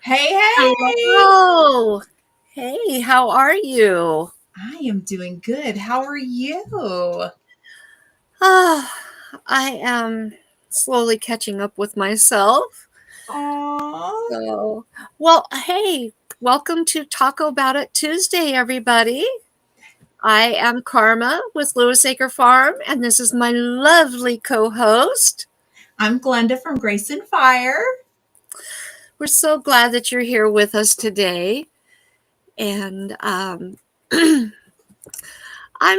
Hey, hey! Hello. Hey, how are you? I am doing good. How are you? Ah, I am slowly catching up with myself. Aww. Hey, welcome to Talko'bout It Tuesday, everybody. I am Karma with Lewis Acre Farm, and this is my lovely co-host. I'm Glenda from Grace and Fire. We're so glad that you're here with us today, and I'm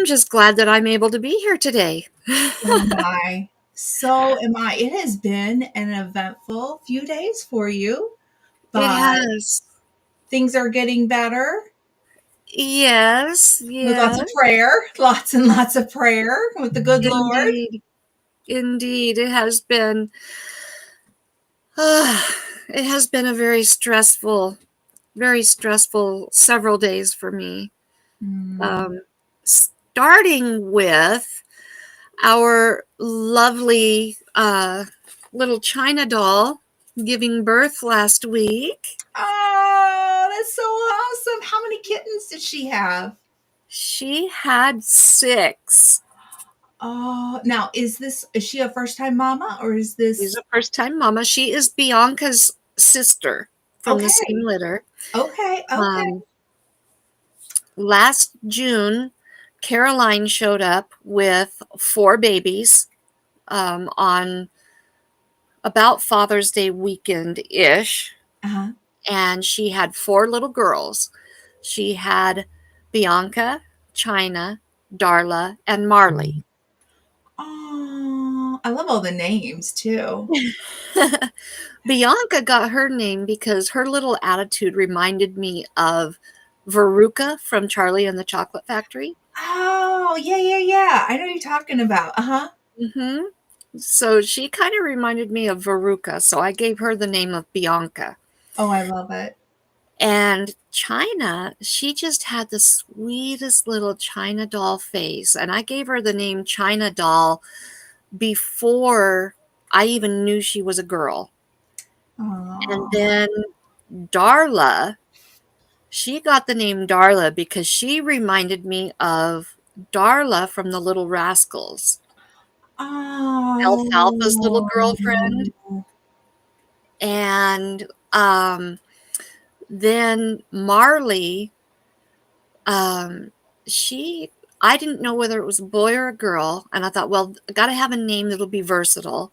just glad that I'm able to be here today. So am I. So am I. It has been an eventful few days for you, It but has. things are getting better Yes, with lots yes. of prayer, lots and lots of prayer with the good Lord. Indeed, indeed, uh, it has been a very stressful several days for me. Mm. Um, Starting with our lovely little China doll giving birth last week. Oh, that's so awesome. How many kittens did she have? She had six. Oh, now is she a first time mama or is She's this a first time mama. She is Bianca's sister from the same okay? litter. Okay, okay. Um, Last June, Caroline showed up with four babies on about Father's Day weekend ish, Uh-huh. and she had four little girls. She had Bianca, China, Darla, and Marley. Oh, I love all the names too. Bianca got her name because her little attitude reminded me of Veruca from Charlie and the Chocolate Factory. Oh, yeah, yeah, yeah. I know what you're talking about. Uh-huh. hmm So she kind of reminded me of Veruca, so I gave her the name of Bianca. Oh, I love it. And China, she just had the sweetest little China doll face, and I gave her the name China Doll before I even knew she was a girl. And Oh. then Darla, she got the name Darla because she reminded me of Darla from the Little Rascals, Alfalfa's little girlfriend. Oh. And then Marley, um, she, I didn't know whether it was a boy or a girl, and I thought, well, I got to have a name that'll be versatile.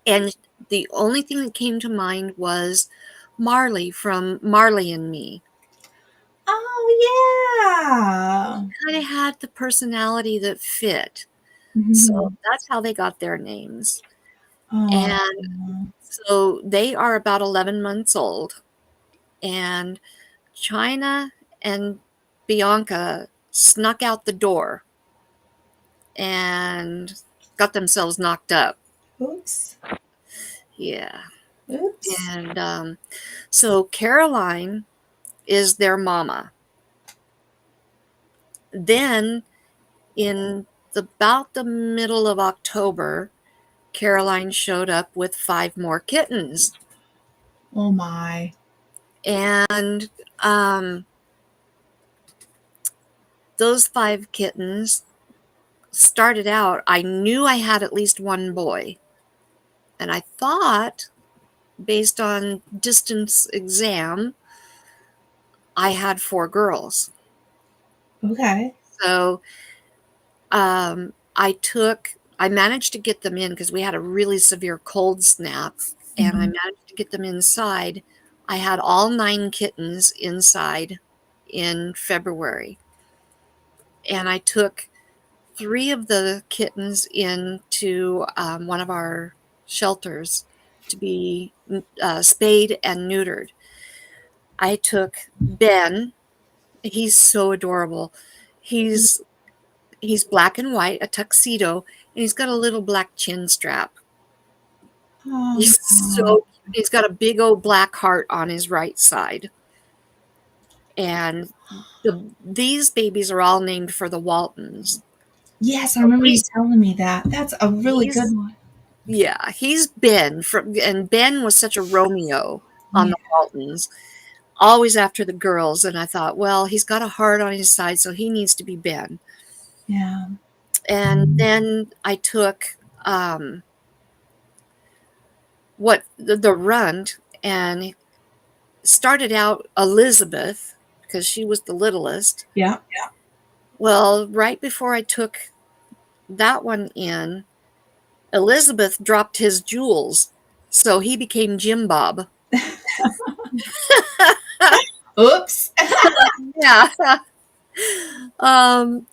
And the only thing that came to mind was Marley from Marley and Me. Oh, Kind of had the personality that fit. yeah. So Mhm. that's how they got their names. Oh. And so they are about 11 months old. And China and Bianca snuck out the door and got themselves knocked up. Oops. Yeah. Oops. And so Caroline is their mama. Then in about the middle of October, Caroline showed up with five more kittens. Oh my. And um, those five kittens started out, I knew I had at least one boy. And I thought, based on distance exam, I had four girls. Okay. So I managed to get them in because we had a really severe cold snap, and I Mhm. managed to get them inside. I had all nine kittens inside in February, and I took three of the kittens into one of our shelters to be spayed and neutered. I took Ben. He's so adorable. He's he's black and white, a tuxedo, and he's got a little black chin strap. He's Oh. so cute. He's got a big old black heart on his right side. And these babies are all named for the Waltons. Yes, I So remember you telling me that. That's a really good he's one. yeah, he's Ben from, and Ben was such a Romeo. on Yeah. the Waltons, always after the girls. And I thought, well, he's got a heart on his side, so he needs to be Ben. Yeah. And then I took what the runt and started out Elizabeth because she was the littlest. Yeah. Well, right before I took that one in, Elizabeth dropped his jewels, so he became Jim Bob. Oops. Yeah. um,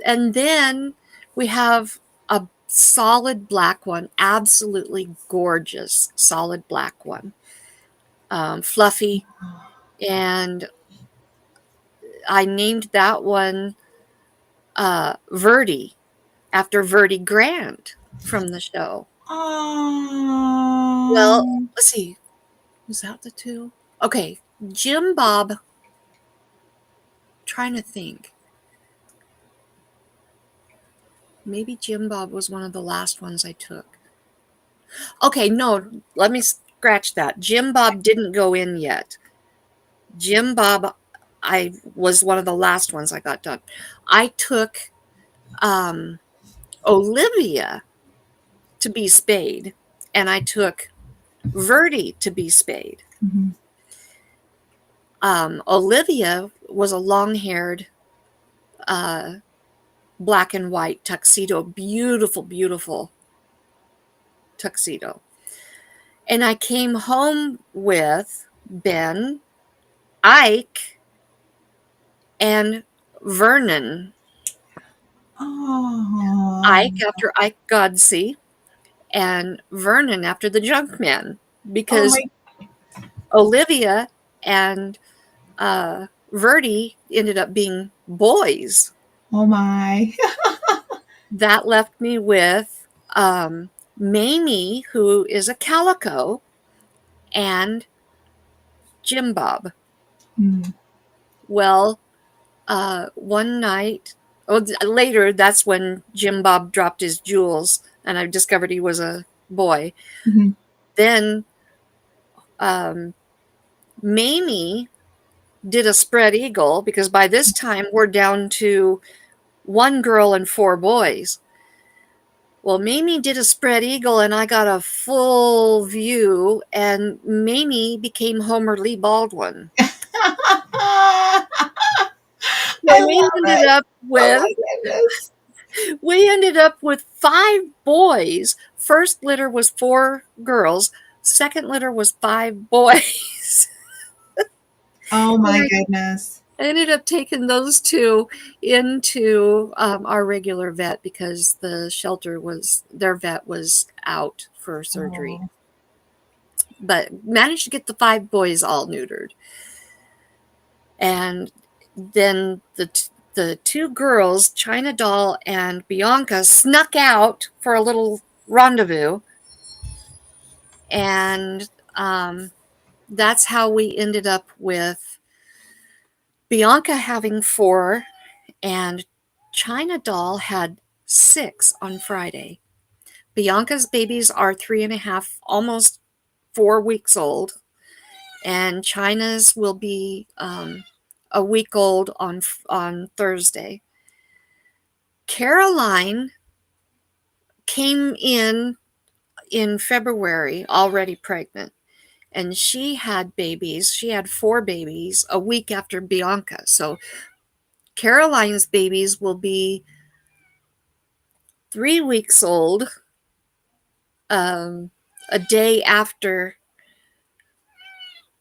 and then we have a solid black one, absolutely gorgeous, solid black one, fluffy, and I named that one Verdi after Verdi Grant from the show. Well, Oh. let's see. Was that the two? Okay. Jim Bob, trying to think. Maybe Jim Bob was one of the last ones I took. Okay, no, let me scratch that. Jim Bob didn't go in yet. Jim Bob, I was one of the last ones I got done. I took um, Olivia to be spayed, and I took Verdi to be spayed. Mhm. Olivia was a long-haired uh, black and white tuxedo, beautiful, beautiful tuxedo. And I came home with Ben, Ike, and Vernon. Ike Oh. after Ike Godsey, and Vernon after the Junkman, Oh because my. Olivia and Verdi ended up being boys. Oh my. That left me with Mamie, who is a calico, and Jim Bob. Mm. Well, one night, later, that's when Jim Bob dropped his jewels, and I discovered he was a boy. Mhm. Then um, Mamie did a spread eagle because by this time we're down to one girl and four boys. Well, Mamie did a spread eagle, and I got a full view, and Mamie became Homer Lee Baldwin. I So love it. Oh my goodness. we ended up with five boys. First litter was four girls. Second litter was five boys. Oh And my I goodness. ended up taking those two into our regular vet because the shelter was, their vet was out for surgery. Oh. But managed to get the five boys all neutered. And then the two girls, China Doll and Bianca, snuck out for a little rendezvous. And that's how we ended up with Bianca having four, and China Doll had six on Friday. Bianca's babies are 3.5, almost 4 weeks old, and China's will be a week old on Thursday. Caroline came in February already pregnant, and she had babies. She had four babies a week after Bianca. So Caroline's babies will be 3 weeks old a day after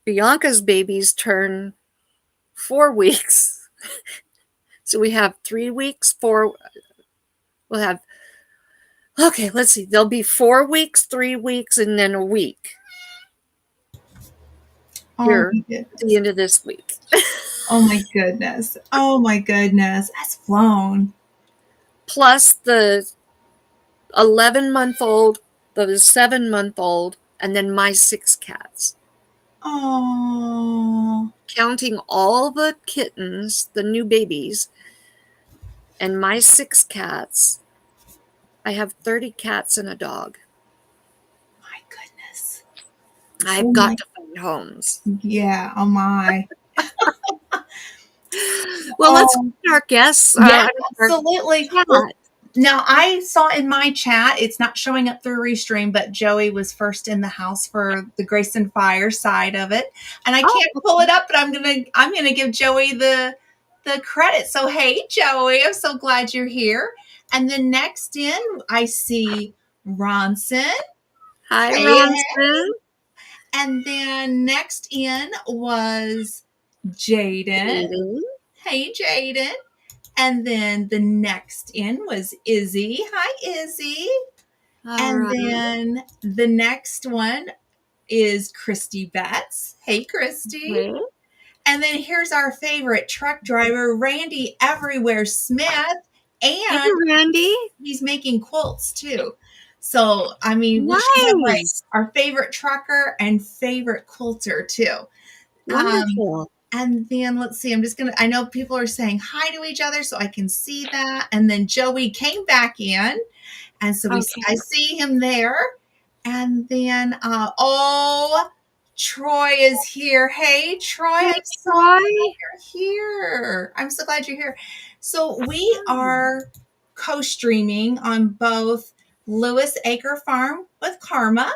Bianca's babies turn 4 weeks. So we have 3 weeks, we'll have, okay, let's see, there'll be 4 weeks, 3 weeks, and then a week Oh here my at the goodness. end of this week. Oh my goodness. Oh my goodness. That's flown. Plus the 11-month-old, the 7-month-old, and then my six cats. Oh. Counting all the kittens, the new babies, and my six cats, I have 30 cats and a dog. My goodness. I've Oh got my. to homes. Yeah. Oh my. Well, let's Oh, meet our guests, yeah, our absolutely. Well, chat. now I saw in my chat, it's not showing up through Restream, but Joey was first in the house for the Grace and Fire side of it. And I Oh, can't pull it up, but I'm gonna give Joey the credit. So hey Joey, I'm so glad you're here. And then next in I see Ronson. hi, Hey, hey. Ronson. And then next in was Jaden. Meeting. Hey Jaden. And then the next in was Izzy. Hi, Izzy. All And right. then the next one is Christy Betts. Hey, Christy. Okay. And then here's our favorite truck driver, Randy Everywhere Smith. Hey, And Randy. he's making quilts too. So, I mean, we should have like Nice. our favorite trucker and favorite quilter too. Um, Wonderful. and then let's see, I know people are saying hi to each other, so I can see that. And then Joey came back in. And so Okay. I see him there. And then, oh, Troy is here. Hey, Troy, Hey, I'm so Troy. glad you're here. I'm so glad you're here. So we are co-streaming on both Lewis Acre Farm with Karma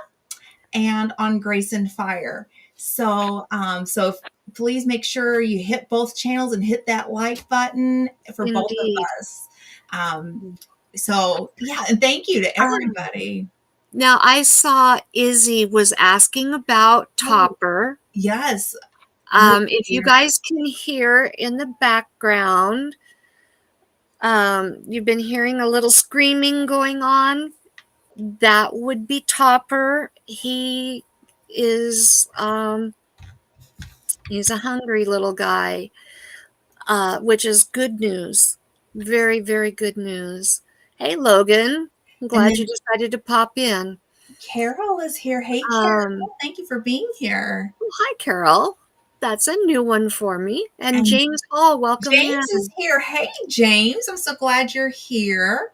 and on Grace and Fire. So please make sure you hit both channels and hit that like button for both of Indeed. us. Um, so yeah, and thank you to Um, everybody. Now, I saw Izzy was asking about Oh, Topper. yes, we're If you here. guys can hear in the background, you've been hearing a little screaming going on. That would be Topper. Is, he's a hungry little guy, which is good news. Very, very good news. Hey, Logan. I'm And glad you then decided to pop in. Carol is here. Hey, Um, Carol, thank you for being here. oh, hi, Carol. That's a new one for me. And And James Hall, welcome in. James is here. Hey, James, I'm so glad you're here.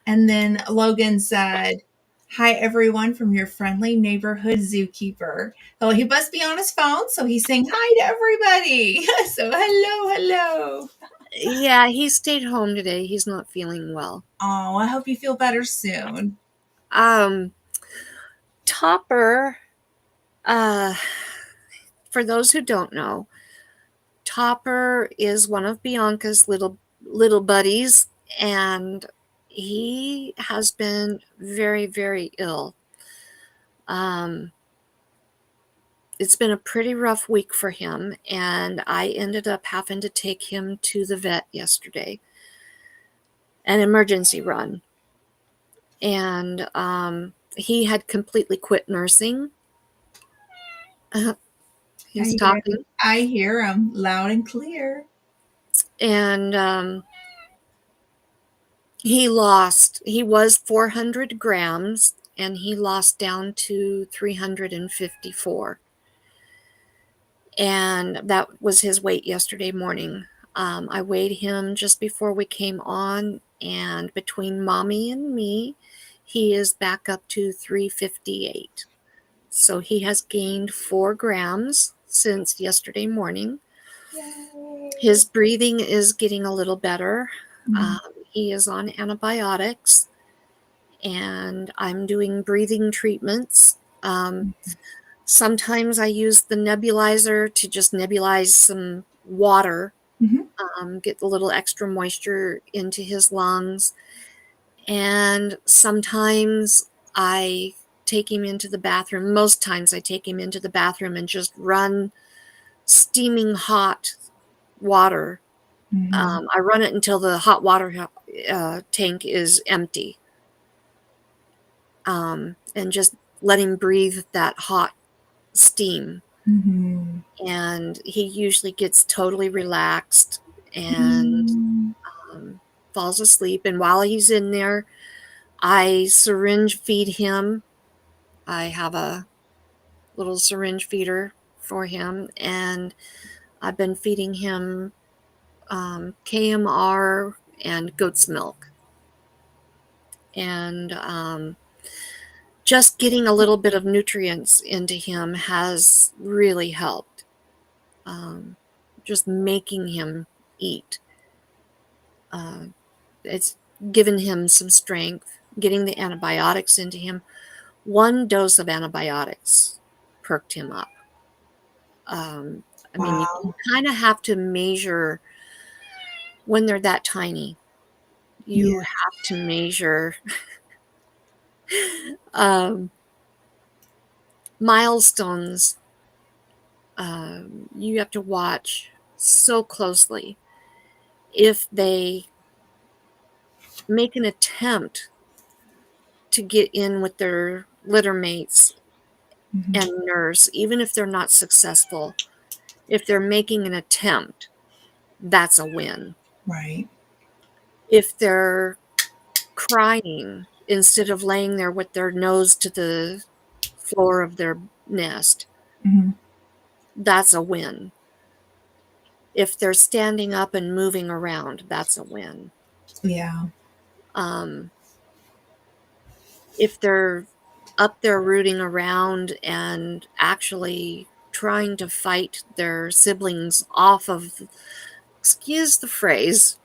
And then Logan said, hi, everyone, from your friendly neighborhood zookeeper. Oh, he must be on his phone, so he's saying hi to everybody. So, hello, hello. Yeah, he stayed home today. He's not feeling well. Oh, I hope you feel better soon. Um, Topper, uh, for those who don't know, Topper is one of Bianca's little buddies, and he has been very, very ill. Um, it's been a pretty rough week for him, and I ended up having to take him to the vet yesterday, an emergency run. And he had completely quit nursing. He's talking. I hear him loud and clear. And he was 400 grams, and he lost down to 354. And that was his weight yesterday morning. I weighed him just before we came on, and between mommy and me, he is back up to 358. So he has gained 4 grams since yesterday morning. Yay. His breathing is getting a little better. Mhm. He is on antibiotics, and I'm doing breathing treatments. Sometimes I use the nebulizer to just nebulize some water, Mhm. get a little extra moisture into his lungs. And sometimes I take him into the bathroom. Most times I take him into the bathroom and just run steaming hot water. Mhm. I run it until the hot water tank is empty, and just let him breathe that hot steam. Mhm. And he usually gets totally relaxed and Mhm. falls asleep. And while he's in there, I syringe feed him. I have a little syringe feeder for him, and I've been feeding him KMR and goat's milk. And just getting a little bit of nutrients into him has really helped. Just making him eat. It's given him some strength, getting the antibiotics into him. One dose of antibiotics perked him up. I mean, you Wow. kind of have to measure when they're that tiny. You Yeah. have to measure um, milestones. You have to watch so closely. If they make an attempt to get in with their litter mates and Mhm. nurse, even if they're not successful, if they're making an attempt, that's a win. Right. If they're crying instead of laying there with their nose to the floor of their nest, Mhm. that's a win. If they're standing up and moving around, that's a win. Yeah. Um, if they're up there rooting around and actually trying to fight their siblings off of, excuse the phrase,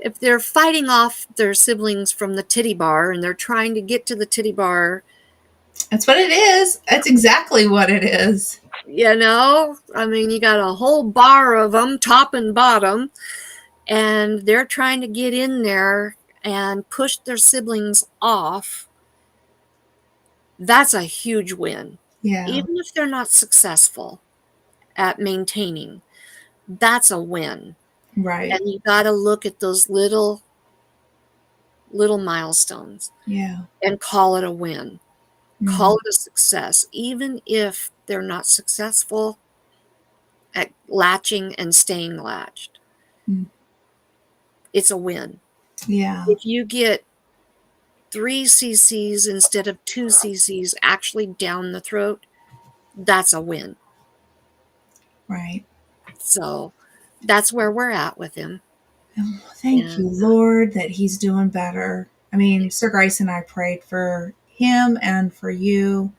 if they're fighting off their siblings from the titty bar and they're trying to get to the titty bar, That's what it is. That's exactly what it is. I mean, you got a whole bar of them, top and bottom, and they're trying to get in there and push their siblings off. That's a huge win. Yeah. Even if they're not successful at maintaining, that's a win. Right. And you got to look at those little milestones Yeah. and call it a win. Call Mhm. it a success. Even if they're not successful at latching and staying latched, Mm. it's a win. Yeah. If you get 3 cc's instead of 2 cc's actually down the throat, that's a win. Right. So that's where we're at with him. Oh, thank And you, Lord, that he's doing better. I mean, Sir Grace and I prayed for him and for you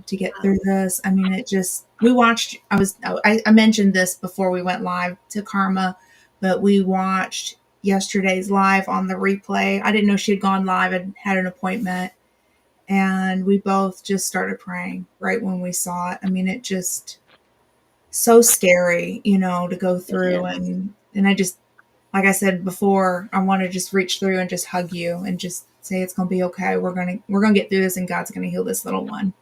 to get through this. I mean, it just, we watched, I mentioned this before we went live to Karma, but we watched yesterday's live on the replay. I didn't know she had gone live and had an appointment. And we both just started praying right when we saw it. I mean, it just, so scary, to go it through. is. And I just, like I said before, I want to just reach through and just hug you and just say it's going to be okay. We're going to get through this and God's going to heal this little one.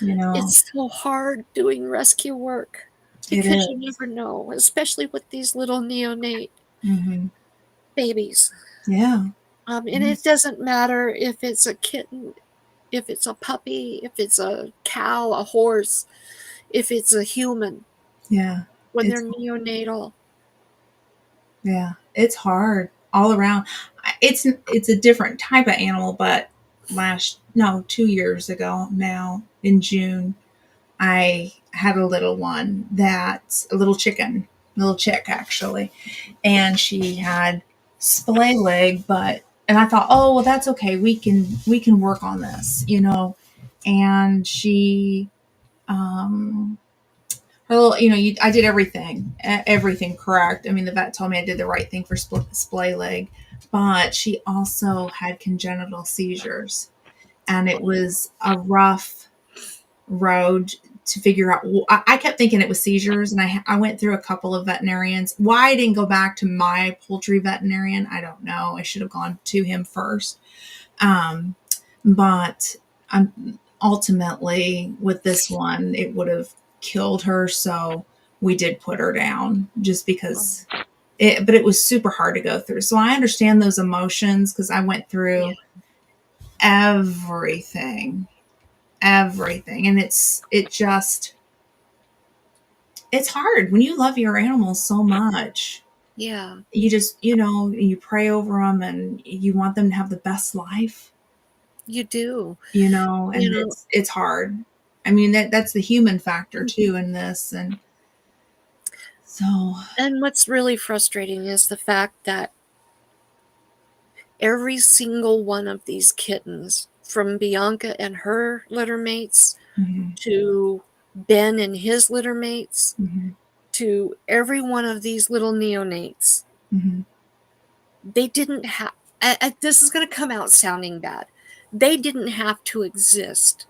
You know, It's so hard doing rescue work it because you is. never know, especially with these little neonate Mm-hmm. babies. Yeah. And it doesn't matter if it's a kitten, if it's a puppy, if it's a cow, a horse, if it's a human, Yeah. when they're It's, neonatal. yeah. It's hard all around. It's a different type of animal, but 2 years ago now in June, I had a little one a little chicken, little chick actually, and she had splay leg, and I thought, oh well, that's okay. We can work on this. And she, her little, I did everything correct. I mean, the vet told me I did the right thing for splay leg, but she also had congenital seizures, and it was a rough road to figure out. I kept thinking it was seizures, and I went through a couple of veterinarians. Why I didn't go back to my poultry veterinarian, I don't know. I should have gone to him first. But ultimately, with this one, it would have killed her. So we did put her down just because. But it was super hard to go through. So I understand those emotions because I went Yeah, through everything, everything, and it's hard when you love your animals so much. yeah, You just, you pray over them and you want them to have the best life, you do. and You know, it's hard. I mean, that's the human factor too in this. And so, and what's really frustrating is the fact that every single one of these kittens from Bianca and her litter mates Mhm. to Ben and his litter mates Mhm. to every one of these little neonates. Mhm. They didn't have, this is going to come out sounding bad. They didn't have to exist.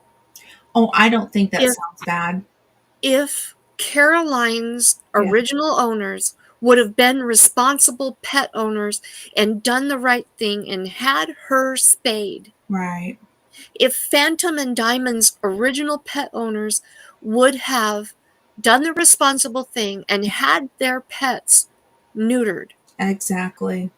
Oh, I don't think that If sounds bad. if Caroline's Yeah. original owners would have been responsible pet owners and done the right thing and had her spayed, Right. if Phantom and Diamond's original pet owners would have done the responsible thing and had their pets neutered, Exactly.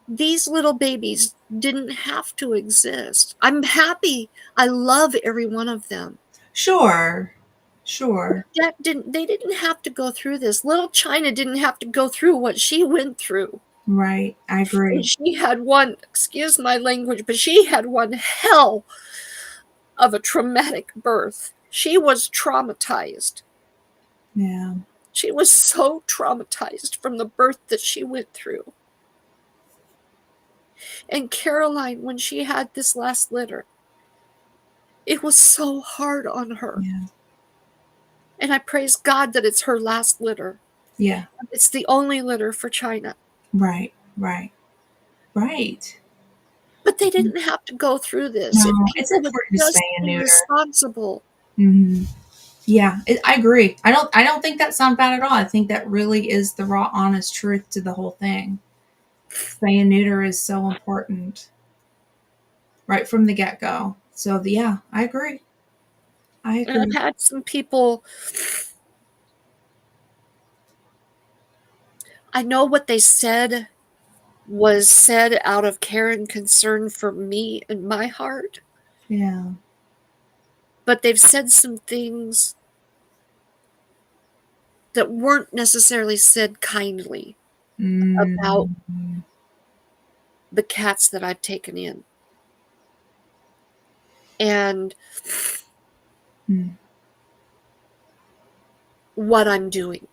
these little babies didn't have to exist. I'm happy. I love every one of them. Sure. Sure. They didn't have to go through this. Little China didn't have to go through what she went through. Right. I And agree. she had one, excuse my language, but she had one hell of a traumatic birth. She was traumatized. Yeah. She was so traumatized from the birth that she went through. And Caroline, when she had this last litter, it was so hard on her. Yeah. And I praise God that it's her last litter. Yeah. It's the only litter for China. Right. Right. Right. But they didn't have to go through this if No, it's people would important to just spay and be neuter. responsible. Hmm. Yeah, I agree. I don't think that sounds bad at all. I think that really is the raw, honest truth to the whole thing. Spay and neuter is so important right from the get go. So yeah, I agree. I And I've agree. had some people, I know what they said was said out of care and concern for me and my heart, Yeah. but they've said some things that weren't necessarily said kindly about Mm. the cats that I've taken in and Mm. what I'm doing.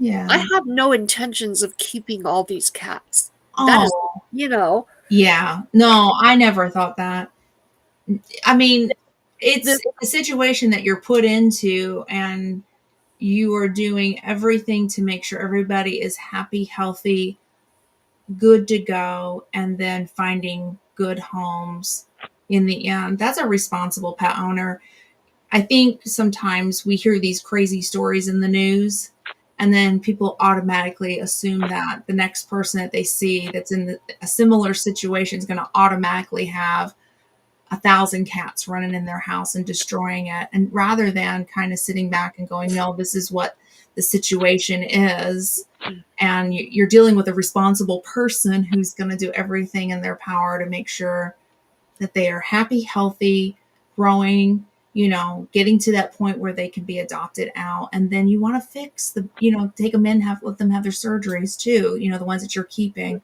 I Yeah. have no intentions of keeping all these cats. That is, Oh, you know, yeah. No, I never thought that. I mean, the, it's a situation that you're put into, and you are doing everything to make sure everybody is happy, healthy, good to go, and then finding good homes in the end. That's a responsible pet owner. I think sometimes we hear these crazy stories in the news, and then people automatically assume that the next person that they see that's in a similar situation is going to automatically have 1,000 cats running in their house and destroying it. And rather than kind of sitting back and going, no, this is what the situation is. And you're dealing with a responsible person who's going to do everything in their power to make sure that they are happy, healthy, growing, getting to that point where they can be adopted out. And then you want to fix take them in, let them have their surgeries too, the ones that you're keeping.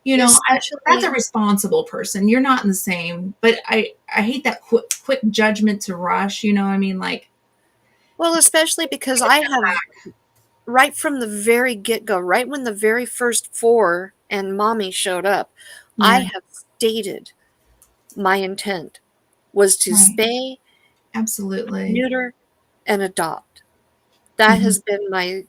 That's a especially, responsible person. You're not in the same, but I hate that quick judgment to rush. You know what I mean? Like, well, especially because I have, right from the very get-go, right when the very first four and mommy showed up, I yeah, have stated my intent was to right, spay, absolutely. neuter, and adopt. That Hmm. has been my Yeah.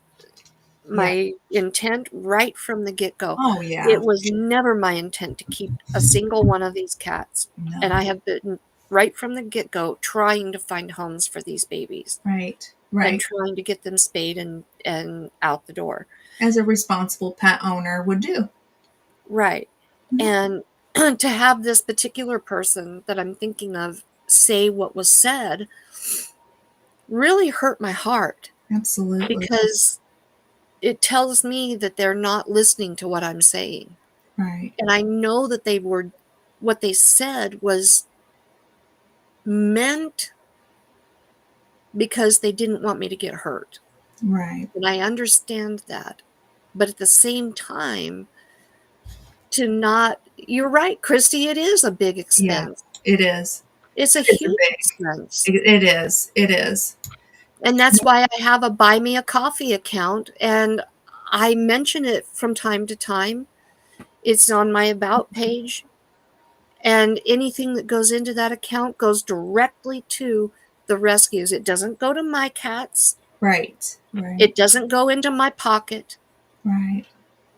my intent right from the get-go. Oh yeah. It was never my intent to keep a single one of these cats, and No. I have been right from the get-go trying to find homes for these babies Right. and Right. trying to get them spayed and out the door. As a responsible pet owner would do. Right. Mhm. And to have this particular person that I'm thinking of say what was said really hurt my heart Absolutely. because it tells me that they're not listening to what I'm saying. Right. And I know that what they said was meant because they didn't want me to get hurt. Right. And I understand that. But at the same time, you're right, Christy, it is a big Yeah. expense. It is. It's a It's a huge big. expense. It is. It is. And that's why I have a buy me a coffee account and I mention it from time to time. It's on my about page And anything that goes into that account goes directly to the rescues. It doesn't go to my cats. Right. Right. It doesn't go into my pocket. Right.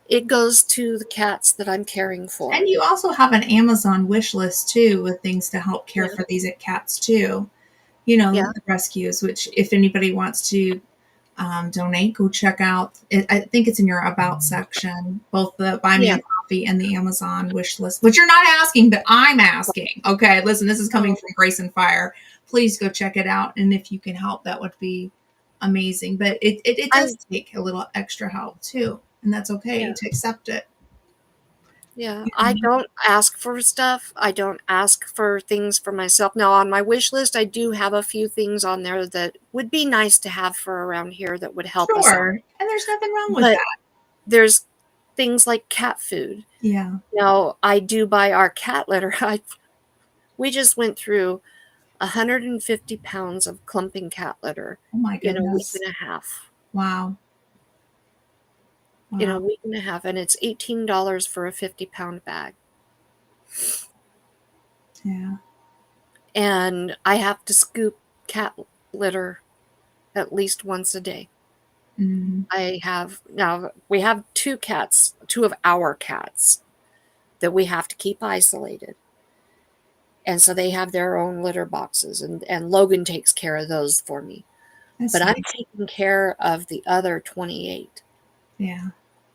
It goes to the cats that I'm caring for. And you also have an Amazon wish list too with things to help care Yeah. for these cats too. You know, Yeah. the rescues, which if anybody wants to donate, go check out. I think it's in your About section, both the Buy Me Yeah. a Coffee and the Amazon wish list, which you're not asking, but I'm asking. Okay, listen, this is coming Oh, from Grace and Fire. Please go check it out. And if you can help, that would be amazing. But it I does take a little extra help too. And that's okay yeah. to accept it. Yeah. You I know? don't ask for stuff. I don't ask for things for myself. Now, on my wish list, I do have a few things on there that would be nice to have for around here that would help us out. Sure. And there's nothing wrong with But that. there's things like cat food. Yeah. Now, I do buy our cat litter. We just went through 150 pounds of clumping cat litter Oh my in a week goodness. and a half. Wow. In a Wow. week and a half, and it's $18 for a 50-pound bag. Yeah. And I have to scoop cat litter at least once a day. Mm, We have two of our cats that we have to keep isolated. And so they have their own litter boxes, and Logan takes care of those for me. that's But I'm nice. taking care of the other 28 Yeah.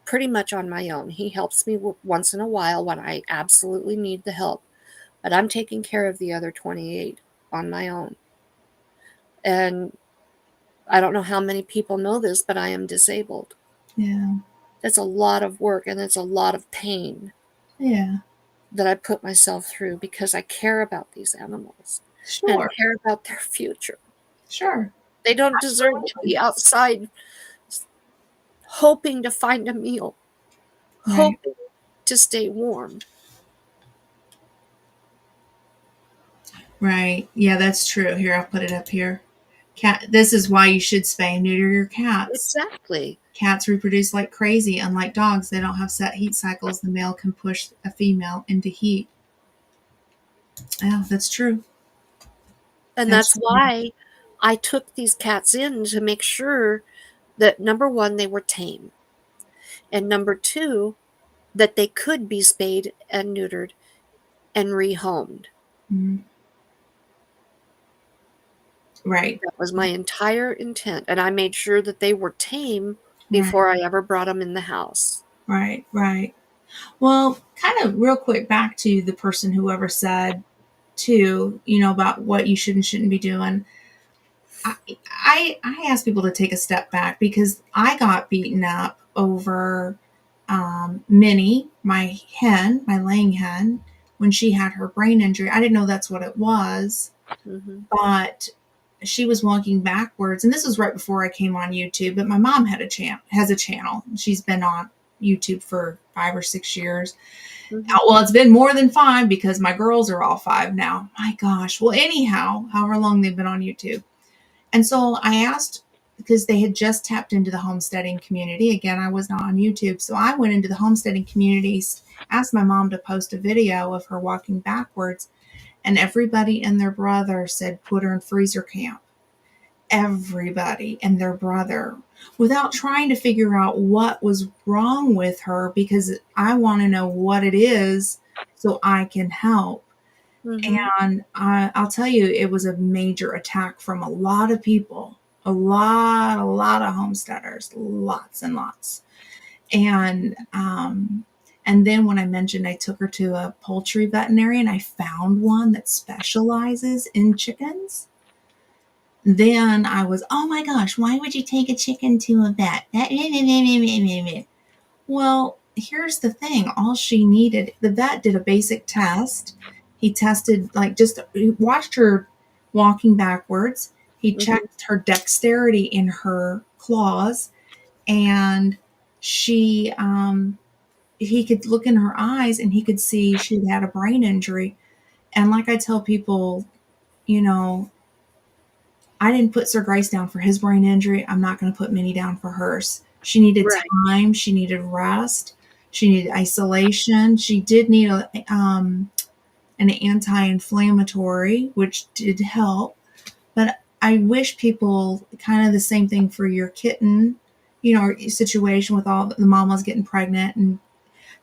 pretty much on my own. He helps me once in a while when I absolutely need the help, but I'm taking care of the other 28 on my own. And I don't know how many people know this, but I am disabled. Yeah. That's a lot of work and it's a lot of pain Yeah. that I put myself through because I care about these animals and Sure. care about their future. Sure. They don't deserve to Absolutely. be outside hoping to find a meal, Right. hoping to stay warm. Right. Yeah, that's true. Here, I'll put it up here. Cat. This is why you should spay and neuter your cats. Exactly. Cats reproduce like crazy. Unlike dogs, they don't have set heat cycles. The male can push a female into heat. Yeah, that's true. And That's that's true. why I took these cats in to make sure that number one, they were tame, and number two, that they could be spayed and neutered and rehomed. Mm, right. That was my entire intent. And I made sure that they were tame Right. before I ever brought them in the house. Right. Right. Well, kind of real quick back to the person whoever said too, about what you should and shouldn't be doing. I ask people to take a step back because I got beaten up over Minnie, my hen, my laying hen, when she had her brain injury. I didn't know that's what it was, Mm-hmm. but she was walking backwards, and this was right before I came on YouTube. But my mom has a channel. She's been on YouTube for 5 or 6 years. Mm-hmm. Well, it's been more than 5 because my girls are all 5 now. My gosh. Well, anyhow, however long they've been on YouTube. And so I asked because they had just tapped into the homesteading community. Again, I was not on YouTube. So I went into the homesteading communities, asked my mom to post a video of her walking backwards, and everybody and their brother said put her in freezer camp. Everybody and their brother, without trying to figure out what was wrong with her, because I want to know what it is so I can help. Mm-hmm. And I'll tell you, it was a major attack from a lot of people, a lot of homesteaders, lots and lots. And then when I mentioned I took her to a poultry veterinarian, I found one that specializes in chickens. Then I was, oh my gosh, why would you take a chicken to a vet? Well, here's the thing. All she needed, the vet did a basic test. He tested, he watched her walking backwards. He Mm-hmm. checked her dexterity in her claws, and she, he could look in her eyes and he could see she'd had a brain injury. And like I tell people, you know, I didn't put Sir Grace down for his brain injury. I'm not going to put Minnie down for hers. She needed Right. time. She needed rest. She needed isolation. She did need an anti-inflammatory, which did help. But I wish people kind of the same thing for your kitten, situation with all the mamas getting pregnant, and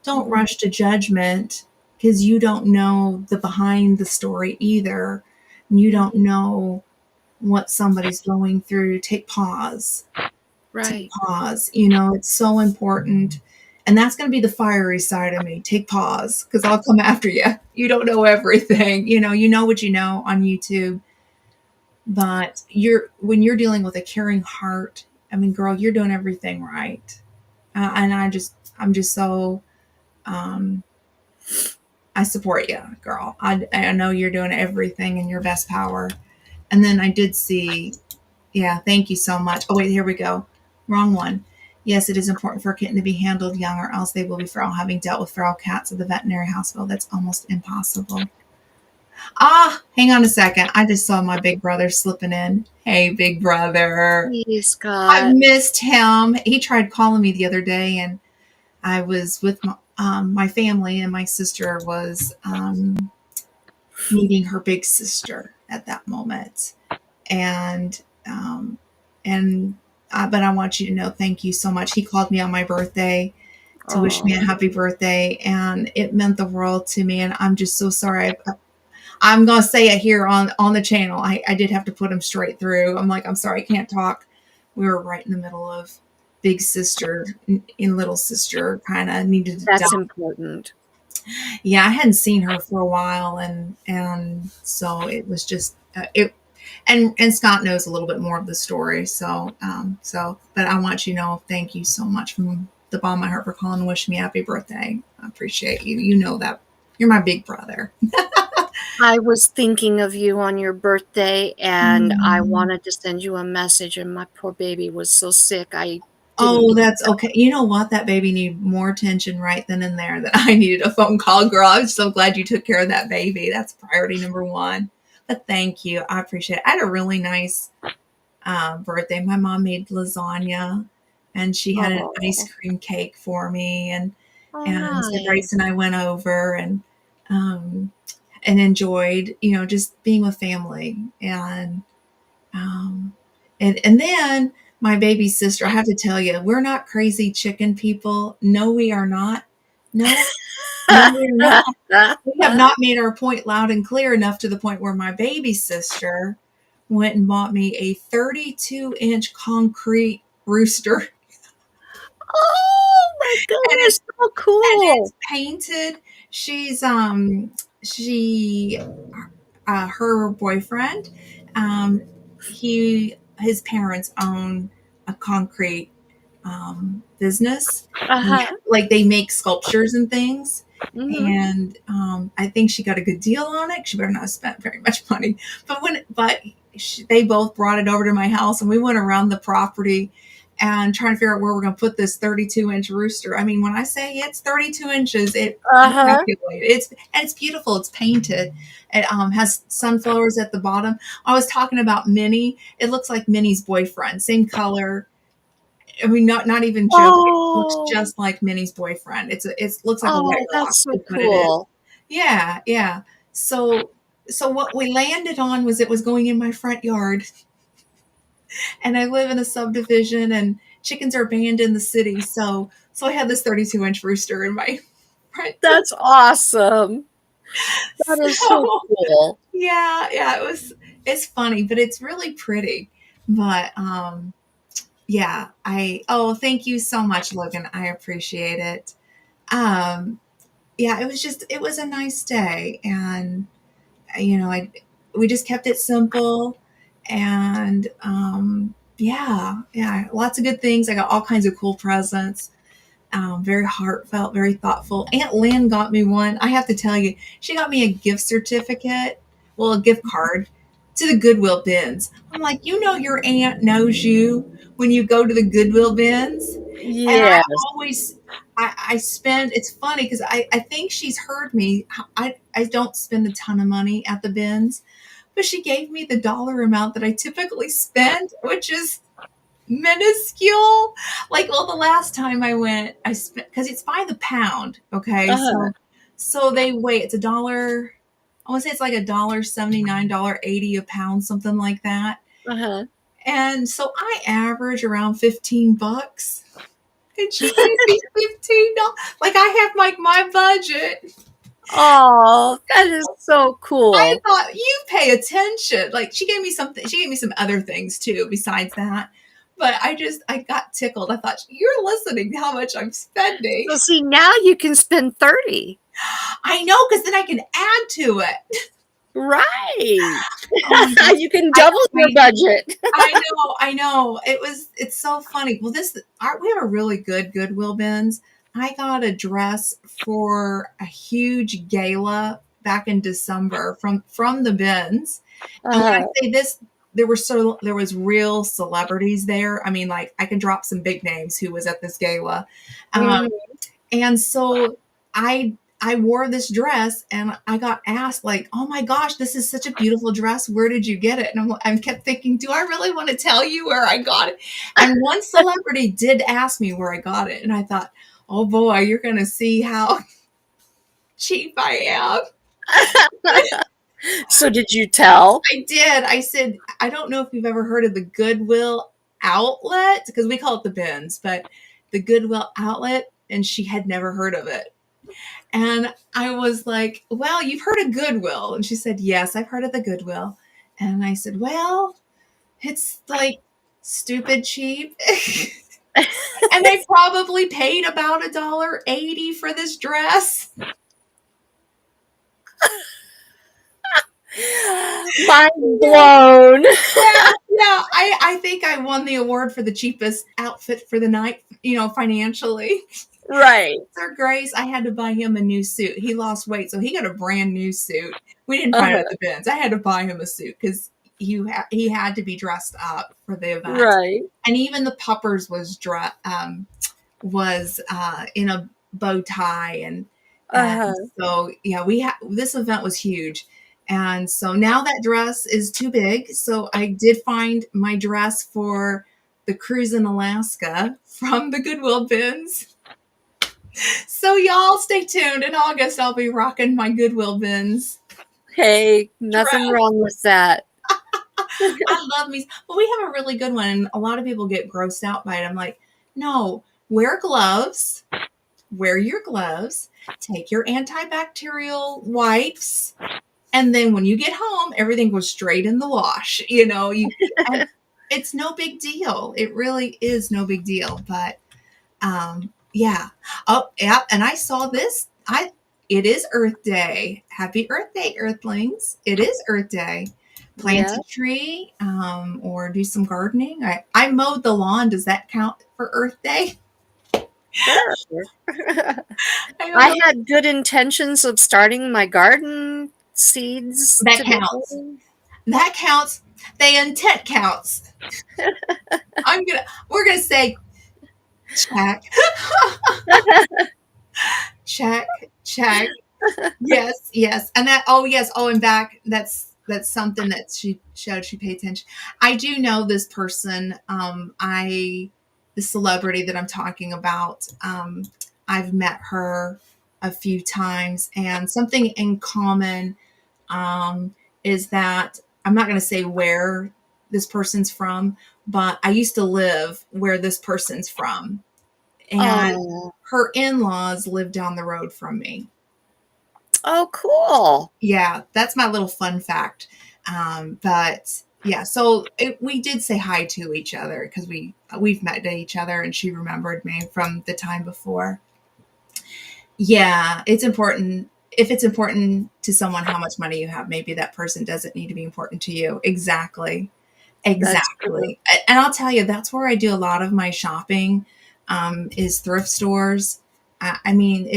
don't Mhm. rush to judgment because you don't know the behind the story either. You don't Mhm. know what somebody's going through. Take pause. Take Right. pause. It's so important. And that's going to be the fiery side of me. Take pause because I'll come after you. You don't know everything. You know what you know on YouTube, but when you're dealing with a caring heart, I mean, girl, you're doing everything right. And I'm just so, um, I support you, girl. I know you're doing everything in your best power. And then I did see, yeah, thank you so much. Oh, wait, here we go. Wrong one. Yes, it is important for a kitten to be handled young, or else they will be feral. Having dealt with feral cats at the veterinary hospital, that's almost impossible. Ah, hang on a second. I just saw my big brother slipping in. Hey, big brother. Hey, I Scott. missed him. He tried calling me the other day, and I was with my family, and my sister was meeting her big sister at that moment. And um, and but I want you to know, thank you so much. He called me on my birthday to wish me a Oh, happy birthday, and it meant the world to me. And I'm just so sorry. I'm gonna say it here on the channel. I did have to put him straight through. I'm like, I'm sorry, I can't talk. We were right in the middle of big sister and little sister kind of needed to die. that's important. Yeah, I hadn't seen her for a while, and so it was just it. And Scott knows a little bit more of the story, but I want you to know, thank you so much from the bottom of my heart for calling and wishing me happy birthday. I appreciate you. You know that you're my big brother. I was thinking of you on your birthday, and I Mm. wanted to send you a message, and my poor baby was so sick, I didn't Oh, get that's okay. You know what? That baby needed more attention right then and there than I needed a phone call, girl. I'm so glad you took care of that baby. That's priority number one. But thank you. I appreciate it. I had a really nice birthday. My mom made lasagna, and she had an ice Oh, cream cake for me, oh, and so nice. Grace and I went over um, and enjoyed, just being with family. Um, and then my baby sister, I have to tell you, we're not crazy chicken people. No, we are not. No, no, we're not. We have not made our point loud and clear enough to the point where my baby sister went and bought me a 32-inch concrete rooster, Oh my and goodness, so it's cool. painted. She her boyfriend, um, his parents own a concrete business. Uh-huh. Like they make sculptures and things. Mhm. And I think she got a good deal on it. She better not have spent very much money. They both brought it over to my house, and we went around the property and trying to figure out where we're going to put this 32-inch rooster. I mean, when I say it's 32 inches, I Uh-huh. calculate it's beautiful. It's painted. It has sunflowers at the bottom. I was talking about Minnie. It looks like Minnie's boyfriend, same color. I mean, not even joking. It looks Oh. just like Minnie's boyfriend. It looks like a white Oh, rock that's so is what it is. cool. Yeah, yeah. So so what we landed on was it was going in my front yard, and I live in a subdivision, and chickens are banned in the city. So I had this 32-inch rooster in my front yard. That's awesome. That is so So cool. yeah, it's funny, but it's really pretty. But yeah, thank you so much, Logan. I appreciate it. Um yeah, it was a nice day, and I we just kept it simple, and yeah, lots of good things. I got all kinds of cool presents. Very heartfelt, very thoughtful. Aunt Lynn got me one. I have to tell you, she got me a gift certificate, well, a gift card to the Goodwill bins. I'm like, your aunt knows you when you go to the Goodwill bins. And Yes. always, I spend, it's funny because I think she's heard me. I don't spend a ton of money at the bins, but she gave me the dollar amount that I typically spend, which is minuscule. Like, well, the last time I went, I spent, because it's by the pound. Okay. Uh-huh. So they weigh, it's a dollar. I want to say it's like $1.79, $1.80 a pound, something like that. Uh-huh. And so I average around $15. And she gave me $15. Like I have like my budget. Oh, that is so I cool. thought you pay attention. Like she gave me something. She gave me some other things too besides that. But I got tickled. I thought you're listening to how much I'm spending. So see, now you can spend 30. I know because then I can add to it. Right. Oh my gosh. You can I, double your budget. I know. It's so funny. Well, we have a really good Goodwill bins. I got a dress for a huge gala back in December from the bins. And when I Uh-huh. say this, there was real celebrities there. I mean, like I can drop some big names who was at this gala. Um, Mhm. and so I wore this dress and I got asked like, "Oh my gosh, this is such a beautiful dress. Where did you get it?" And I kept thinking, "Do I really want to tell you where I got it?" And one celebrity did ask me where I got it, and I thought, "Oh boy, you're going to see how cheap I am." So did you tell? I did. I said, "I don't know if you've ever heard of the Goodwill outlet because we call it the bins, but the Goodwill outlet." And she had never heard of it. And I was like, "Well, you've heard of Goodwill." And she said, "Yes, I've heard of the Goodwill." And I said, "Well, it's like stupid cheap." And I probably paid about $1.80 for this dress. Mind Yeah, blown. yeah. I think I won the award for the cheapest outfit for the night, financially. Right. Sir Grace, I had to buy him a new suit. He lost weight, so he got a brand new suit. We didn't find it at Uh-huh. the bins. I had to buy him a suit because he had to be dressed up for the event. Right. And even the puppers was in a bow tie and Uh-huh. so yeah, this event was huge. And so now that dress is too big. So I did find my dress for the cruise in Alaska from the Goodwill bins. So y'all stay tuned. In August, I'll be rocking my Goodwill bins Hey, nothing dress. wrong with that. I love me. But we have a really good one. And a lot of people get grossed out by it. I'm like, no, wear gloves. Wear your gloves. Take your antibacterial wipes. And then when you get home, everything goes straight in the wash. And it's no big deal. It really is no big deal. But yeah. Oh, yeah. And I saw this. It is Earth Day. Happy Earth Day, Earthlings. It is Earth Day. Plant Yeah, a tree, or do some gardening. I mowed the lawn. Does that count for Earth Day? sure. I don't I know. had good intentions of starting my garden seeds That today. counts. That counts. The intent counts. We're gonna say check, check, check. Yes, yes. And that, oh yes, oh, and back, that's something that she showed she paid attention. I do know this person. The celebrity that I'm talking about, I've met her a few times, and something in common, is that I'm not going to say where this person's from, but I used to live where this person's from, and Oh, her in-laws live down the road from me. oh, cool. Yeah, that's my little fun fact. But yeah, so we did say hi to each other because we've met each other, and she remembered me from the time before. Yeah, it's important. If it's important to someone how much money you have, maybe that person doesn't need to be important to you. Exactly. That's true. Exactly. And I'll tell you, that's where I do a lot of my shopping, is thrift stores. I mean,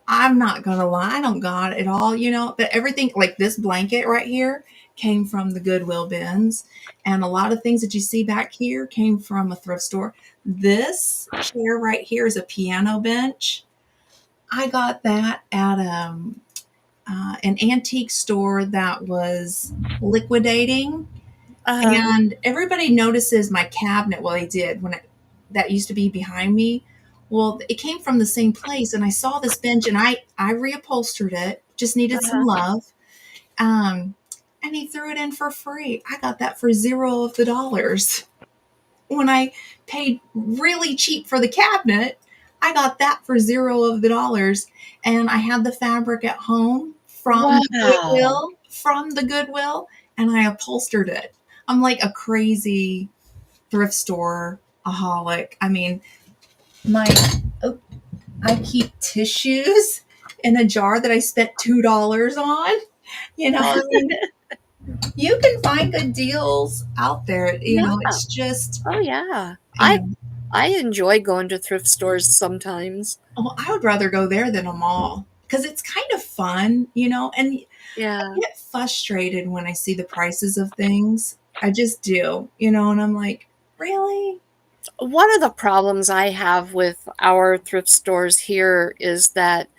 I'm not gonna lie, I don't got it all, but everything like this blanket right here came from the Goodwill bins. And a lot of things that you see back here came from a thrift store. This chair right here is a piano bench. I got that at an antique store that was liquidating. Uh-huh. And everybody notices my cabinet. Well, they did that used to be behind me. Well, it came from the same place, and I saw this bench, and I reupholstered it, just needed some Uh-huh. love. Um, and he threw it in for free. I got that for zero of the dollars. When I paid really cheap for the cabinet, I got that for zero of the dollars. And I had the fabric at home Wow. from the Goodwill, and I upholstered it. I'm like a crazy thrift store aholic. I mean, my oh, I keep tissues in a jar that I spent $2 on. I mean, you can find good deals out there. Yeah. It's just, Oh, yeah. you I know, I enjoy going to thrift stores sometimes. oh, I would rather go there than a mall because it's kind of fun, and I Yeah. get frustrated when I see the prices of things. I just do, and I'm like, really? One of the problems I have with our thrift stores here is that,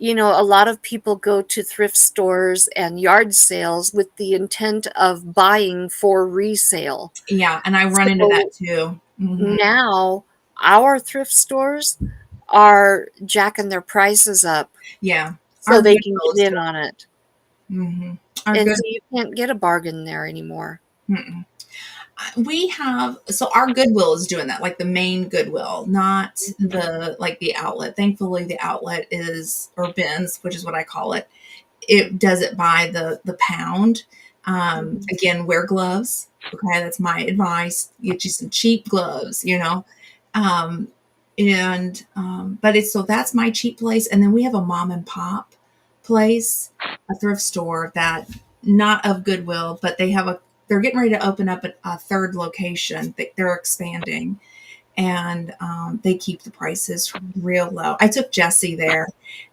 a lot of people go to thrift stores and yard sales with the intent of buying for resale. Yeah, and I run into that So too. now our thrift stores are jacking their prices up Yeah, so our they can Goodwill is get in doing on it. it. Our And good. so you can't get a bargain there anymore. Mm-mm. We have so our Goodwill is doing that, like the main Goodwill, not Mhm. the like the outlet. Thankfully, the outlet is or bins, which is what I call it. It does it by the pound. Mhm. Again, wear gloves. Okay, that's my advice. Get you some cheap gloves. Um, but it's so that's my cheap place, and then we have a mom and pop place, a thrift store that not of Goodwill, but they're getting ready to open up a third location. They're expanding, and they keep the prices real low. I took Jesse there,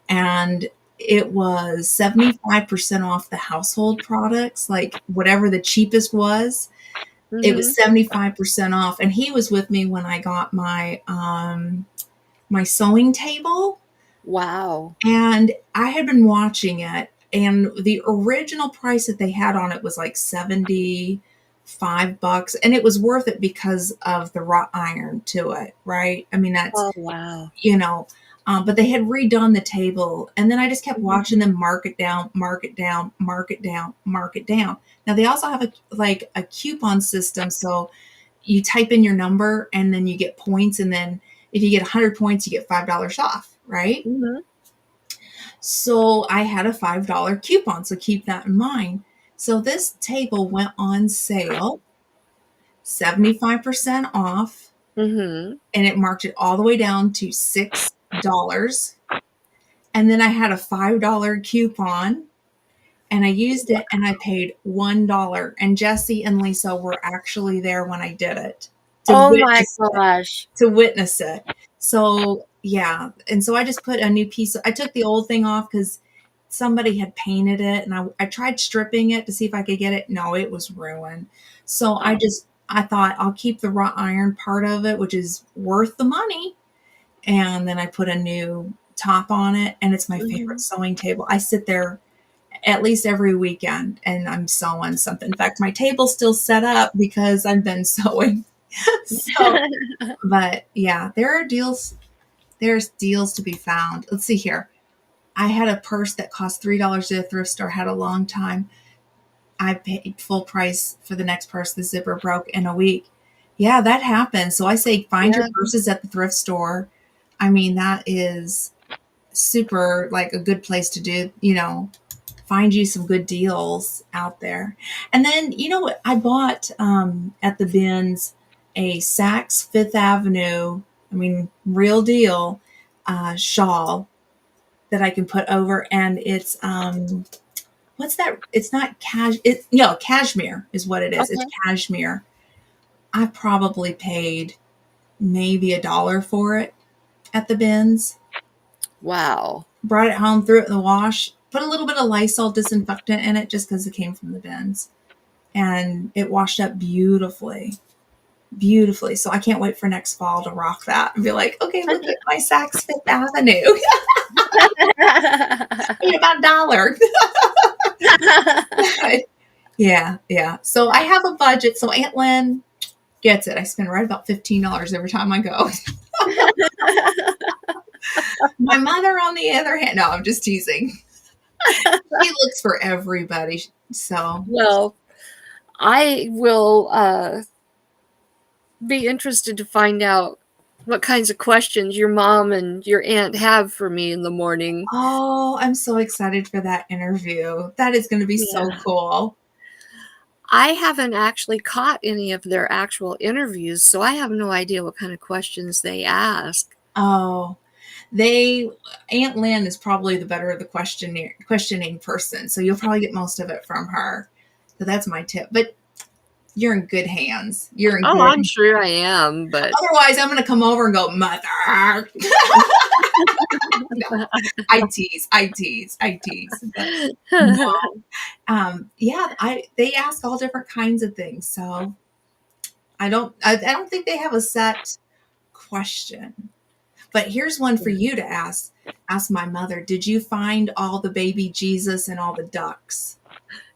and it was 75% off the household products, like whatever the cheapest was. It was Mhm. 75% off, and he was with me when I got my sewing table, Wow. and I had been watching it, and the original price that they had on it was like $75, and it was worth it because of the wrought iron to it, right? I mean, that's, Oh, wow. you know, but they had redone the table, and then I just kept Mhm. watching them mark it down, mark it down, mark it down, mark it down. Now they also have a coupon system, so you type in your number and then you get points, and then if you get 100 points, you get $5 off, right? Mhm. So I had a $5 coupon, so keep that in mind. So this table went on sale, 75% off, Mhm. and it marked it all the way down to $6. And then I had a $5 coupon, and I used it, and I paid $1. And Jesse and Lisa were actually there when I did it to Oh my witness it. gosh. To witness it. So yeah, and so I just put a new piece. I took the old thing off because somebody had painted it, and I tried stripping it to see if I could get it. No, it was ruined. So Oh. I thought I'll keep the wrought iron part of it, which is worth the money, and then I put a new top on it, and it's my favorite Mhm. sewing table. I sit there at least every weekend and I'm sewing something. In fact, my table's still set up because I've been sewing. So, but yeah, there's deals to be found. Let's see here. I had a purse that cost $3 at a thrift store, had a long time. I paid full price for the next purse. The zipper broke in a week. Yeah, that happens. So I say find your Yeah. purses at the thrift store. I mean, that is super like a good place to do, find you some good deals out there. And then, you know what? I bought at the bins a Saks Fifth Avenue, I mean, real deal shawl that I can put over, and it's what's that? It's not cashmere is what it is. It's Okay. cashmere. I probably paid maybe $1 for it at the bins. Wow. Brought it home, threw it in the wash, put a little bit of Lysol disinfectant in it just because it came from the bins, and it washed up beautifully, beautifully. So I can't wait for next fall to rock that and be like, okay, look at my Saks Fifth Avenue. Paid about $1. Yeah, yeah. So I have a budget. So Aunt Lynn gets it. I spend right about $15 every time I go. My mother, on the other hand, no, I'm just teasing. She looks for everybody. So, Well, I will be interested to find out what kinds of questions your mom and your aunt have for me in the morning. oh, I'm so excited for that interview. That is going to be so Yeah. cool. I haven't actually caught any of their actual interviews, so I have no idea what kind of questions they ask. Oh, they Aunt Lynn is probably the better of the questioning person, so you'll probably get most of it from her. So that's my tip. But you're in good hands. You're in Oh, good. I'm sure I am, but Otherwise, I'm going to come over and go, Mother. No, I tease, I tease, I tease. But no, yeah, they ask all different kinds of things. So I don't think they have a set question. But here's one for you to ask. Ask my mother, did you find all the baby Jesus and all the ducks?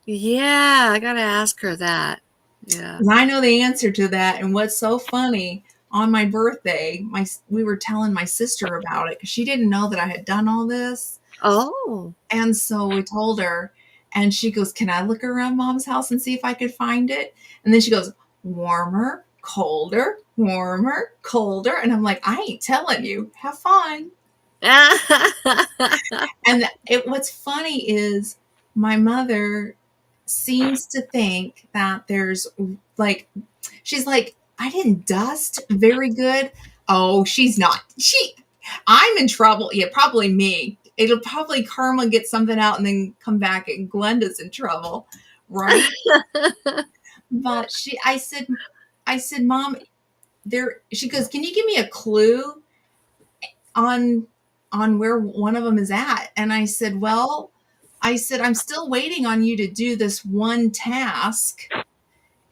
yeah, I gotta ask her that. Yeah. And I know the answer to that. And what's so funny, on my birthday, we were telling my sister about it because she didn't know that I had done all this. Oh. And so we told her, and she goes, can I look around mom's house and see if I could find it? And then she goes, warmer, colder, warmer, colder. And I'm like, I ain't telling you. Have fun. And what's funny is my mother seems to think that there's like, she's like, I didn't dust very good. Oh, she's not. I'm in trouble. Yeah, probably me. It'll probably Karma get something out and then come back and Glenda's in trouble, right? But I said, Mom, she goes, can you give me a clue on where one of them is at? And I said, well, I'm still waiting on you to do this one task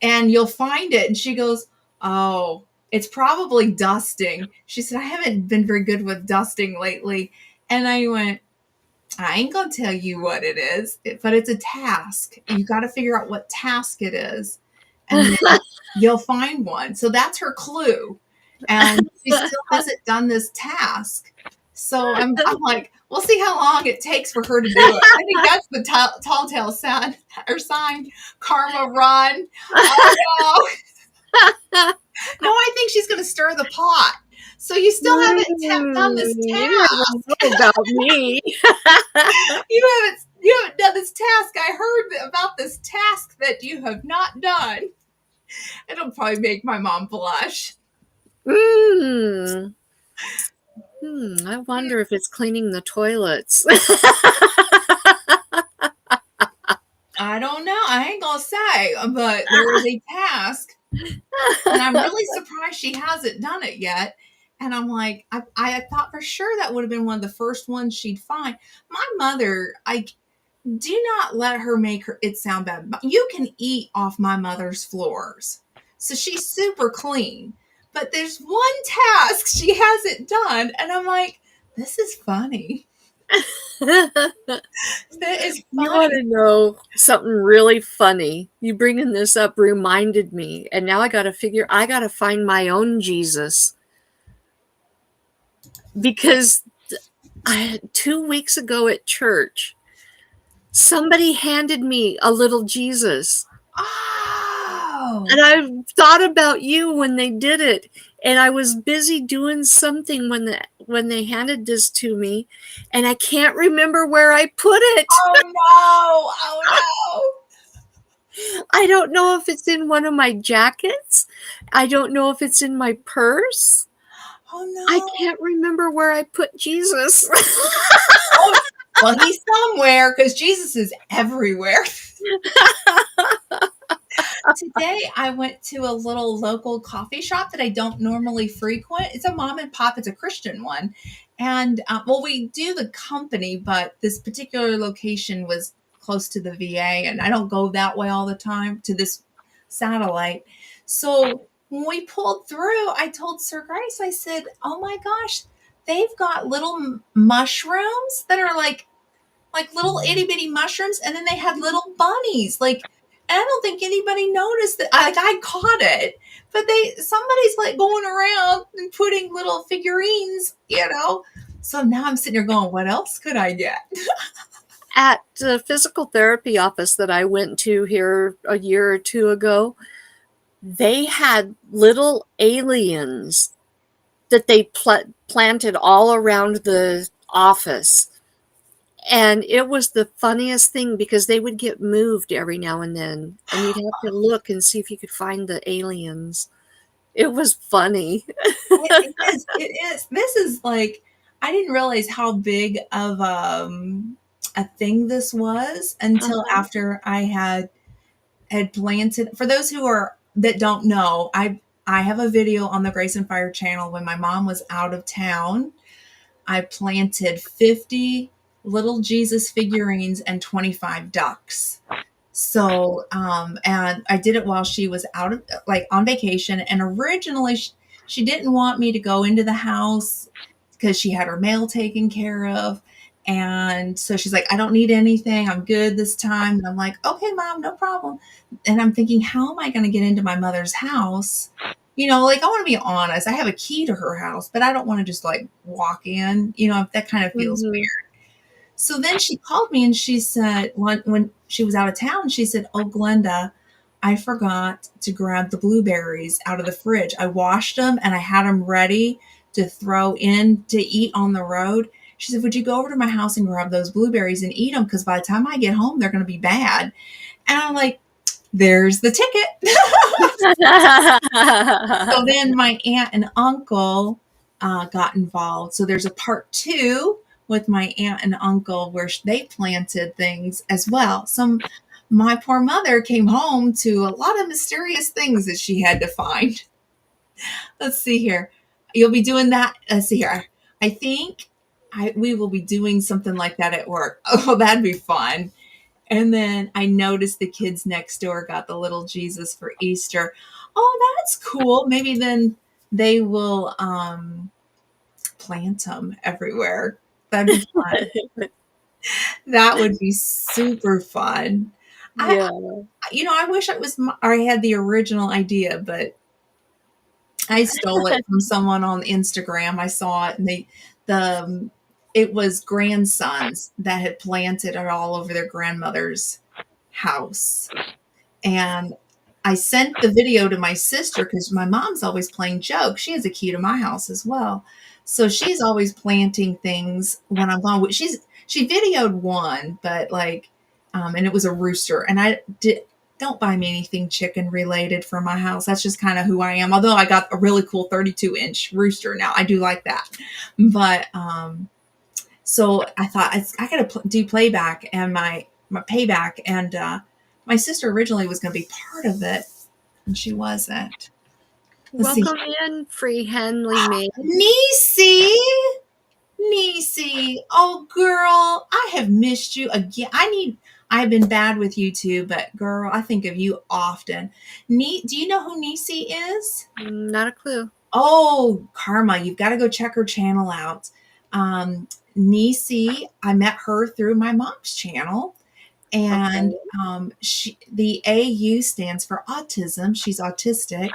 and you'll find it. And she goes, oh, it's probably dusting. She said, I haven't been very good with dusting lately. And I went, I ain't going to tell you what it is, but it's a task. You got to figure out what task it is. And then you'll find one. So that's her clue. And she still hasn't done this task. So I'm like, we'll see how long it takes for her to do it. I think that's the tall tale sign or sign. Karma, run. Oh no. No, I think she's going to stir the pot. So you still haven't done this You task. never know about me. You haven't done this task. I heard about this task that you have not done. It'll probably make my mom blush. Mm. I wonder if it's cleaning the toilets. I don't know. I ain't gonna say, but there is a task, and I'm really surprised she hasn't done it yet. And I'm like, I thought for sure that would have been one of the first ones she'd find. My mother, I do not let her make it sound bad. You can eat off my mother's floors, so she's super clean. But there's one task she hasn't done, and I'm like, this is funny. That is You want funny. to know something really funny? You bringing this up reminded me, and now I got to find my own Jesus because 2 weeks ago at church, somebody handed me a little Jesus. Oh, And I thought about you when they did it, and I was busy doing something when they handed this to me, and I can't remember where I put it. oh no, oh I don't know if it's in one of my jackets. I don't know if it's in my purse. no, oh I no. can't remember where I put Jesus. Oh, well, he's somewhere because Jesus is everywhere. Today, I went to a little local coffee shop that I don't normally frequent. It's a mom and pop, it's a Christian one. And well, we do the company, but this particular location was close to the VA, and I don't go that way all the time to this satellite. So when we pulled through, I told Sir Grace, I said, oh my gosh, they've got little mushrooms that are like little itty bitty mushrooms, and then they had little bunnies. Like, and I don't think anybody noticed that. Like, I caught it, but somebody's like going around and putting little figurines, you know. So now I'm sitting here going, what else could I get? At the physical therapy office that I went to here a year or two ago, they had little aliens that they planted all around the office. And it was the funniest thing because they would get moved every now and then, and you'd have to look and see if you could find the aliens. It was funny. It is. It is. This is like I didn't realize how big of a thing this was until Uh-huh. after I had planted. For those who are that don't know, I have a video on the Grace and Fire channel when my mom was out of town. I planted 50 little Jesus figurines and 25 ducks. So, and I did it while she was out of like on vacation. And originally, she didn't want me to go into the house because she had her mail taken care of. And so she's like, I don't need anything. I'm good this time. And I'm like, okay, mom, no problem. And I'm thinking, how am I going to get into my mother's house? You know, like I want to be honest. I have a key to her house, but I don't want to just like walk in. You know, that kind of feels Mhm. weird. So then she called me and she said, when she was out of town, she said, oh, Glenda, I forgot to grab the blueberries out of the fridge. I washed them and I had them ready to throw in to eat on the road. She said, would you go over to my house and grab those blueberries and eat them? Because by the time I get home, they're going to be bad. And I'm like, there's the ticket. So then my aunt and uncle got involved. So there's a part two with my aunt and uncle where they planted things as well. My poor mother came home to a lot of mysterious things that she had to find. Let's see here. You'll be doing that. Let's see here. I think we will be doing something like that at work. Oh, that'd be fun. And then I noticed the kids next door got the little Jesus for Easter. Oh, that's cool. Maybe then they will plant them everywhere. That'd be fun. That would be super fun. I, Yeah. I wish it was, or I had the original idea, but I stole it from someone on Instagram. I saw it, and the, it was grandsons that had planted it all over their grandmother's house. And I sent the video to my sister because my mom's always playing jokes. She has a key to my house as well. So she's always planting things when I'm gone. She videoed one, but like, and it was a rooster. And I don't buy me anything chicken related for my house. That's just kind of who I am. Although I got a really cool 32-inch rooster now. I do like that. But so I thought I got to do playback and my payback, and my sister originally was going to be part of it, and she wasn't. Let's see. Welcome in, free Henley maid. Niecy, Niecy, oh girl, I have missed you again. I've been bad with you too, but girl, I think of you often. Do you know who Niecy is? Not a clue. Oh, Karma, you've got to go check her channel out. Niecy, I met her through my mom's channel. And Okay. the AU stands for autism. She's autistic.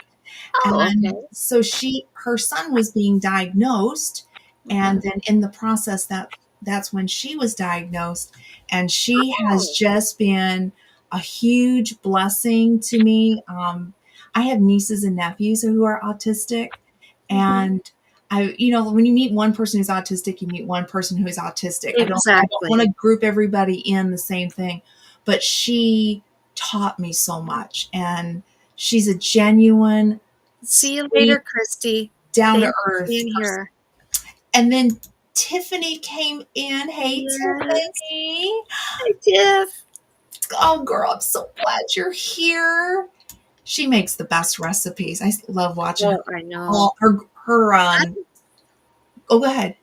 Oh, And okay. so her son was being diagnosed. And then in the process that's when she was diagnosed. And she has Oh. just been a huge blessing to me. I have nieces and nephews who are autistic. Mhm. And when you meet one person who's autistic, you meet one person who's autistic. I don't want to Exactly. group everybody in the same thing, but she taught me so much, and she's a genuine, See you sweet, later, Christy. down to Thanks for earth being person. here. And then Tiffany came in. Hey, Yes. Tiffany. Hi, Tiff. Oh, girl, I'm so glad you're here. She makes the best recipes. I love watching her. Oh, I know. All her oh, go ahead.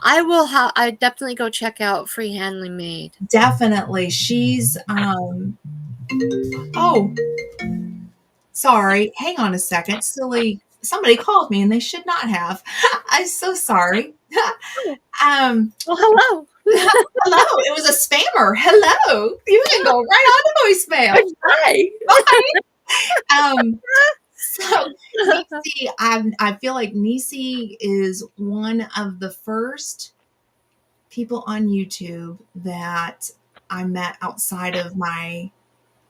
I will. I definitely go check out Free Hanley Maid. Definitely. She's oh, sorry. Hang on a second. Silly. Somebody called me and they should not have. I'm so sorry. Oh, um well, hello. Hello. It was a spammer. Hello. You can go right on to voicemail. Hi. Bye. So Nisi, I feel like Nisi is one of the first people on YouTube that I met outside of my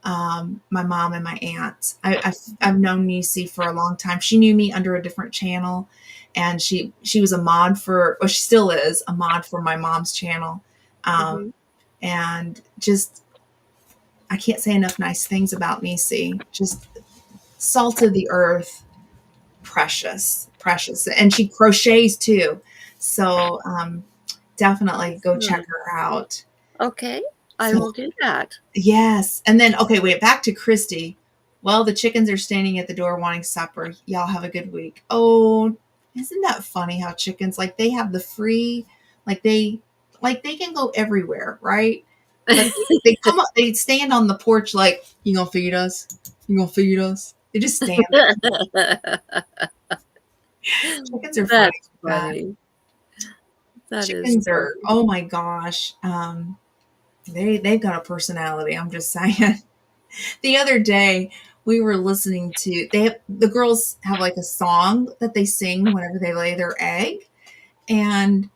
mom and my aunt. I've known Nisi for a long time. She knew me under a different channel, and she was a mod for, well, she still is a mod for my mom's channel, um, Mhm. and just I can't say enough nice things about Nisi. Just salt of the earth, precious, precious, and she crochets too. So definitely go check Awesome. her out. Okay, I So will do that. yes. And then, okay, wait, back to Christy. Well, the chickens are standing at the door wanting supper. Y'all have a good week. Oh, isn't that funny how chickens, like, they have the free, like, they can go everywhere, right? But they come up, they stand on the porch, like, you gonna feed us? You gonna feed us? They just stand there. Chickens are funny That's like that. funny. That is Chickens are, funny. oh my gosh. They've got a personality. I'm just saying. The other day we were listening to the girls have like a song that they sing whenever they lay their egg, and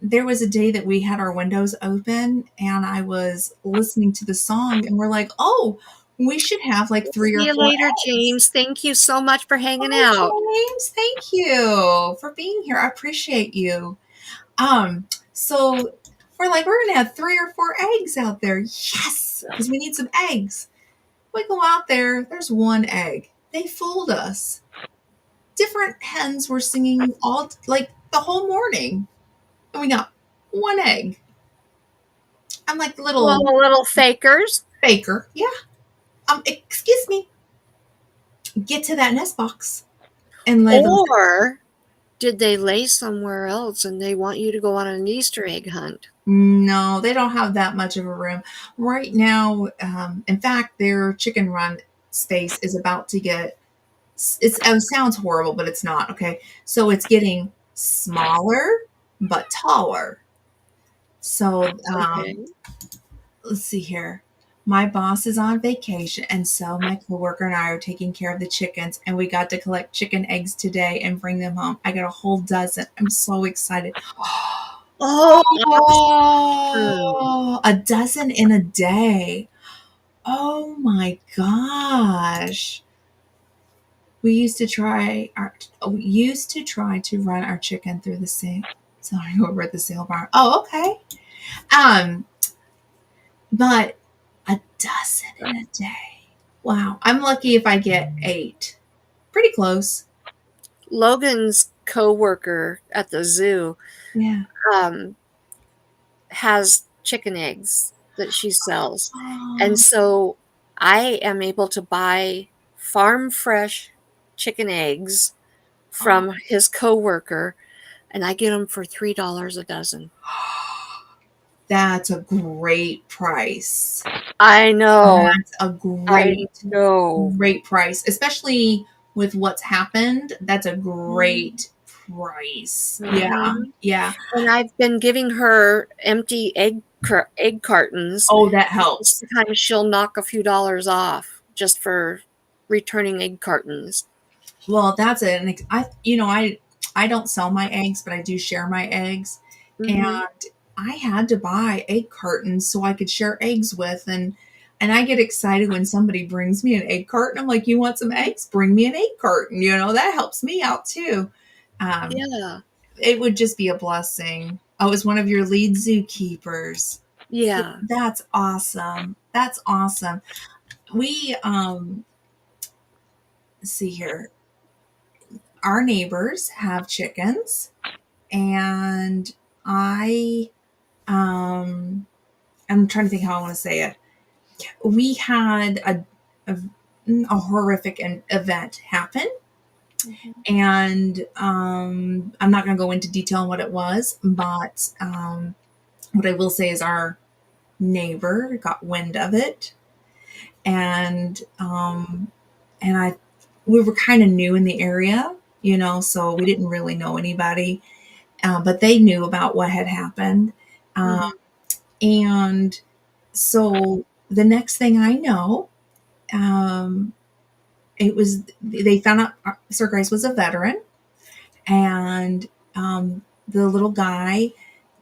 there was a day that we had our windows open and I was listening to the song and we're like, oh, we should have like See three or you four later, eggs. James. Thank you so much for hanging Oh, out. James, thank you for being here. I appreciate you. So we're gonna have three or four eggs out there. Yes, because we need some eggs. We go out there, there's one egg. They fooled us. Different hens were singing all like the whole morning, and we got one egg. I'm like Well, little little fakers. baker. Yeah. Excuse me. Get to that nest box and lay those. Or did they lay somewhere else and they want you to go on an Easter egg hunt? No, they don't have that much of a room right now. In fact, their chicken run space is about to get. It sounds horrible, but it's not. Okay, so it's getting smaller but taller. So Okay. let's see here. My boss is on vacation, and so my coworker and I are taking care of the chickens, and we got to collect chicken eggs today and bring them home. I got a whole dozen. I'm so excited. Oh, awesome. Oh, a dozen in a day. Oh my gosh. We used to try to run our chicken through the sale. Sorry, over at the sale barn. Oh, okay. Um, but a dozen in a day. Wow. I'm lucky if I get 8. Pretty close. Logan's coworker at the zoo Yeah. um, has chicken eggs that she sells. And Oh, so I am able to buy farm fresh chicken eggs oh. from his coworker, and I get them for $3 a dozen. That's a great price. I know. That's a I great, know. great price, especially with what's happened. That's a Mhm. great price. Yeah. Mhm. Yeah. And I've been giving her empty egg cartons Oh, that because helps. sometimes she'll knock a few dollars off just for returning egg cartons. Well, that's it. And I don't sell my eggs, but I do share my eggs. And Mhm. I had to buy egg cartons so I could share eggs with, and I get excited when somebody brings me an egg carton. I'm like, "You want some eggs? Bring me an egg carton." That helps me out too. Um, Yeah. it would just be a blessing. I was one of your lead zookeepers. Yeah. That's awesome. That's awesome. We let's see here. Our neighbors have chickens, and I um I'm trying to think how I want to say it. We had a horrific event happen, Mhm. and I'm not going to go into detail on what it was, but what I will say is our neighbor got wind of it, and I we were kind of new in the area, so we didn't really know anybody, but they knew about what had happened. Um, Mhm. and so the next thing I know, um, they found out Sir Grace was a veteran, and the little guy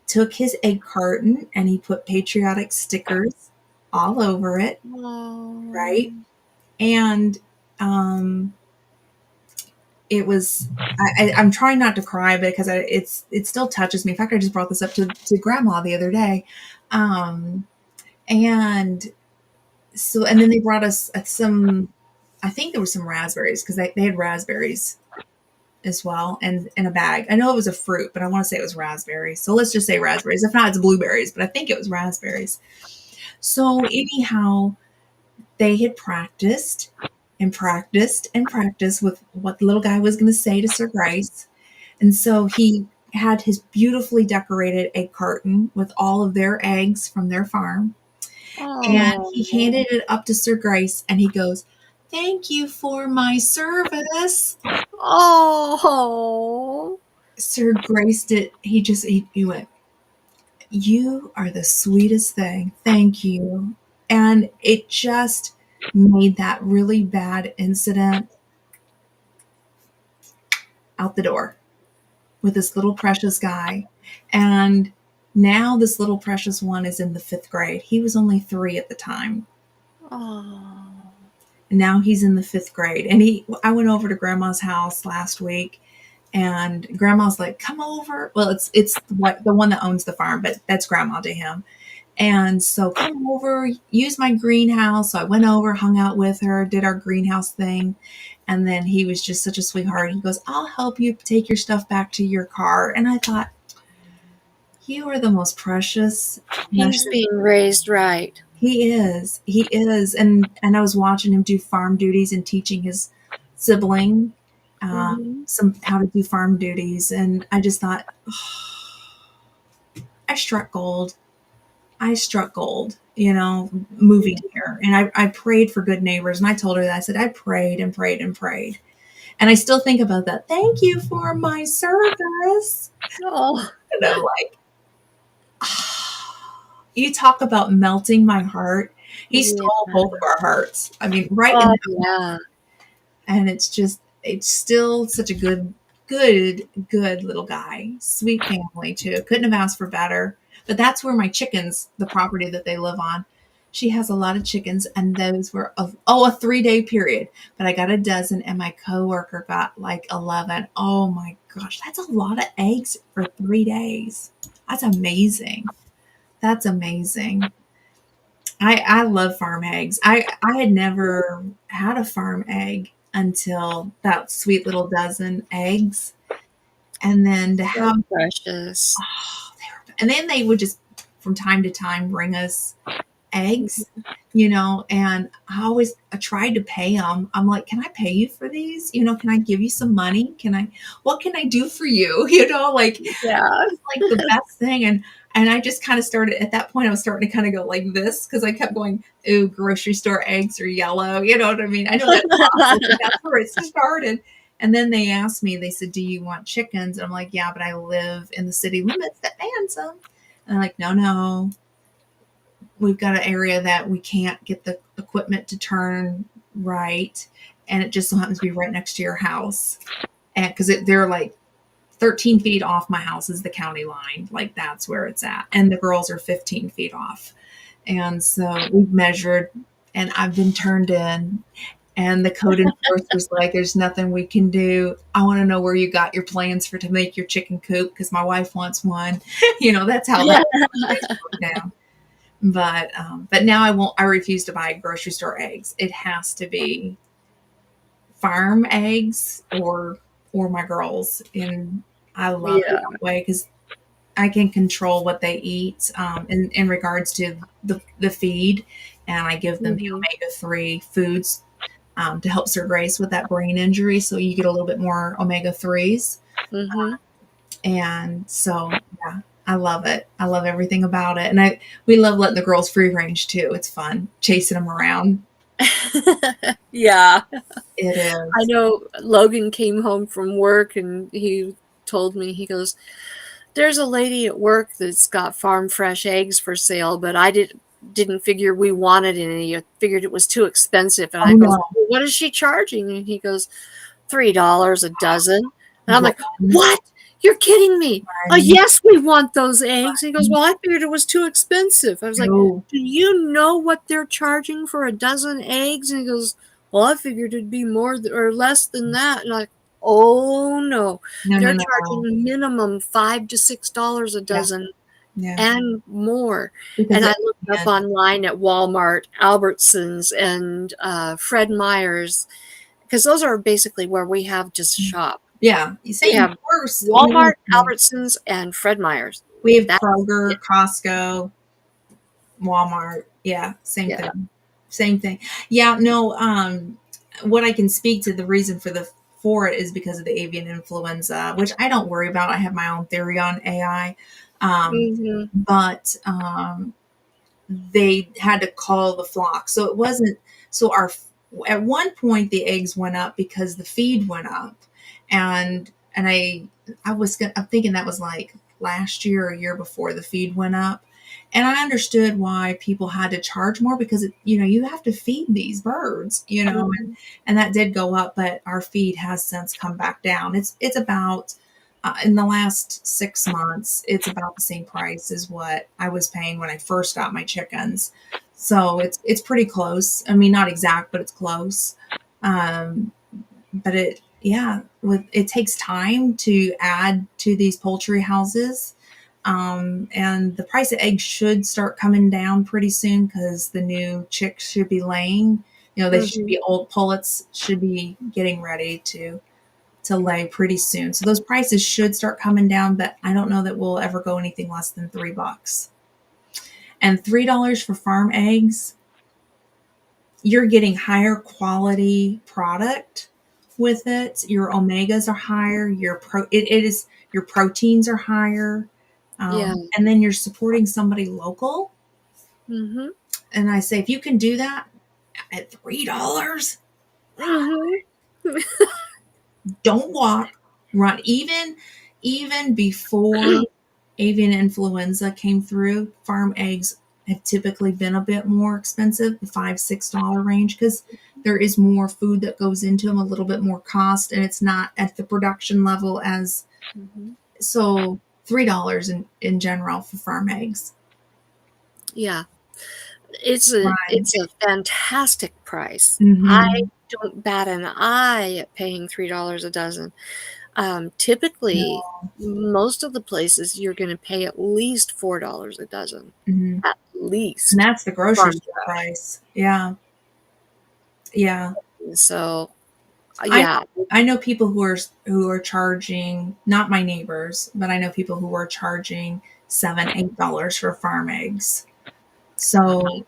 took his egg carton and he put patriotic stickers all over it, right? Oh. And um, it was I'm trying not to cry because it still touches me. In fact, I just brought this up to Grandma the other day, and so and then they brought us some. I think there was some raspberries because they had raspberries as well, and in a bag. I know it was a fruit, but I want to say it was raspberries. So let's just say raspberries. If not, it's blueberries, but I think it was raspberries. So anyhow, they had practiced and practiced and practiced with what the little guy was going to say to Sir Grace. And so he had his beautifully decorated egg carton with all of their eggs from their farm. And he Oh. handed it up to Sir Grace and he goes, "Thank you for my service." Oh. Sir Grace did, he went, "You are the sweetest thing. Thank you." And it just made that really bad incident out the door with this little precious guy. And now this little precious one is in the 5th grade. He was only 3 at the time. Oh. And now he's in the 5th grade. And I went over to Grandma's house last week, and Grandma's like, "Come over." Well, it's the one that owns the farm, but that's Grandma to him. And so, "Come over, use my greenhouse." So I went over, hung out with her, did our greenhouse thing. And then he was just such a sweetheart. He goes, "I'll help you take your stuff back to your car." And I thought, you are the most precious, He's precious. being raised right. He is. He is. And I was watching him do farm duties and teaching his sibling Mm-hmm. some how to do farm duties. And I just thought, I struck gold. I struck gold, moving here. And I prayed for good neighbors. And I told her that. I said, I prayed and prayed and prayed. And I still think about that. "Thank you for my service." Oh. And I'm like, you talk about melting my heart. He Yeah. stole both of our hearts. I mean, right in Oh, that yeah. moment. And it's still such a good little guy. Sweet family too. Couldn't have asked for better. But that's where my chickens, the property that they live on, she has a lot of chickens, and those were a 3-day period. But I got a dozen, and my coworker got like 11. Oh my gosh, that's a lot of eggs for 3 days. That's amazing. That's amazing. I love farm eggs. I had never had a farm egg until that sweet little dozen eggs. And then to So have, precious. and then they would just from time to time bring us eggs, Mhm. and I tried to pay them. I'm like, "Can I pay you for these? Can I give you some money? What can I do for you?" Like, Yeah. was like the best thing. And I just kind of started at that point. I was starting to kind of go like this because I kept going, "Ooh, grocery store eggs are yellow." You know what I mean? I know that's awful, but that's where it started. And then they asked me, they said, "Do you want chickens?" And I'm like, "Yeah, but I live in the city limits that bans them." And they're like, "No, no, we've got an area that we can't get the equipment to turn right. And it just so happens to be right next to your house." And because they're like 13 feet off my house is the county line. Like that's where it's at. And the girls are 15 feet off. And so we've measured, and I've been turned in. And the code enforcer's like, "There's nothing we can do. I want to know where you got your plans to make your chicken coop because my wife wants one." That's how that goes down. But now I won't. I refuse to buy grocery store eggs. It has to be farm eggs or my girls. And I love it Yeah. that way because I can control what they eat in regards to the feed, and I give them the Mhm. omega-3 foods to help Sir Grace with that brain injury. So you get a little bit more omega-3s, Mhm. and so yeah, I love it. I love everything about it, and we love letting the girls free range too. It's fun chasing them around. Yeah. It I is. know Logan came home from work and he told me, he goes, "There's a lady at work that's got farm fresh eggs for sale, but I didn't figure we wanted any. I figured it was too expensive." And Oh I goes, no, "Well, what is she charging?" And he goes, $3 a dozen. And I'm like, one. "What? you're kidding me. Oh, Right. yes, we want those eggs. He goes, well, I figured it was too expensive. I was like, No, do you know what they're charging for a dozen eggs? And he goes, well, I figured it'd be more or less than that. And I'm like, oh no, no, no, they're no. charging minimum $5 to $6 a Yeah, dozen yeah. and more. Because And I it looked up can. online at Walmart, Albertsons, and Fred Meyer's, because those are basically where we have just shop. Yeah, We same. have Worse. Walmart, Albertsons, and Fred Meyer's. We have That's it. Kroger, Costco, Walmart. Yeah, same Yeah. thing. Same thing. Yeah, no, what I can speak to the reason for it is because of the avian influenza, which I don't worry about. I have my own theory on AI. Mhm. But they had to call the flock. So it wasn't so our at one point the eggs went up because the feed went up. And I'm thinking that was like last year or a year before the feed went up. And I understood why people had to charge more because you have to feed these birds, Mhm. and that did go up, but our feed has since come back down. It's about in the last 6 months, it's about the same price as what I was paying when I first got my chickens. So it's pretty close. I mean, not exact, but it's close. Um, but it takes time to add to these poultry houses. And the price of eggs should start coming down pretty soon because the new chicks should be laying. They should Mhm. be old pullets should be getting ready to lay pretty soon. So those prices should start coming down, but I don't know that we'll ever go anything less than $3. And $3 for farm eggs, you're getting higher quality product with it. Your omegas are higher. It is your proteins are higher, Yeah. and then you're supporting somebody local. Mhm. And I say, if you can do that at $3, Mhm. don't walk, run. Even before avian influenza came through, farm eggs have typically been a bit more expensive, the $5-6 range, because there is more food that goes into them, a little bit more cost, and it's not at the production level as Mhm. so. $3 in general for farm eggs. Yeah. It's Right. a fantastic price. I Mm-hmm. don't bat an eye at paying $3 a dozen. Typically, No. most of the places you're gonna pay at least $4 a dozen. Mm-hmm. At And least. that's the grocery Farm store fresh. price. Yeah. Yeah. So, I yeah. know I know people who are charging, not my neighbors, but I know people who are charging $7-8 for farm eggs. So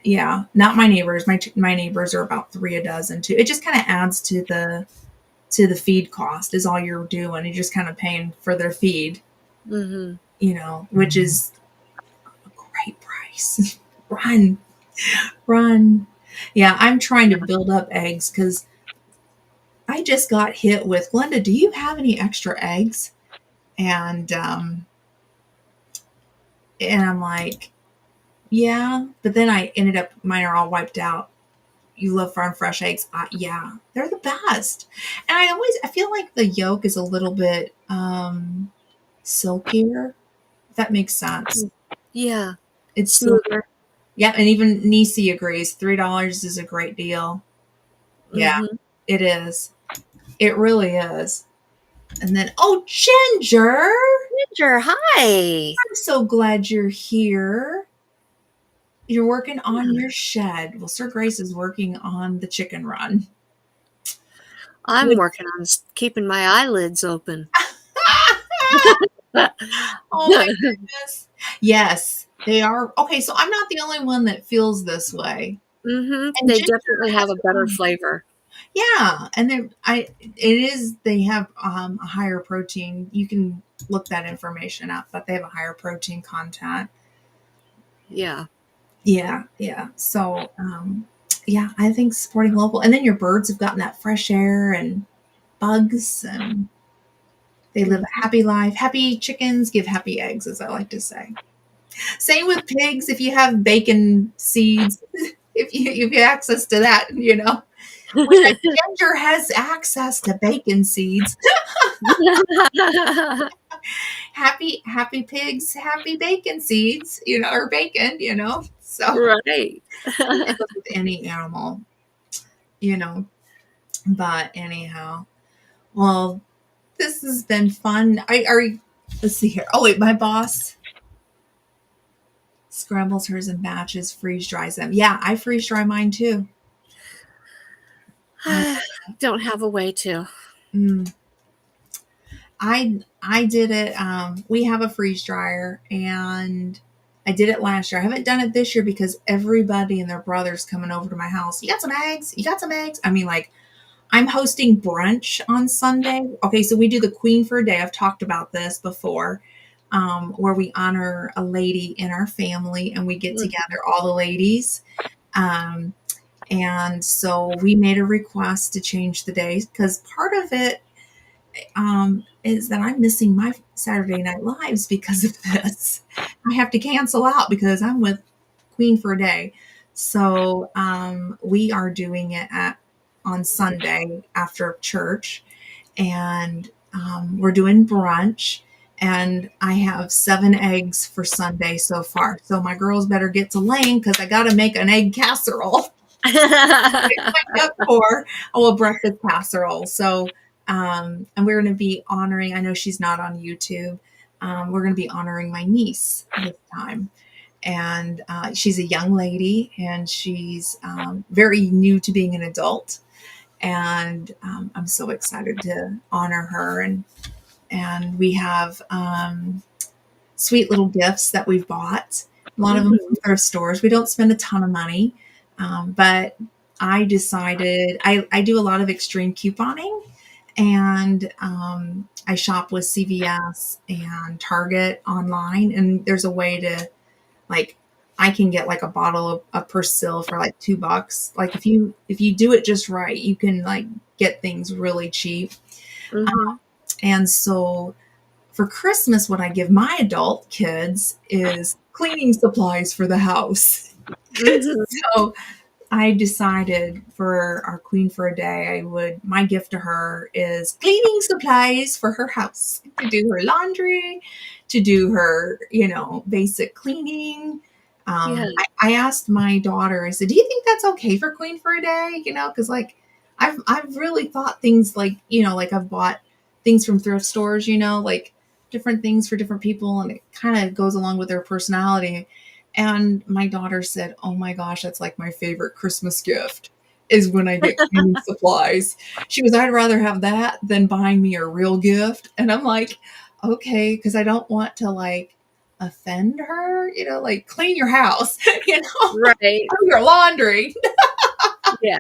yeah, not my neighbors. My neighbors are about three a dozen too. It just kind of adds to the feed cost is all you're doing. You're just kind of paying for their feed, Mhm. which is a great price. Run, run. Yeah, I'm trying to build up eggs because I just got hit with Glenda. Do you have any extra eggs? And I'm like, yeah. But then I ended up mine are all wiped out. You love farm fresh eggs? Yeah, they're the best. And I feel like the yolk is a little bit silkier. If that makes sense. Yeah. It's silkier. Smoother. Yeah, and even Nisi agrees. $3 is a great deal. Yeah, Mhm. it is. It really is. And then, oh, Ginger, Ginger, hi. I'm so glad you're here. You're working on Yeah. your shed. Well, Sir Grace is working on the chicken run. I'm Which, working on keeping my eyelids open. oh my goodness. Yes, they are. Okay, so I'm not the only one that feels this way. Mhm. And They Ginger definitely have has a better flavor. yeah, and they have a higher protein. You can look that information up, but they have a higher protein content. Yeah. Yeah, yeah. So, yeah, I think supporting local, and then your birds have gotten that fresh air and bugs, and they live a Mhm. happy life. Happy chickens give happy eggs, as I like to say. Same with pigs. If you have bacon seeds, if you have access to that, which Ginger has access to bacon seeds. Happy pigs, happy bacon seeds, or bacon. So Right. it goes with any animal, you know. But anyhow, well, this has been fun. Let's see here. Oh wait, my boss scrambles hers in batches, freeze dries them. Yeah, I freeze dry mine too. I Don't have a way to. mm, I did it. We have a freeze dryer, and I did it last year. I haven't done it this year because everybody and their brothers coming over to my house. You got some eggs? You got some eggs? I mean, like, I'm hosting brunch on Sunday. Okay, so we do the Queen for a Day. I've talked about this before, where we honor a lady in our family and we get together, all the ladies. Um, and so we made a request to change the day because part of it is that I'm missing my Saturday Night Lives because of this. I have to cancel out because I'm with Queen for a Day. So we are doing it on Sunday after church, and we're doing brunch. And I have 7 eggs for Sunday so far. So my girls better get to laying because I got to make an egg casserole. Up for breakfast casserole. So, and we're going to be honoring. I know she's not on YouTube. We're going to be honoring my niece this time, and she's a young lady, and she's very new to being an adult, and I'm so excited to honor her. And we have sweet little gifts that we've bought. A lot of them from thrift stores. We don't spend a ton of money, but I decided I do a lot of extreme couponing, and I shop with CVS and Target online. And there's a way to, like, I can get like a bottle of Persil for like $2. Like if you do it just right, you can like get things really cheap. Mm-hmm. And so for Christmas, what I give my adult kids is cleaning supplies for the house. Mm-hmm. So I decided for our Queen for a Day, my gift to her is cleaning supplies for her house to do her laundry, to do her, basic cleaning. Yeah. I asked my daughter, I said, do you think that's okay for Queen for a Day? Because like I've really thought things like, like I've bought things from thrift stores, like different things for different people, and it kind of goes along with their personality. And my daughter said, oh my gosh, that's like my favorite Christmas gift is when I get cleaning supplies. She goes, I'd rather have that than buying me a real gift. And I'm like, okay, because I don't want to like offend her, like clean your house, Right. do your laundry. Yeah.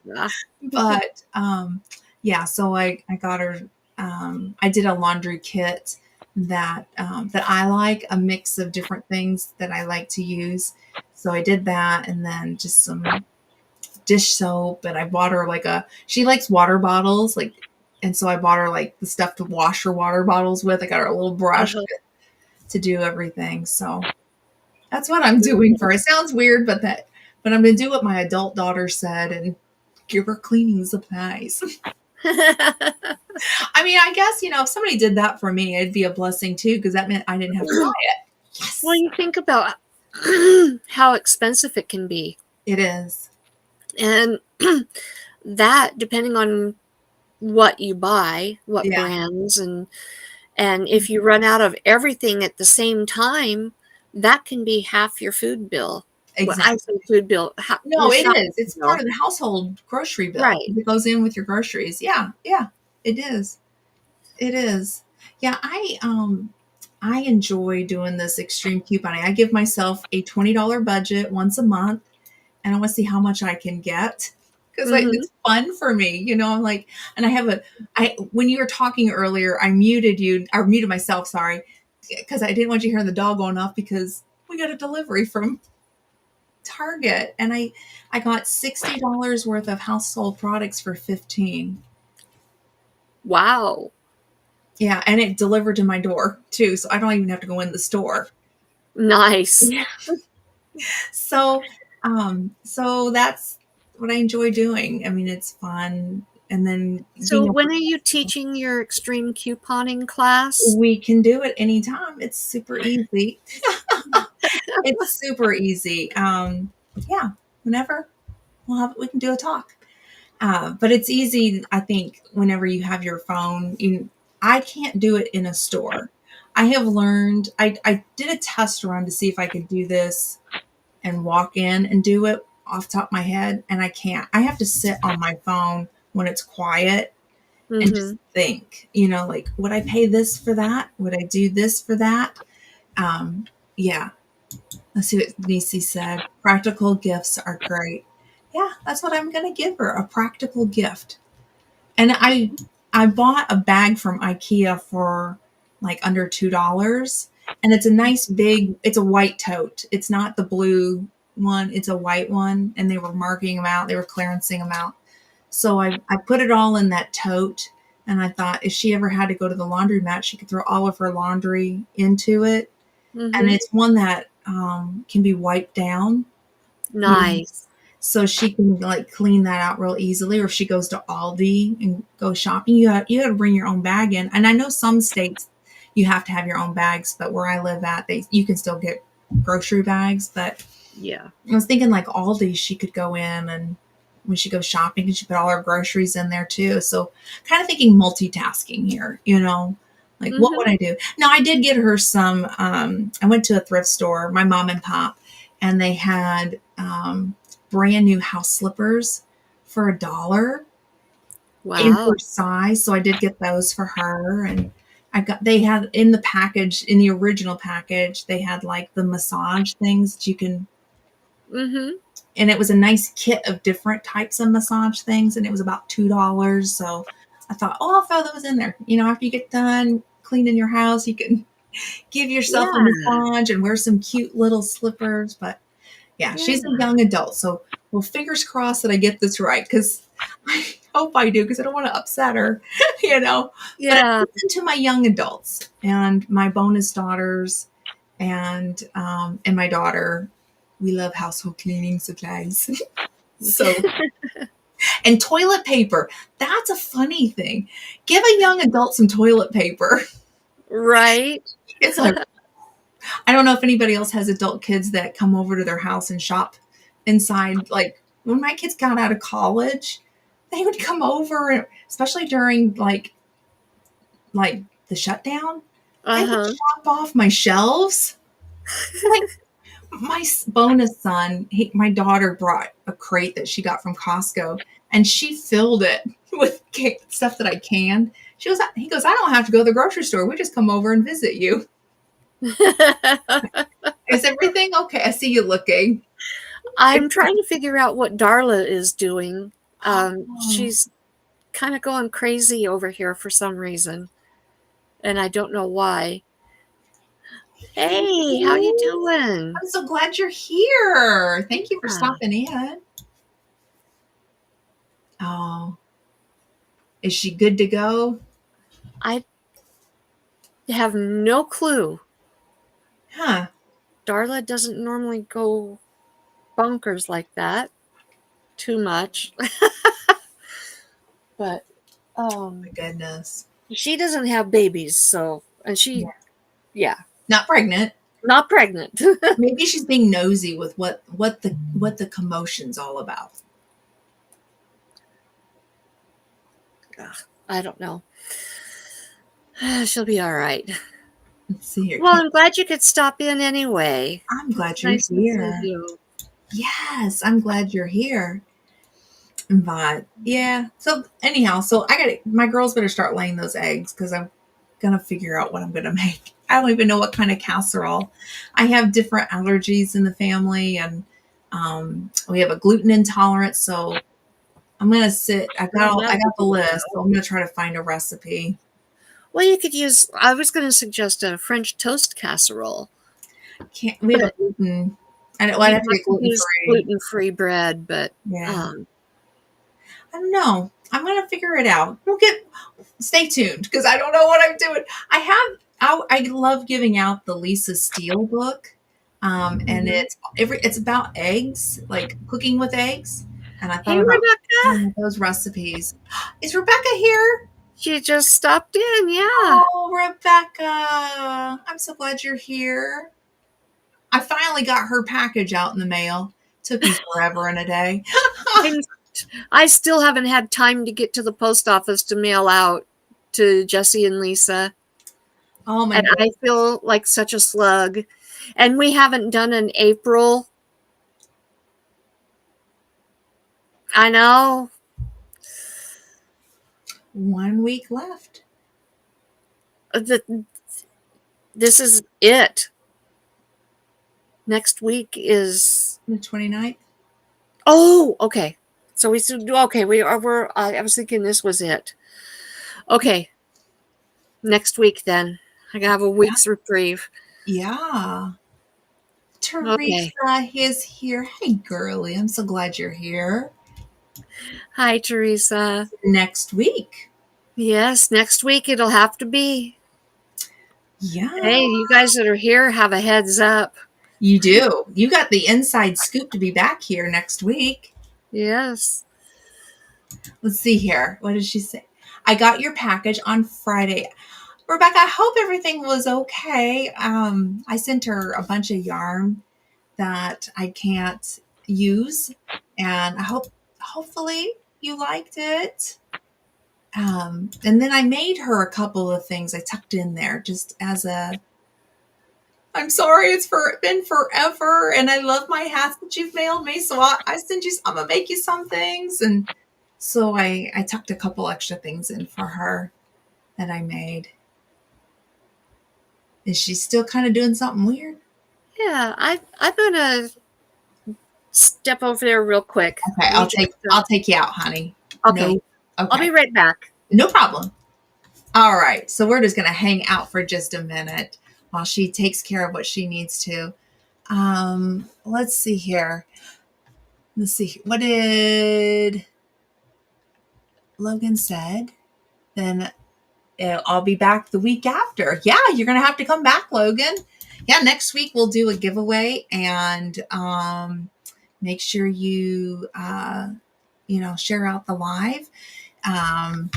But yeah, so I got her, I did a laundry kit that I like, a mix of different things that I like to use. So I did that, and then just some dish soap, and I bought her like she likes water bottles, like, and so I bought her like the stuff to wash her water bottles with. I got her a little brush Uh-huh. to do everything. So that's what I'm doing for her. It sounds weird, but I'm gonna do what my adult daughter said and give her cleaning supplies. I mean, I guess, if somebody did that for me, it'd be a blessing too, because that meant I didn't have to buy it. Well, Yes, you think about how expensive it can be. it is. And that, depending on what you buy, what Yeah, brands, and if you run out of everything at the same time, that can be half your food bill. Well, I say exactly. food bill, No, your it shopping is. It's part bill. of the household grocery bill. Right. It goes in with your groceries. Yeah, yeah, it is. It is. Yeah, I enjoy doing this extreme couponing. I give myself a $20 budget once a month, and I want to see how much I can get because like Mm-hmm. it's fun for me. I'm like, and I when you were talking earlier, I muted you or muted myself. Sorry, because I didn't want you hearing the dog going off because we got a delivery from Target, and I got $60 worth of household products for 15. Wow. Yeah, and it delivered to my door too, so I don't even have to go in the store. Nice. So, so that's what I enjoy doing. I mean, it's fun. and then So being able when are you teaching your extreme couponing class? we can do it anytime. It's super easy. It's super easy. Yeah, whenever we can do a talk. But it's easy, I think, whenever you have your phone. I can't do it in a store. I have learned, I did a test run to see if I could do this and walk in and do it off the top of my head, and I can't. I have to sit on my phone when it's quiet and just Mm-hmm. think, like, would I pay this for that? Would I do this for that? Yeah. Let's see what Nisi said. Practical gifts are great. Yeah, that's what I'm going to give her, a practical gift. And I bought a bag from IKEA for like under $2, and it's a nice big. It's a white tote. It's not the blue one. It's a white one, and they were marking them out. They were clearancing them out. So I put it all in that tote, and I thought if she ever had to go to the laundromat, she could throw all of her laundry into it, and Mm-hmm. it's one that can be wiped down. You know, Nice. so she can like clean that out real easily. Or if she goes to Aldi and go shopping, you got to bring your own bag in. And I know some states you have to have your own bags, but where I live at, they you can still get grocery bags. But Yeah. I was thinking like Aldi, she could go in and when she goes shopping, and she put all her groceries in there too. So kind of thinking multitasking here, like what Mm-hmm. would I do? Now I did get her some. I went to a thrift store, my mom and pop, and they had brand new house slippers for $1 in her Wow. size. So I did get those for her, and they had in the package, in the original package, they had like the massage things that you can, Mm-hmm. and it was a nice kit of different types of massage things, and it was about $2. So I thought, oh, I'll throw those in there. After you get done cleaning your house, you can give yourself a Yeah. massage and wear some cute little slippers. But yeah, Yeah. she's a young adult, so well, fingers crossed that I get this right, because I hope I do, because I don't want to upset her, you know. But I Yeah. listen to my young adults and my bonus daughters, and my daughter. We love household cleaning supplies. So, and toilet paper. That's a funny thing. Give a young adult some toilet paper. Right. It's a I don't know if anybody else has adult kids that come over to their house and shop inside. Like when my kids got out of college, they would come over, especially during like the shutdown. They would Uh-huh. shop off my shelves. Like my bonus son, my daughter brought a crate that she got from Costco, and she filled it with stuff that I canned. He goes, I don't have to go to the grocery store. We just come over and visit you. Is everything okay? I see you looking. I'm trying to figure out what Darla is doing. Oh, She's kind of going crazy over here for some reason, and I don't know why. Hey, how you hey. doing? I'm so glad you're here. Thank you for Yeah. stopping in. Oh, is she good to go? I have no clue. Huh. Darla doesn't normally go bonkers like that too much, but My um, goodness. she doesn't have babies, so and Yeah. yeah, Not pregnant. not pregnant. Maybe she's being nosy with what the commotion's all about. Ugh, I don't know. She'll be all right. Let's see here. Well, I'm glad you could stop in anyway. I'm glad you're Nice to see here. you. Yes, I'm glad you're here. But yeah. So anyhow, so I got my girls better start laying those eggs, because I'm gonna figure out what I'm gonna make. I don't even know what kind of casserole. I have different allergies in the family, and we have a gluten intolerance. So I'm gonna sit. Oh, I that'll be got the good list. though. So I'm gonna try to find a recipe. Well, you could use. I was going to suggest a French toast casserole, Can't we have a but gluten? I'd you'd have to have get to gluten use free. gluten-free bread. But Yeah. um, I don't know. I'm gonna figure it out. Stay tuned, because I don't know what I'm doing. I love giving out the Lisa Steele book, and mhm. it's about eggs, like cooking with eggs. And I thought Hey, about Rebecca. those recipes. Is Rebecca here? She just stopped in. Yeah. Oh, Rebecca. I'm so glad you're here. I finally got her package out in the mail. Took me forever and a day. I'm, I still haven't had time to get to the post office to mail out to Jesse and Lisa. Oh my And I goodness. feel like such a slug. And we haven't done an April. I know. 1 week left. This is it. Next week is. The 29th. Oh, okay. So we should. Okay, we're. I was thinking this was it. Okay, next week then. I gotta have a Yeah. week's reprieve. Yeah. Okay. Teresa is here. Hey, girly. I'm so glad you're here. Hi, Teresa. Next week. Yes, next week it'll have to be. Yeah. Hey, you guys that are here have a heads up. You do. You got the inside scoop to be back here next week. Yes. Let's see here. What did she say? I got your package on Friday. Rebecca, I hope everything was okay. I sent her a bunch of yarn that I can't use, and hopefully you liked it. And then I made her a couple of things I tucked in there just as a I'm sorry, been forever, and I love my hats that you've mailed me. So I send you. I'm gonna make you some things, and so I tucked a couple extra things in for her that I made. Is she still kind of doing something weird? Yeah, I'm gonna step over there real quick. Okay, We just I'll take you out, honey. okay. No, I'll be okay, right back. no problem. All right, so we're just gonna hang out for just a minute while she takes care of what she needs to. Let's see here. Let's see. What did Logan said? Then I'll be back the week after. Yeah, you're gonna have to come back, Logan. Yeah, next week we'll do a giveaway and make sure you share out the live. Um,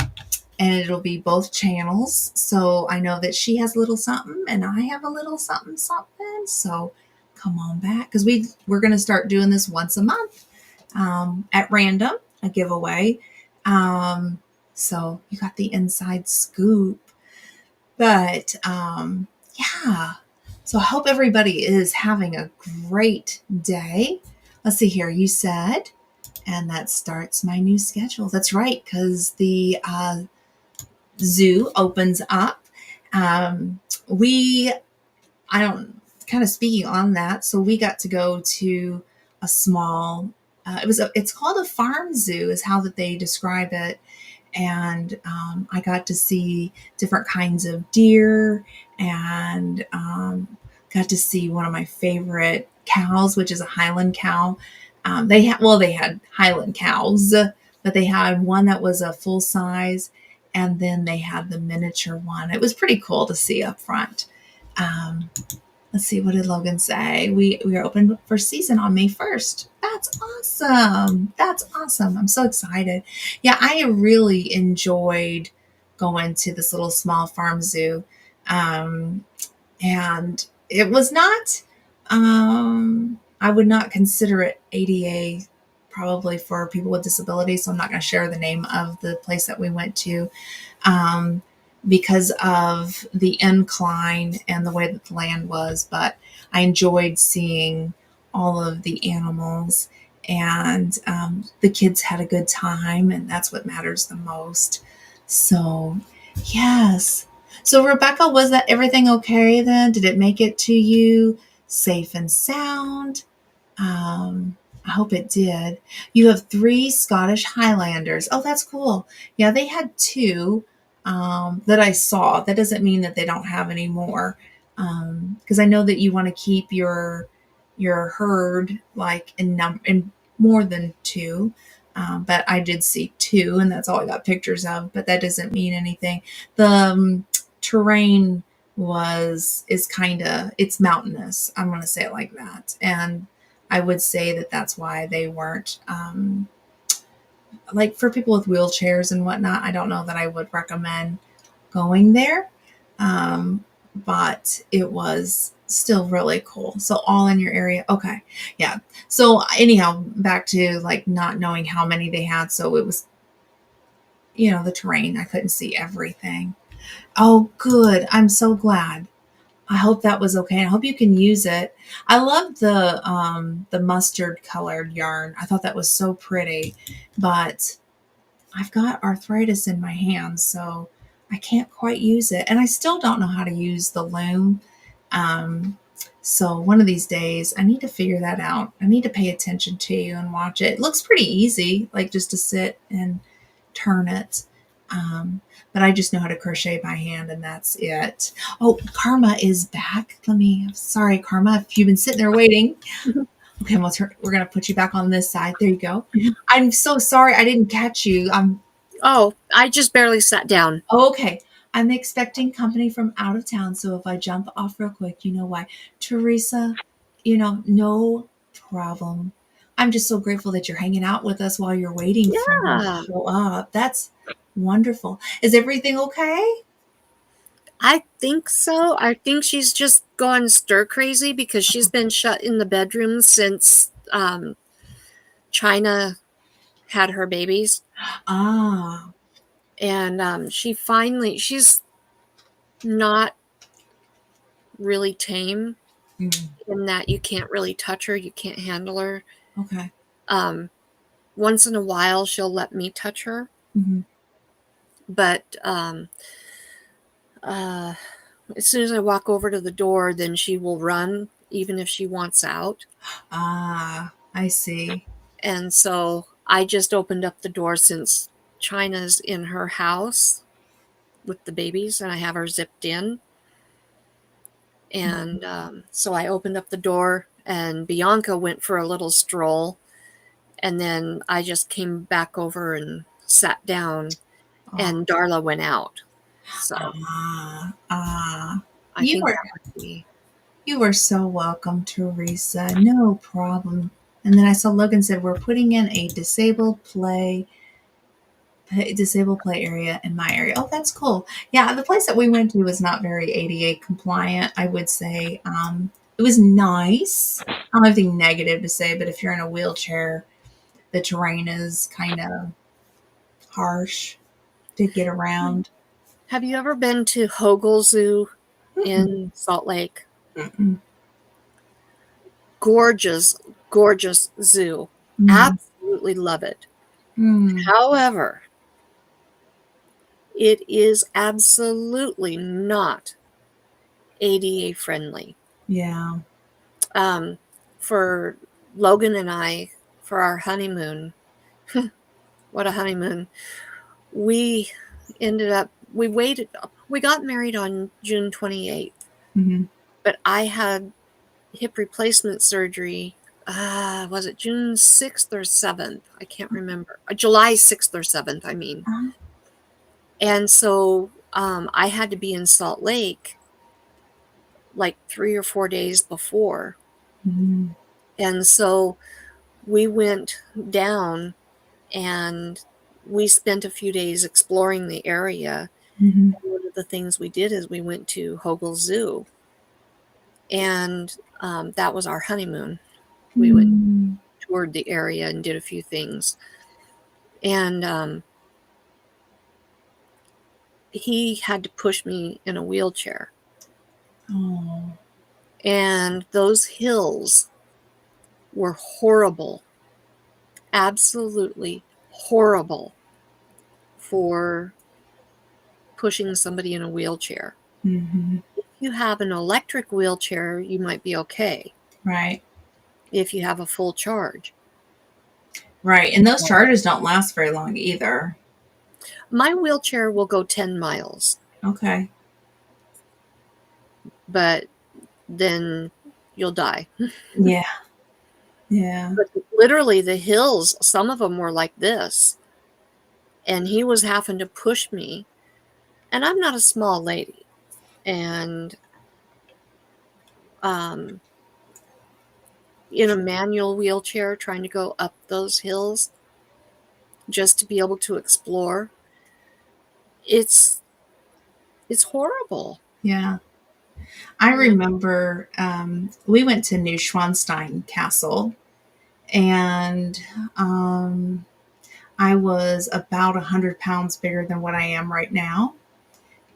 and it'll be both channels. So I know that she has a little something and I have a little something something. So come on back because we're gonna start doing this once a month at random, a giveaway. So you got the inside scoop. But yeah. So I hope everybody is having a great day. Let's see here. You said, and that starts my new schedule. That's right, because the zoo opens up. We, I don't, kind of speaking on that. So we got to go to a small, it's called a farm zoo, is how that they describe it. And I got to see different kinds of deer and got to see one of my favorite cows, which is a Highland cow. They had Highland cows, but they had one that was a full size, and then they had the miniature one. It was pretty cool to see up front. Um, let's see, what did Logan say? We are open for season on May 1st. That's awesome. That's awesome. I'm so excited. Yeah, I really enjoyed going to this little small farm zoo. And it was not, I would not consider it ADA probably for people with disabilities. So I'm not going to share the name of the place that we went to. Um, because of the incline and the way that the land was, but I enjoyed seeing all of the animals, and the kids had a good time, and that's what matters the most. So, yes. So, Rebecca, was that everything okay then? Did it make it to you safe and sound? I hope it did. You have 3 Scottish Highlanders. Oh, that's cool. Yeah, they had 2 that I saw. That doesn't mean that they don't have any more, because I know that you want to keep your herd like in more than 2. But I did see 2, and that's all I got pictures of. But that doesn't mean anything. The terrain is kind of, it's mountainous. I'm going to say it like that, and I would say that that's why they weren't. like for people with wheelchairs and whatnot, I don't know that I would recommend going there. Um, but it was still really cool. So all in your area. Okay. Yeah. So anyhow, back to like not knowing how many they had. So it was, the terrain. I couldn't see everything. Oh, good. I'm so glad. I hope that was okay. I hope you can use it. I love the mustard colored yarn. I thought that was so pretty, but I've got arthritis in my hands, so I can't quite use it. And I still don't know how to use the loom. Um, so one of these days, I need to figure that out. I need to pay attention to you and watch it. It looks pretty easy, like just to sit and turn it. Um, but I just know how to crochet by hand, and that's it. Oh, Karma is back. Sorry, Karma, if you've been sitting there waiting. Okay, we're going to put you back on this side. There you go. I'm so sorry I didn't catch you. Oh, I just barely sat down. Okay. I'm expecting company from out of town, so if I jump off real quick, you know why. Teresa, no problem. I'm just so grateful that you're hanging out with us while you're waiting for me to Yeah, show up. That's wonderful. Is everything okay? I think so. I think she's just gone stir crazy because she's been shut in the bedroom since China had her babies. Ah. And she's not really tame Mm, in that you can't really touch her, you can't handle her. okay. Um, Once in a while, she'll let me touch her, Hmm. but uh, as soon as I walk over to the door, then she will run, even if she wants out. Ah, I see. And so I just opened up the door since China's in her house with the babies, and I have her zipped in. And so I opened up the door, and Bianca went for a little stroll. And then I just came back over and sat down, Oh, and Darla went out. So ah. I You think are that might be. you are so welcome, Teresa. No problem. And then I saw Logan said we're putting in a disabled play area in my area. Oh, that's cool. Yeah, the place that we went to was not very ADA compliant, I would say. It was nice. I don't have anything negative to say, but if you're in a wheelchair, the terrain is kind of harsh to get around. Have you ever been to Hogle Zoo Mm-mm, in Salt Lake? mm-mm, Gorgeous, gorgeous zoo. mm, Absolutely love it. mm. However, it is absolutely not ADA friendly. Yeah. Um, for Logan and I, for our honeymoon, what a honeymoon, we we got married on June 28th, Hmm. but I had hip replacement surgery. Was it June 6th or 7th? I can't remember. July 6th or 7th, I mean. Uh, And so I had to be in Salt Lake like 3 or 4 days before. mm, And so we went down and we spent a few days exploring the area. mhm, And one of the things we did is we went to Hogle Zoo, and that was our honeymoon. We went mm. toured the area and did a few things. And he had to push me in a wheelchair. Oh. And those hills were horrible, absolutely horrible for pushing somebody in a wheelchair. Hmm. If you have an electric wheelchair, you might be okay Right. if you have a full charge. Right. And those chargers don't last very long either. My wheelchair will go 10 miles, Okay. but then you'll die. Yeah. Yeah. But literally, the hills, some of them were like this, and he was having to push me. And I'm not a small lady. And um, in a manual wheelchair trying to go up those hills, just to be able to explore. It's it's horrible. Yeah. I You know? remember we went to Neuschwanstein Castle, and um, I was about 100 pounds bigger than what I am right now.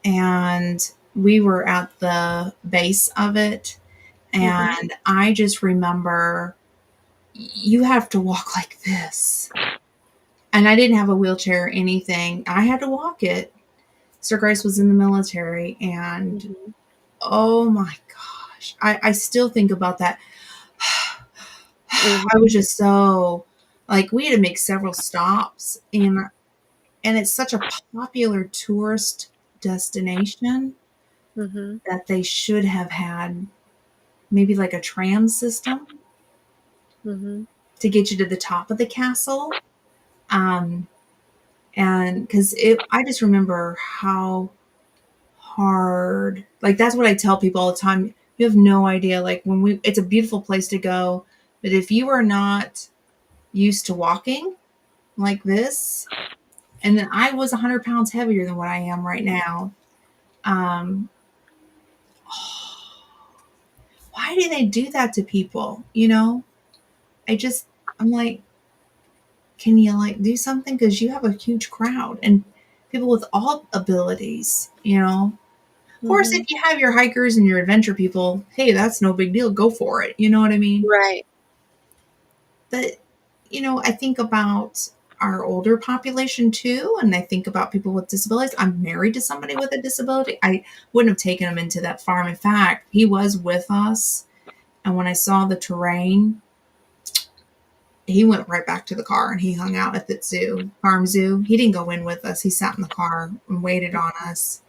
And we were at the base of it. Mhm. And I just remember you have to walk like this. And I didn't have a wheelchair or anything. I had to walk it. Sir Grace was in the military. And Mhm. oh my gosh, I still think about that. I Mhm. was just so like, we had to make several stops. And it's such a popular tourist destination Mhm. that they should have had maybe like a tram system Mhm. to get you to the top of the castle. Um, and because I just remember how hard, like, that's what I tell people all the time. You have no idea, like, it's a beautiful place to go, but if you are not used to walking like this, and then I was 100 pounds heavier than what I am right now. Um, why do they do that to people? I just, I'm like, can you like do something? Because you have a huge crowd and people with all abilities. Of course, if Mhm. you have your hikers and your adventure people, hey, that's no big deal. Go for it. You know what I mean? Right. But, I think about our older population too. And I think about people with disabilities. I'm married to somebody with a disability. I wouldn't have taken him into that farm. In fact, he was with us. And when I saw the terrain, he went right back to the car and he hung out at the farm zoo. He didn't go in with us. He sat in the car and waited on us.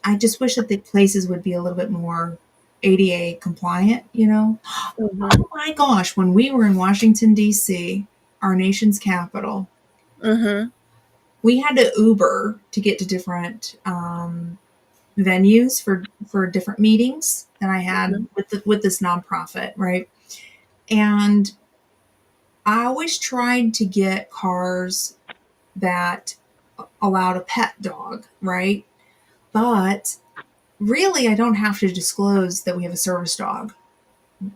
I just wish that the places would be a little bit more ADA compliant. Mhm. Oh my gosh, when we were in Washington, D.C., our nation's capital, Mhm. we had to Uber to get to different venues for different meetings that I had Mhm. with this nonprofit, right? And I always tried to get cars that allowed a pet dog, right? But really, I don't have to disclose that we have a service dog.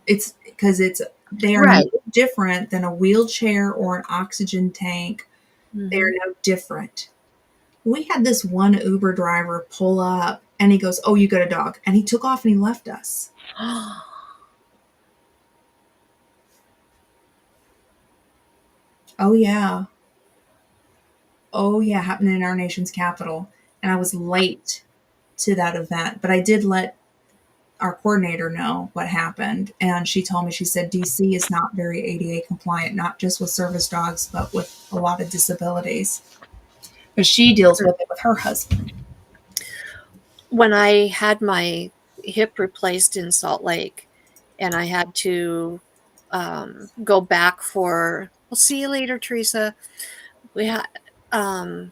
It's because they are no Right. different than a wheelchair or an oxygen tank. They are Mhm. no different. We had this one Uber driver pull up and he goes, "Oh, you got a dog." And he took off and he left us. Oh, yeah. Oh, yeah. Happened in our nation's capital. And I was late to that event, but I did let our coordinator know what happened. And she told me, she said, DC is not very ADA compliant, not just with service dogs, but with a lot of disabilities. But she deals with it with her husband. When I had my hip replaced in Salt Lake and I had to go back for, we'll see you later, Teresa. We had, um,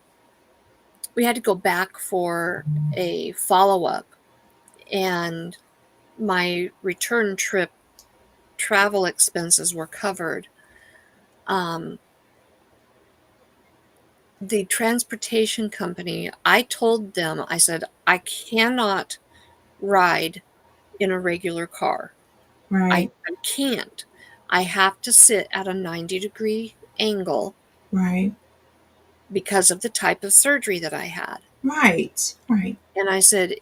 we had to go back for a follow up, and my return trip travel expenses were covered. Um, the transportation company, I told them, I said, I cannot ride in a regular car. Right, I can't. I have to sit at a 90-degree angle right, because of the type of surgery that I had. right, right, And I said,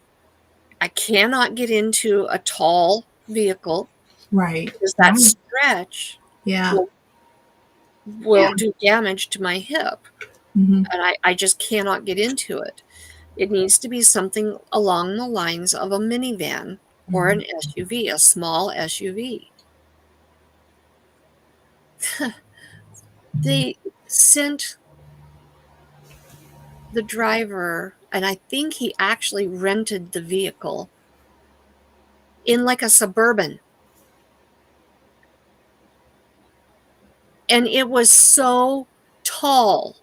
I cannot get into a tall vehicle right, because that right. stretch Yeah, will yeah. do damage to my hip. Hmm. And I just cannot get into it. It needs to be something along the lines of a minivan or Hmm. an SUV, a small SUV. They sent the driver, and I think he actually rented the vehicle in like a Suburban. And it was so tall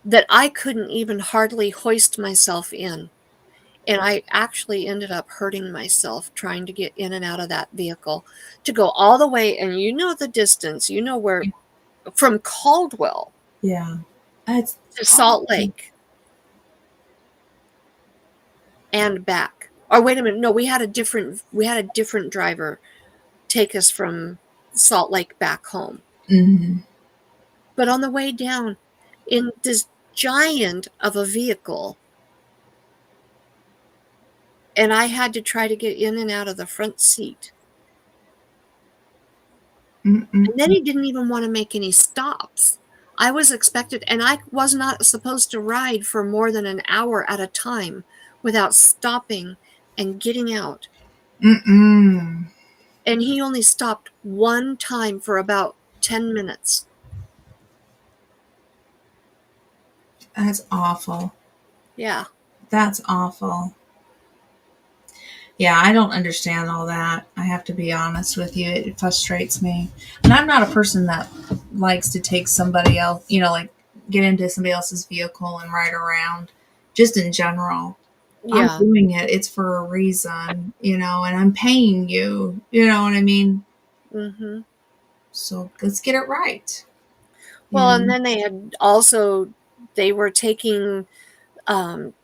that I couldn't even hardly hoist myself in. And I actually ended up hurting myself trying to get in and out of that vehicle to go all the way. And you know the distance, you know where Yeah. from Caldwell Yeah. That's to Salt awesome. Lake and back. Or wait a minute, no, we had a different driver take us from Salt Lake back home. Hmm. But on the way down, in this giant of a vehicle, and I had to try to get in and out of the front seat. Mm-mm. And then he didn't even want to make any stops. I was expected, and I was not supposed to ride for more than an hour at a time without stopping and getting out. Mm-mm. And he only stopped one time for about 10 minutes. That's awful. Yeah. That's awful. Yeah, I don't understand all that. I have to be honest with you. It frustrates me. And I'm not a person that likes to take somebody else, like get into somebody else's vehicle and ride around, just in general. I'm Yeah. doing it, it's for a reason, and I'm paying you. You know what I mean? Hmm. So let's get it right. You Well, and know? then they were taking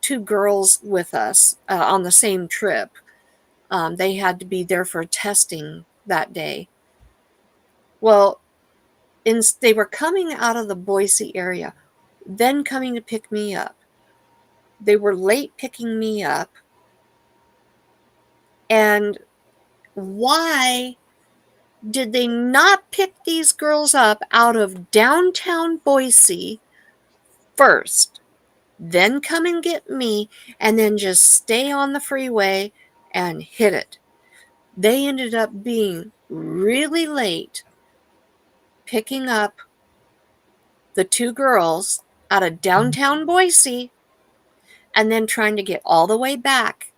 two girls with us on the same trip. They had to be there for testing that day. Well, they were coming out of the Boise area, then coming to pick me up. They were late picking me up. And why did they not pick these girls up out of downtown Boise first, then come and get me, and then just stay on the freeway and hit it? They ended up being really late picking up the two girls out of downtown Boise and then trying to get all the way back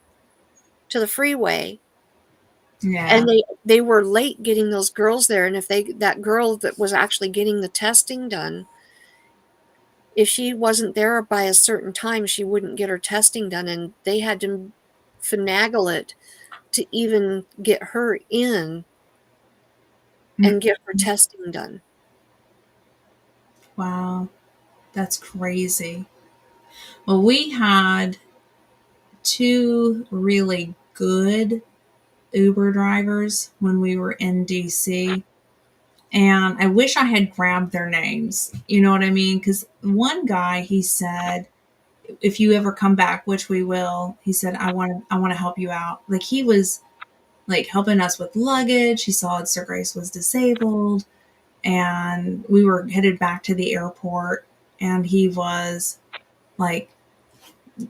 to the freeway. And Yeah. they were late getting those girls there, and if that girl that was actually getting the testing done, if she wasn't there by a certain time, she wouldn't get her testing done, and they had to finagle it to even get her in Mm. and get her testing done. Wow. That's crazy. Well, we had two really good Uber drivers when we were in DC. And I wish I had grabbed their names. You know what I mean? Because one guy, he said, if you ever come back, which we will, he said, I want to help you out. Like he was like helping us with luggage. He saw Sir Grace was disabled, and we were headed back to the airport, and he was like,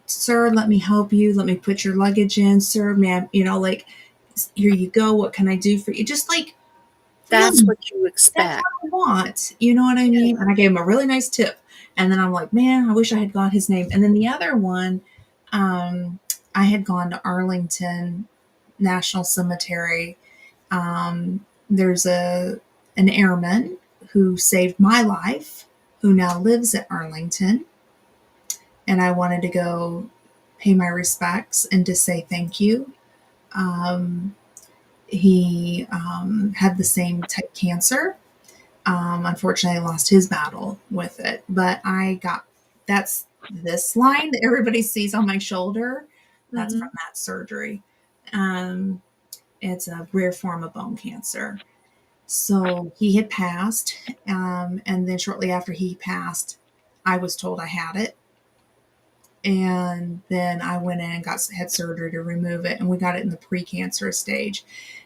"Sir, let me help you. Let me put your luggage in, sir, ma'am. Like, here you go. What can I do for you?" Just like That's really, what you that's expect. what I want. You know what I Yeah. mean? And I gave him a really nice tip. And then I'm like, man, I wish I had got his name. And then the other one, I had gone to Arlington National Cemetery. There's an airman who saved my life, who now lives at Arlington, and I wanted to go pay my respects and to say thank you. Um, he had the same type cancer. Unfortunately, I lost his battle with it, but that's this line that everybody sees on my shoulder. That's from Hmm. that surgery. Um, it's a rare form of bone cancer. So he had passed, and then shortly after he passed, I was told I had it, and then I went in and had surgery to remove it, and we got it in the precancerous stage.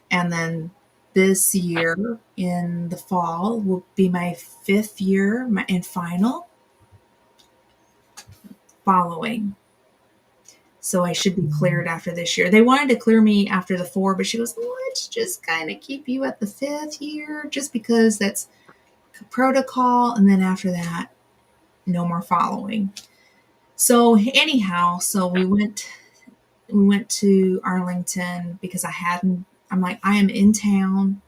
And then this year in the fall will be my 5th year and final following. So I should be cleared after this year. They wanted to clear me after the 4, but she goes, let's just kind of keep you at the 5th year just because that's protocol. And then after that, no more following. So anyhow, so we went to Arlington because I'm like, I am in town.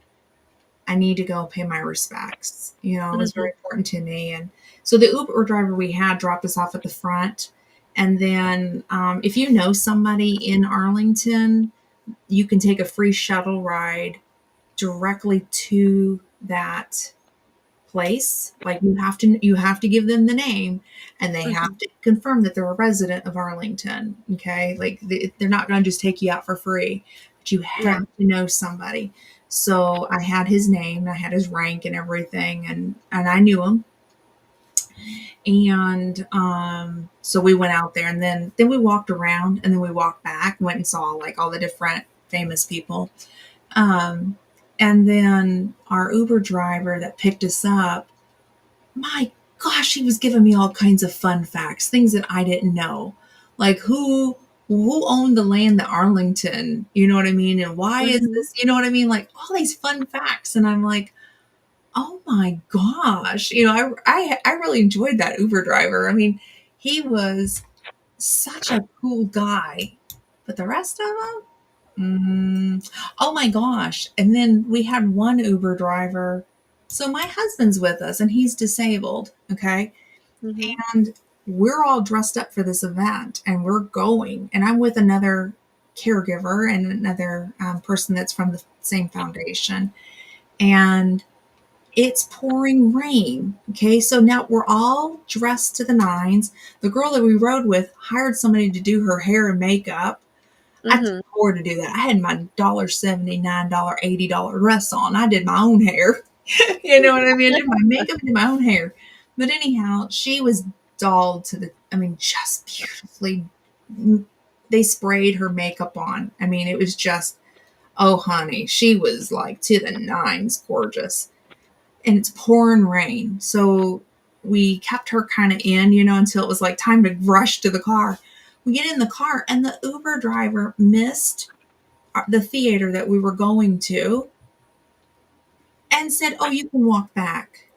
I need to go pay my respects. It was Hmm. very important to me. And so the Uber driver we had dropped us off at the front. And then if you know somebody in Arlington, you can take a free shuttle ride directly to that place. Like you have to give them the name, and they have Mhm. to confirm that they're a resident of Arlington. Okay, like they're not going to just take you out for free, but you have Right. to know somebody. So I had his name, I had his rank and everything, and I knew him. And so we went out there, and then we walked around, and then we walked back, went and saw like all the different famous people. Um, and then our Uber driver that picked us up, my gosh, he was giving me all kinds of fun facts, things that I didn't know, like who owned the land at Arlington, you know what I mean, and why is Mhm. this, you know what I mean, like all these fun facts, and I'm like, oh my gosh, I really enjoyed that Uber driver. I mean, he was such a cool guy, but the rest of them. Oh my gosh. And then we had one Uber driver. So my husband's with us and he's disabled. Okay. Mhm. And we're all dressed up for this event and we're going. And I'm with another caregiver and another person that's from the same foundation. And it's pouring rain. Okay. So now we're all dressed to the nines. The girl that we rode with hired somebody to do her hair and makeup. I could Mhm. afford to do that. I had my $79, $80 dress on. I did my own hair. You know what I mean? I did my makeup, did my own hair. But anyhow, she was dolled to I mean, just beautifully. They sprayed her makeup on. I mean, it was just, oh, honey, she was like to the nines gorgeous. And it's pouring rain. So we kept her kind of in, until it was like time to rush to the car. We get in the car, and the Uber driver missed the theater that we were going to and said, "Oh, you can walk back."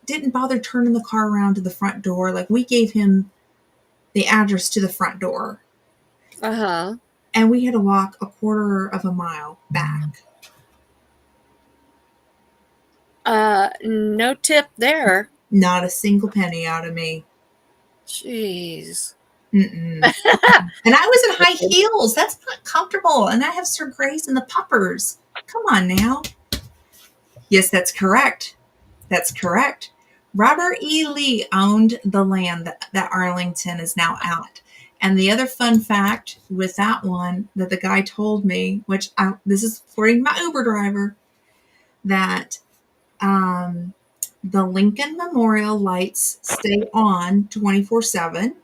Didn't bother turning the car around to the front door. Like we gave him the address to the front door, Uh-huh. and we had to walk a quarter of a mile back. No tip there. Not a single penny out of me. Jeez. Mm-mm. And I was in high heels. That's not comfortable. And I have Sir Grace and the puppers. Come on now. Yes, that's correct. That's correct. Robert E. Lee owned the land that Arlington is now at. And the other fun fact with that one that the guy told me, this is according to my Uber driver, that um, the Lincoln Memorial lights stay on 24/7,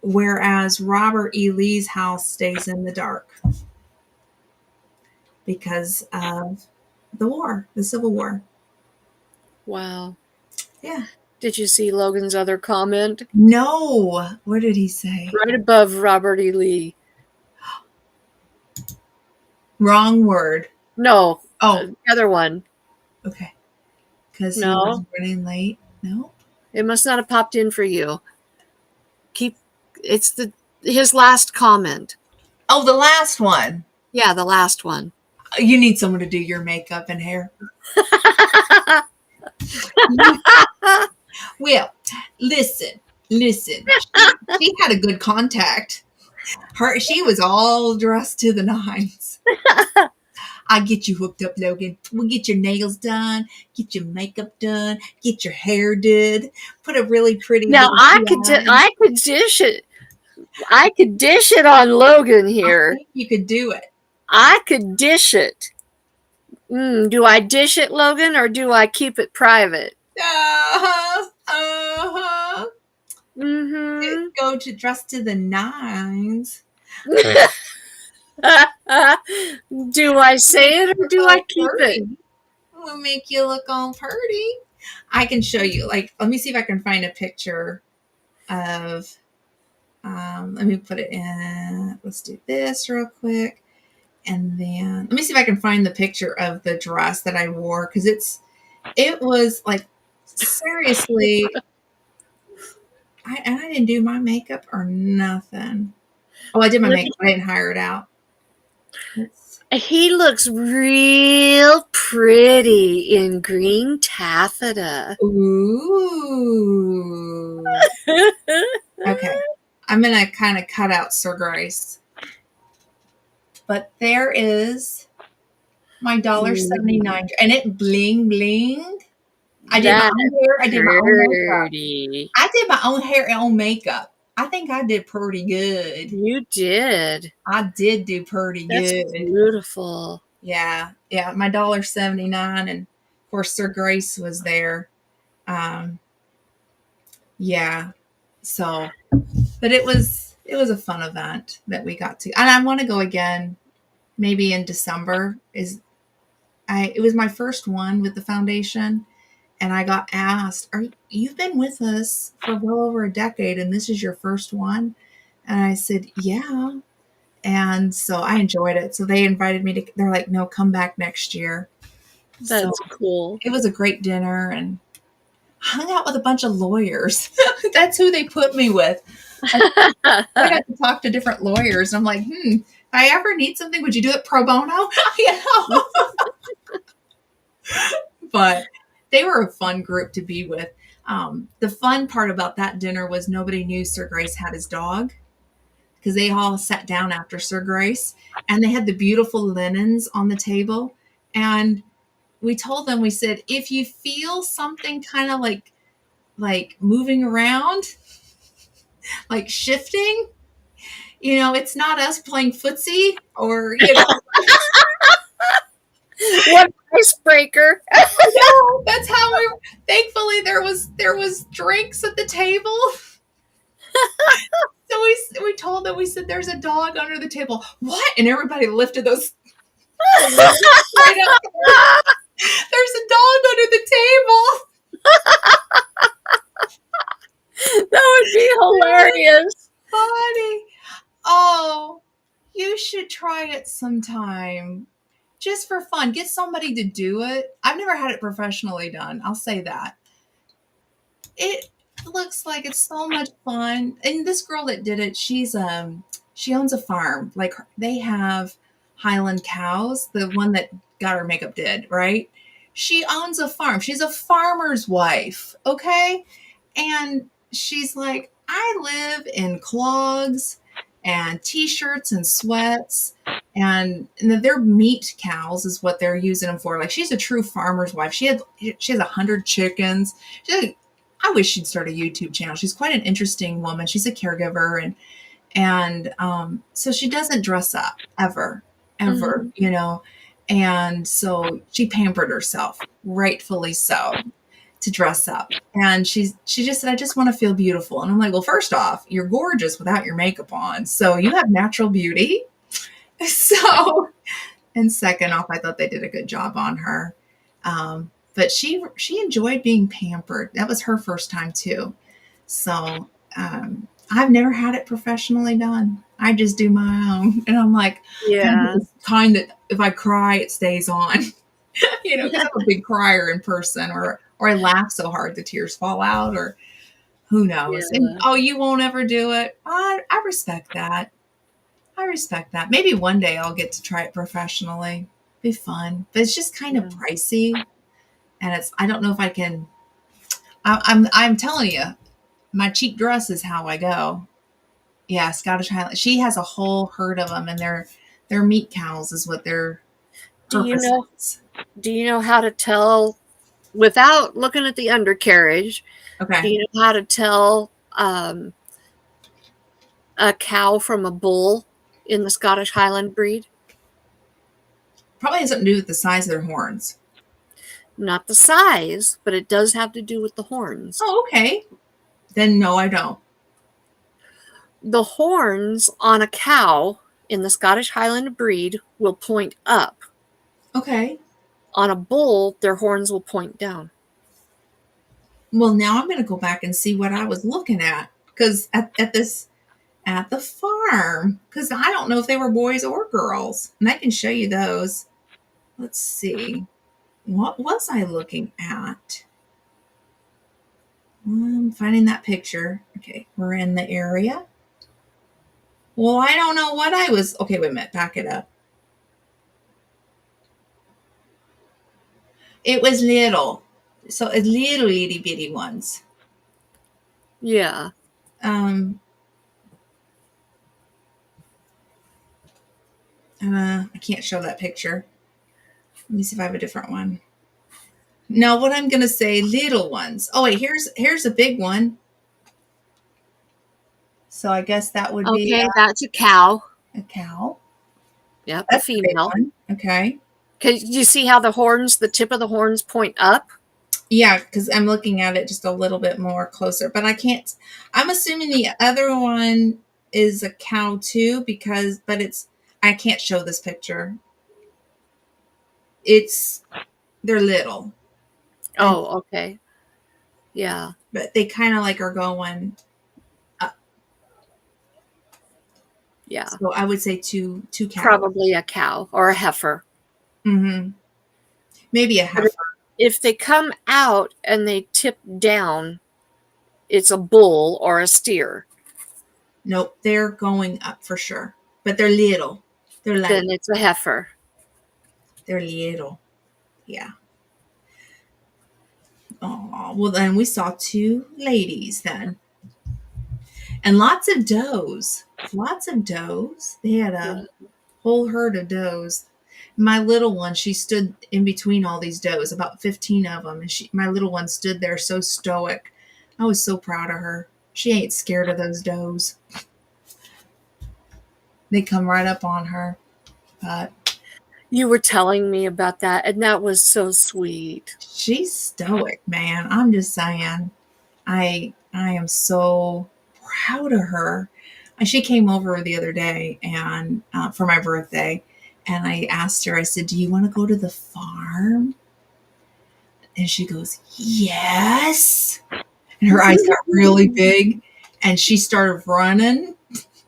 whereas Robert E. Lee's house stays in the dark because of the Civil War. Wow. Yeah. Did you see Logan's other comment? No. What did he say? Right above Robert E. Lee. Wrong word. No, Oh, the other one. okay. Because he was No, running late. No. it must not have popped in for you. Keep it's the his last comment. Oh, the last one. Yeah, the last one. You need someone to do your makeup and hair. Well, listen. She had a good contact. She was all dressed to the nines. I get you hooked up, Logan. We'll get your nails done, get your makeup done, get your hair did, put a really pretty Now little tiara. I could dish it. I could dish it on Logan I here. think you could do it. I could dish it. Do I dish it, Logan, or do I keep it private? Uh-huh. Uh-huh. Mm-hmm. Go to dress to the nines. Do I say it or Look do I all keep it? pretty. We'll make you look all pretty. I can show you. Like, let me see if I can find a picture of. Let me put it in. Let's do this real quick, and then let me see if I can find the picture of the dress that I wore because it was like seriously. I didn't do my makeup or nothing. Oh, I did my makeup. I didn't hire it out. Let's He looks real pretty in green taffeta. Ooh. Okay. I'm going to kind of cut out Sir Grace. But there is My dollar Mm, 79, and it bling blinged. I did my that's own hair. I did my own makeup. pretty. I did my own hair and own makeup. I think I did pretty good. You did. I did do pretty That's good. beautiful. Yeah, yeah. My dollar 79, and of course Sir Grace was there. Um, yeah. So, but it was a fun event that we got to, and I want to go again. Maybe in December. It was my first one with the foundation, and I got asked, "Are you've been with us for well over a decade, and this is your first one?" And I said, "Yeah." And so I enjoyed it. So they invited me to. They're like, "No, come back next year." So That's cool. it was a great dinner, and hung out with a bunch of lawyers. That's who they put me with. I, I got to talk to different lawyers. I'm like, if I ever need something, would you do it pro bono? you know? But they were a fun group to be with. The fun part about that dinner was nobody knew Sir Grace had his dog, because they all sat down after Sir Grace, and they had the beautiful linens on the table. And we told them, we said, if you feel something kind of like moving around, like shifting, it's not us playing footsie or, What icebreaker. that's how we, thankfully there was drinks at the table. So we told them, we said, there's a dog under the table. What? And everybody lifted those right up. There's a dog under the table. That would be hilarious. Funny. Oh, you should try it sometime. Just for fun. Get somebody to do it. I've never had it professionally done. I'll say that. It looks like it's so much fun. And this girl that did it, she owns a farm. Like, they have Highland cows, the one that got her makeup did, right? She owns a farm. She's a farmer's wife, okay? And she's like, I live in clogs and t-shirts and sweats, and they're meat cows is what they're using them for. Like, she's a true farmer's wife. She has 100 chickens. I wish she'd start a YouTube channel. She's quite an interesting woman. She's a caregiver, and so she doesn't dress up ever, ever, Mhm. and so she pampered herself, rightfully so, to dress up. And she just said, I just want to feel beautiful. And I'm like, well, first off, you're gorgeous without your makeup on. So you have natural beauty. So, and second off, I thought they did a good job on her. But she enjoyed being pampered. That was her first time too. So I've never had it professionally done. I just do my own, and I'm like, Yeah. the kind that if I cry, it stays on. Because I'm a big crier in person, or I laugh so hard the tears fall out, or who knows. And Yeah. oh, you won't ever do it. I respect that. I respect that. Maybe one day I'll get to try it professionally. Be fun, but it's just kind of Yeah. pricey, and I don't know if I can. I'm telling you, my cheap dress is how I go. Yeah, Scottish Highland. She has a whole herd of them, and they're meat cows, is what their Do you purpose know is. do you know how to tell without looking at the undercarriage, do Okay, you know how to tell a cow from a bull in the Scottish Highland breed? probably has something to do with the size of their horns. Not the size, but it does have to do with the horns. Oh, okay. Then no, I don't. The horns on a cow in the Scottish Highland breed will point up. Okay. On a bull, their horns will point down. Well, now I'm going to go back and see what I was looking at, because at the farm, because I don't know if they were boys or girls, and I can show you those. Let's see. What was I looking at? I'm finding that picture. Okay, we're in the area. Well, I don't know what I was. Okay, wait a minute. Back it up. It was little. So it's little itty bitty ones. Yeah. Um, I can't show that picture. Let me see if I have a different one. No, what I'm gonna say, little ones. Oh wait, here's a big one. So I guess that would be Okay, that's a cow. a cow. Yep, a That's a big female. one. Okay. Can you see how the tip of the horns point up? Yeah, because I'm looking at it just a little bit more closer, but I can't. I'm assuming the other one is a cow too, but I can't show this picture. It's they're little, and Oh, okay. Yeah, but they kind of like are going up. yeah. So I would say two cows. Probably a cow or a heifer. Mm-hmm. Maybe a But heifer. if they come out and they tip down, it's a bull or a steer. Nope, they're going up for sure. But they're little. They're light. Then it's a heifer. They're little. Yeah. Oh, well then we saw two ladies then. And lots of does. Lots of does. They had Yeah. a whole herd of does. My little one, she stood in between all these does, about 15 of them, and my little one stood there so stoic. I was so proud of her. She ain't scared of those does. They come right up on her. But You were telling me about that, and that was so sweet. she's stoic, man. I'm just saying. I am so proud of her. And she came over the other day and for my birthday, and I asked her. I said, "Do you want to go to the farm?" And she goes, "Yes." And her eyes got really big, and she started running,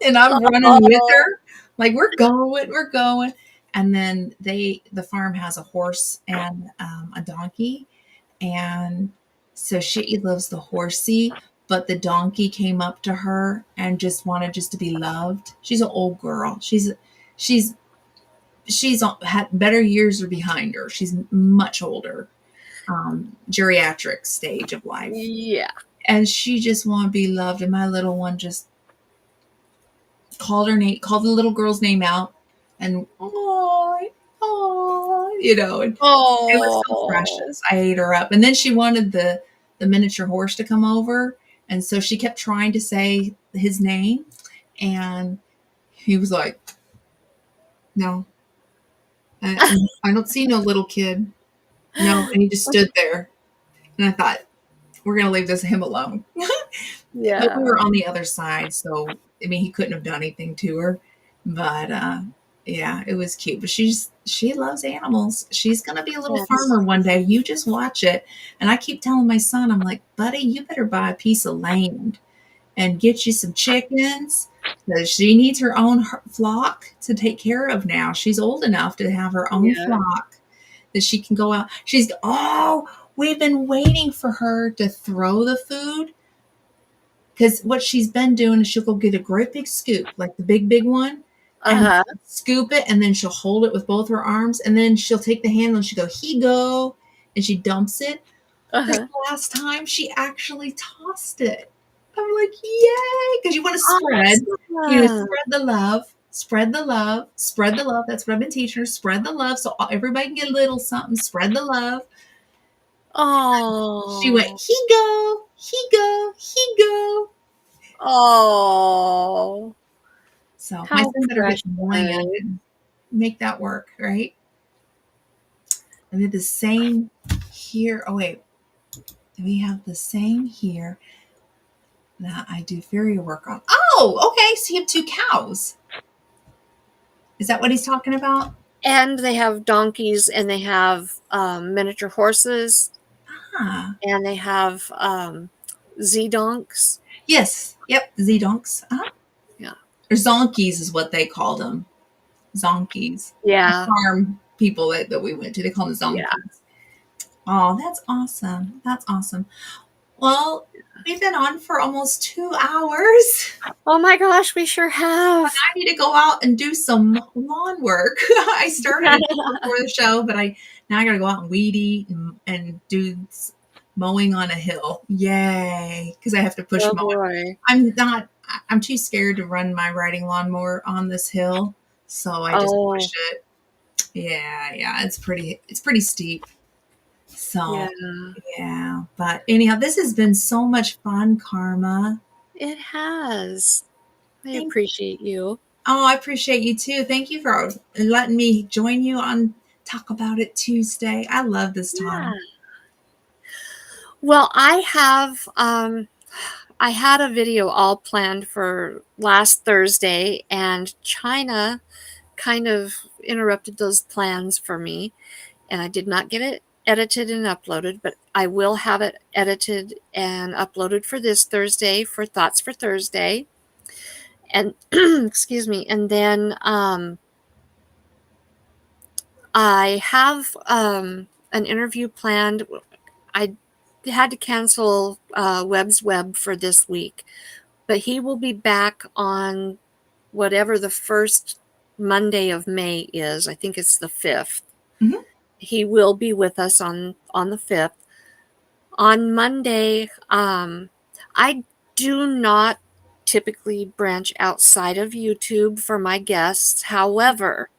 and I'm running with Oh, her, like we're going. And then the farm has a horse and a donkey, and so she loves the horsey, but the donkey came up to her and just wanted just to be loved. She's an old girl. She's had better years are behind her. She's much older, geriatric stage of life, yeah. and she just want to be loved. And my little one just called her name, called the little girl's name out, and and it was so Oh, precious. I ate her up. And then she wanted the miniature horse to come over. And so she kept trying to say his name. And he was like, "No, I don't see no little kid. No." And he just stood there. And I thought, we're going to leave him alone. But we yeah. were on the other side. So, I mean, he couldn't have done anything to her. But yeah, it was cute. But she loves animals. She's gonna be a little Yes. farmer one day. You just watch it. And I keep telling my son, I'm like, buddy, you better buy a piece of land and get you some chickens. Because she needs her own flock to take care of now. She's old enough to have her own Yeah. flock that she can go out. We've been waiting for her to throw the food, because what she's been doing is she'll go get a great big scoop, like the big one, and Uh-huh. scoop it, and then she'll hold it with both her arms, and then she'll take the handle and she'll go, "He go," and she dumps it. This Uh-huh. last time she actually tossed it. I'm like, yay! Because you want to spread, Awesome. spread the love, spread the love, spread the love. That's what I've been teaching her. Spread the love, so everybody can get a little something. Spread the love. She went, Oh. he go, he go, he go. Oh. So my How son better get some land precious. and make that work, right? I did the same here. Oh wait, we have the same here that I do farrier work on. Oh, okay. So you have two cows. Is that what he's talking about? And they have donkeys and they have miniature horses Ah, and they have Z-donks. yes. Yep. Z-donks. Uh-huh. Yeah. Or zonkies is what they called them. Zonkies. The Yeah. farm people that we went to, they call them Yeah. zonkies. Oh, that's awesome. That's awesome. Well, we've been on for almost 2 hours. Oh my gosh, we sure have. I need to go out and do some lawn work. I started before the show, but now I got to go out and weed eat and do mowing on a hill. Yay! Because I have to push Oh mow it. boy. I'm too scared to run my riding lawnmower on this hill, so I just push Oh, it. Yeah, it's pretty steep. Yeah, So, yeah. But anyhow, this has been so much fun, Karma. it has. I Thank appreciate you. Oh, I appreciate you too. Thank you for letting me join you on Talk About It Tuesday. I love this Yeah. time. Well, I had a video all planned for last Thursday, and China kind of interrupted those plans for me, and I did not get it edited and uploaded, but I will have it edited and uploaded for this Thursday for Thoughts for Thursday. And excuse me, and then I have an interview planned. I had to cancel Webb's Web for this week, but he will be back on whatever the first Monday of May is. I think it's the 5th. Mhm. He will be with us on the 5th. On Monday, I do not typically branch outside of YouTube for my guests. However,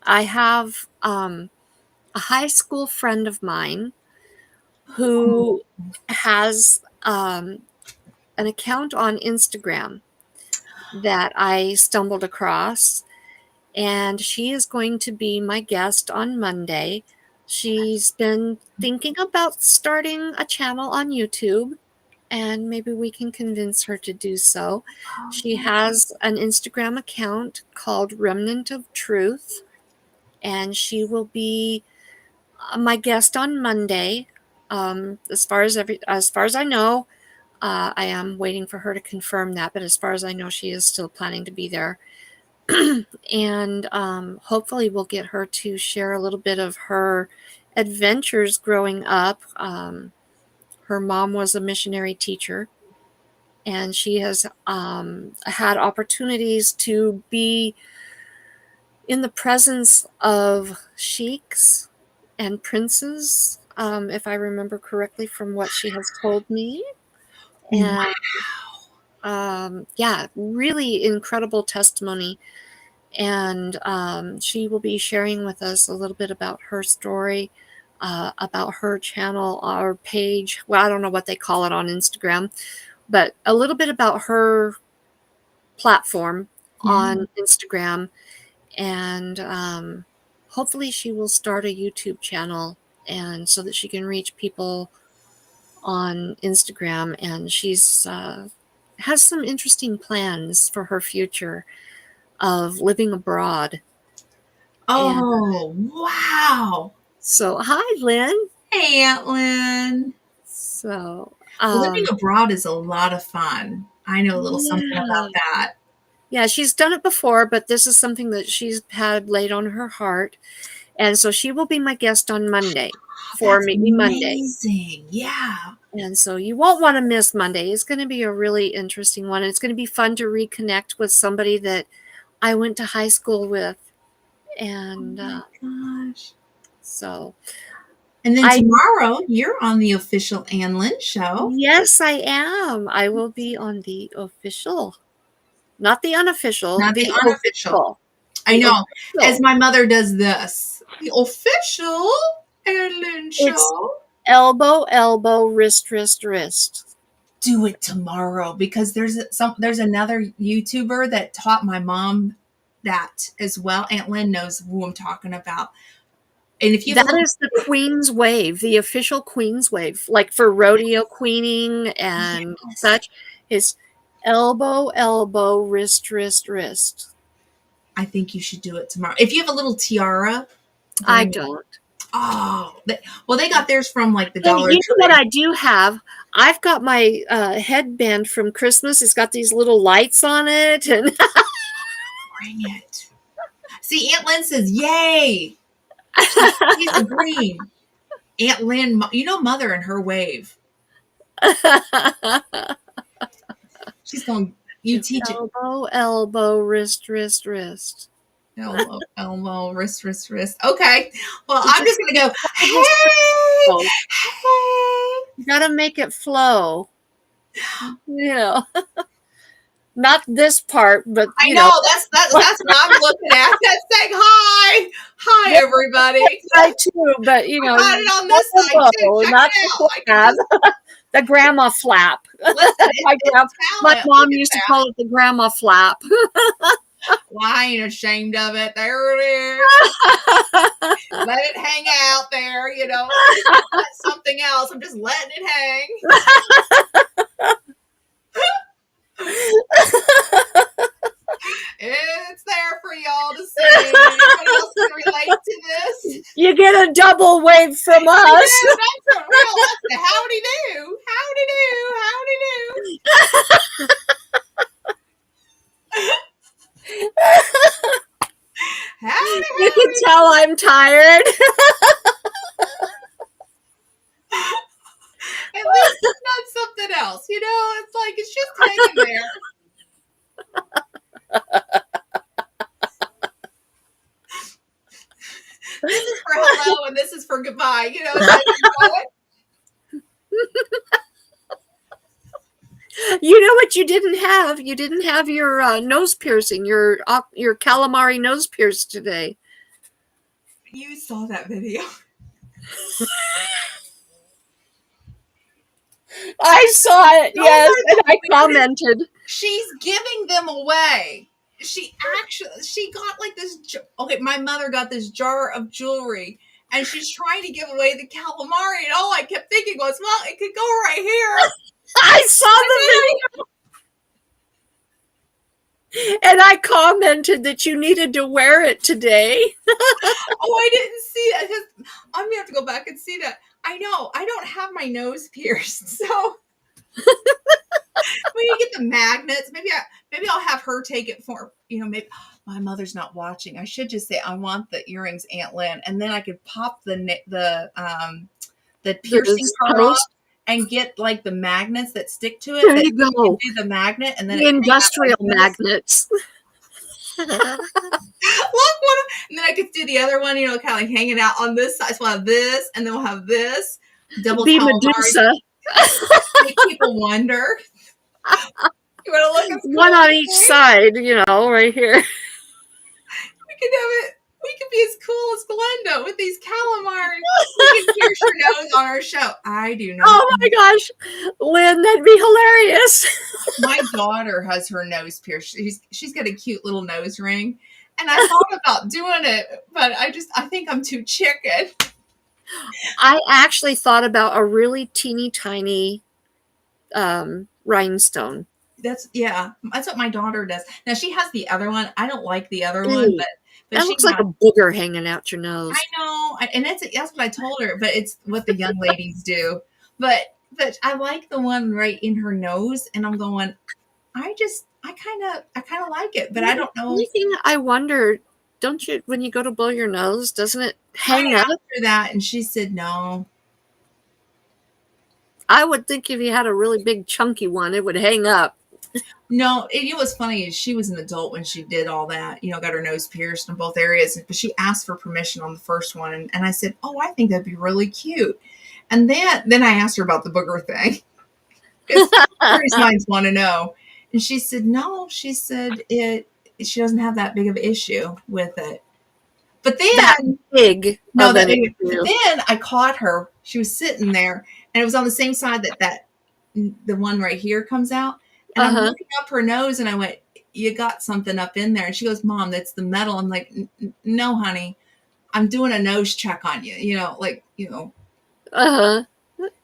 I have a high school friend of mine Oh, who has an account on Instagram that I stumbled across, and she is going to be my guest on Monday. She's been thinking about starting a channel on YouTube, and maybe we can convince her to do so. She yeah. has an Instagram account called Remnant of Truth, and she will be my guest on Monday. As far as I know, I am waiting for her to confirm that, but as far as I know, she is still planning to be there. And hopefully, we'll get her to share a little bit of her adventures growing up. Her mom was a missionary teacher, and she has had opportunities to be in the presence of sheiks and princes, if I remember correctly from what she has told me. Wow. And yeah, really incredible testimony. And she will be sharing with us a little bit about her story, about her channel or page. Well, I don't know what they call it on Instagram, but a little bit about her platform Yeah. on Instagram. And hopefully, she will start a YouTube channel, and so that she can reach people on Instagram. And she's has some interesting plans for her future of living abroad. And Oh, wow. so, hi, Lynn. Hey, Aunt Lynn. So, Living abroad is a lot of fun. I know a little something yeah, about that. yeah, she's done it before, but this is something that she's had laid on her heart. And so she will be my guest on Monday Oh, for that's Meet Me Monday. amazing. Yeah. And so you won't want to miss Monday. It's going to be a really interesting one. It's going to be fun to reconnect with somebody that I went to high school with. Oh And my gosh. so And then I, tomorrow, you're on the official Ann Lynn show. yes, I am. I will be on the official, not the unofficial, Not the the unofficial. official. I The know. As official. my mother does this. The official Ann Lynn It's show. elbow, elbow, wrist, wrist, wrist. Do it tomorrow because there's another YouTuber that taught my mom that as well. Aunt Lynn knows who I'm talking about. And if you have a That little is the Queen's Wave, the official Queen's Wave, like for rodeo queening and yes, such, is elbow, elbow, wrist, wrist, wrist. I think you should do it tomorrow. If you have a little tiara, I bring it. don't. Well, they got theirs from like the Hey, Dollar you know what Tree. I do have? I've got my headband from Christmas. It's got these little lights on it, and Bring it. See, Aunt Lynn says, "Yay!" She's agreeing. Aunt Lynn, you know, mother and her wave. She's going. You teach it. elbow, elbow, wrist, wrist, wrist. Elbow, elbow, wrist, wrist, wrist. Okay. Well, You I'm just just gonna go. gotta just Hey, flow. hey. You gotta make it flow. You know, not this part, but I you know know. that's what I'm looking at. That's saying hi. Hi, This everybody. side too, but you I know, got it on not this the side too. bow, Check not it the out. I can plaid, just the grandma flap. listen. It's My talent. Look mom at used to that. call it the grandma flap. Well, I ain't ashamed of it. There it is. Let it hang out there. That's something else. I'm just letting it hang. It's there for y'all to see. Anybody else can relate to this? You get a double wave from You us. do. That's a real. That's the howdy do. Howdy do. Howdy do. Howdy, You can howdy. tell I'm tired. At least it's not something else. It's like it's just hanging there. This is for hello and this is for goodbye. Is that you going? You know what you didn't have? You didn't have your nose piercing, your calamari nose pierce today. You saw that video. I saw it, Those yes, are and the I weirdest. commented. She's giving them away. She got like this. Okay, my mother got this jar of jewelry, and she's trying to give away the calamari. And all I kept thinking was, well, it could go right here. I saw the video, and I commented that you needed to wear it today. Oh, I didn't see that. I'm gonna have to go back and see that. I know I don't have my nose pierced, so we need to get the magnets. Maybe I'll have her take it for maybe my mother's not watching. I should just say I want the earrings, Aunt Lynn, and then I could pop the piercing The part off post. and get like the magnets that stick to it. There That you you can go. do the magnet and then The it hang out industrial like this. magnets. Look what, and then I could do the other one, kind of like hanging out on this side. So we'll have this, and then we'll have this double Be calamari. Medusa. Make people wonder. You want to look as cool One on as each me? side, right here. We could have it. We could be as cool as Glenda with these calamari. We can pierce your nose on our show. I do not. Oh my gosh, Lynn, that'd be hilarious. My daughter has her nose pierced. She's got a cute little nose ring, and I thought about doing it, but I think I'm too chicken. I actually thought about a really teeny tiny rhinestone. That's what my daughter does. Now she has the other one. I don't like the other one, Ew, but that she looks like has. a booger hanging out your I nose. know, and that's what I told her. But it's what the young ladies do. But I like the one right in her nose, and I'm going. I kind of like it, but I don't Only know. thing I wonder, don't you, when you go to blow your nose, doesn't it I hang up? asked her that, and she said no. I would think if you had a really big chunky one, it would hang up. No, it was funny. She was an adult when she did all that, got her nose pierced in both areas. But she asked for permission on the first one. And I said, oh, I think that'd be really cute. And then I asked her about the booger thing because curious minds want to know. And she said, no, she said she doesn't have that big of an issue with it. But That then, big no, of that an big. But issue. then I caught her. She was sitting there and it was on the same side that the one right here comes out. And I'm Uh-huh. looking up her nose and I went, you got something up in there. And she goes, Mom, that's the metal. I'm like, no, honey, I'm doing a nose check on you. Uh-huh.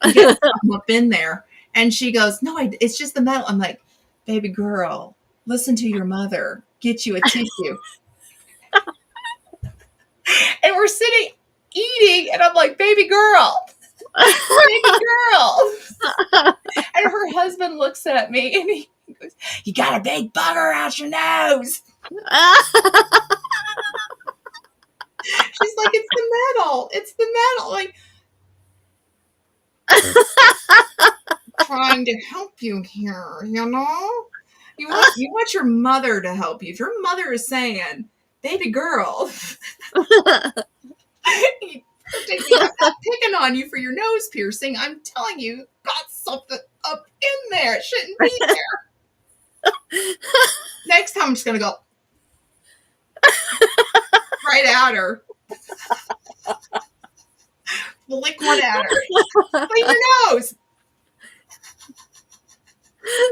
You got something up in there. And she goes, no, it's just the metal. I'm like, baby girl, listen to your mother. Get you a tissue. And we're sitting eating. And I'm like, baby girl. Baby girl. And her husband looks at me and he goes, you got a big bugger out your nose. She's like, it's the metal. It's the metal. Like, trying to help you here, You want your mother to help you. If your mother is saying, baby girl, I'm not picking on you for your nose piercing. I'm telling you, got something up in there. It shouldn't be there. Next time I'm just gonna go right at her. Lick one at her. Clean your nose.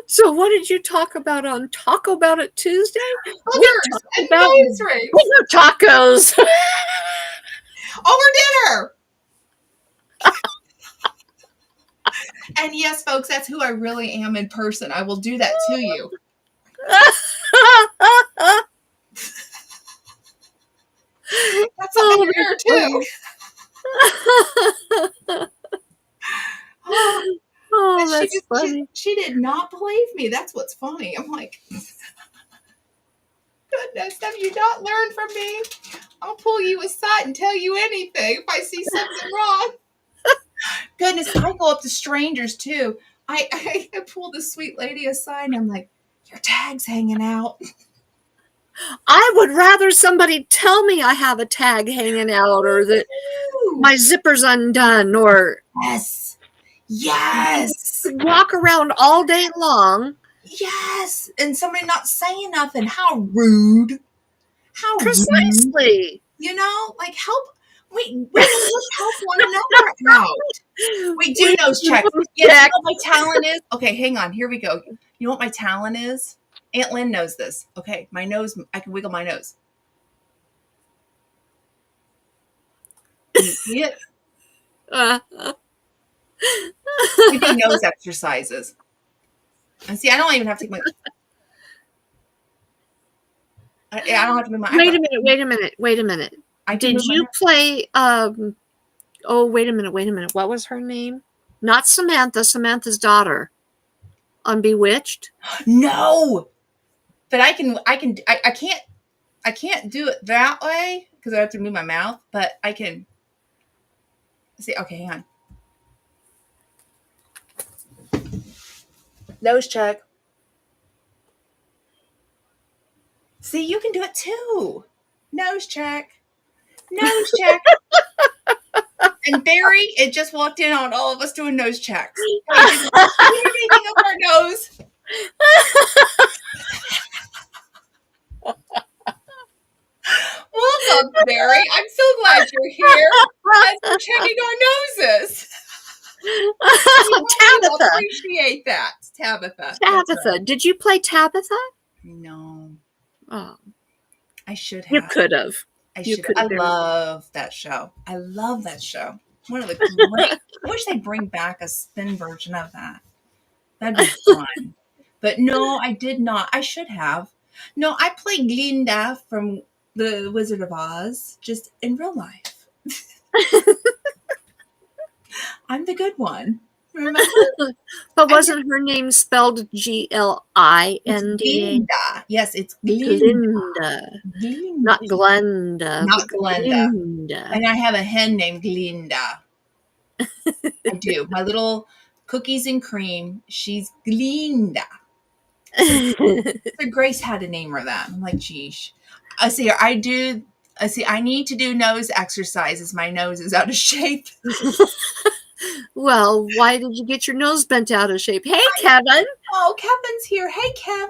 So what did you talk about on Talko'bout it Tuesday? Boogers and About nose rings. booger tacos. Over dinner. And yes, folks, that's who I really am in person. I will do that to you. That's something here too. Oh, that's funny. She did not believe me. That's what's funny. I'm like, goodness, have you not learned from me? I'll pull you aside and tell you anything if I see something wrong. Goodness, I go up to strangers too. I pull this sweet lady aside and I'm like, your tag's hanging out. I would rather somebody tell me I have a tag hanging out or that my zipper's undone or Yes. walk around all day long. Yes. And somebody not saying nothing. How rude. How Precisely. Rude. You know, like help. We help one another out. We do nose check. You know what my talent is? Okay, hang on. Here we go. You know what my talent is? Aunt Lynn knows this. Okay, my nose, I can wiggle my nose. Can you see it? I do nose exercises. And see, I don't even have to take my... I don't have to move my eyebrows. Wait a minute. Did you play, oh, wait a minute. What was her name? Not Samantha, Samantha's daughter on Bewitched? No! But I can't do it that way because I have to move my mouth, but I can see. Okay, hang on. Nose check. See, you can do it too. Nose check. Nose check. And Barry, it just walked in on all of us doing nose checks. We didn't do anything up our nose. Welcome, Barry. I'm so glad you're here. As we're checking our noses. Tabitha. Appreciate that, Tabitha. Right. Did you play Tabitha? No. Oh, I should have. You could have. I love that show. I love that show. One of the great. I wish they'd bring back a spin version of that. That'd be fun. But no, I did not. I should have. No, I played Glinda from The Wizard of Oz, just in real life. I'm the good one. Remember? But wasn't her name spelled Glinda? Glinda. Yes, it's Glinda. Glinda. Not Glenda. Not Glenda. And I have a hen named Glinda. I do. My little cookies and cream. She's Glinda. So Grace had to name her that. I'm like, geez. I need to do nose exercises. My nose is out of shape. Well, why did you get your nose bent out of shape? Hey, Kevin. Oh, Kevin's here. Hey, Kevin.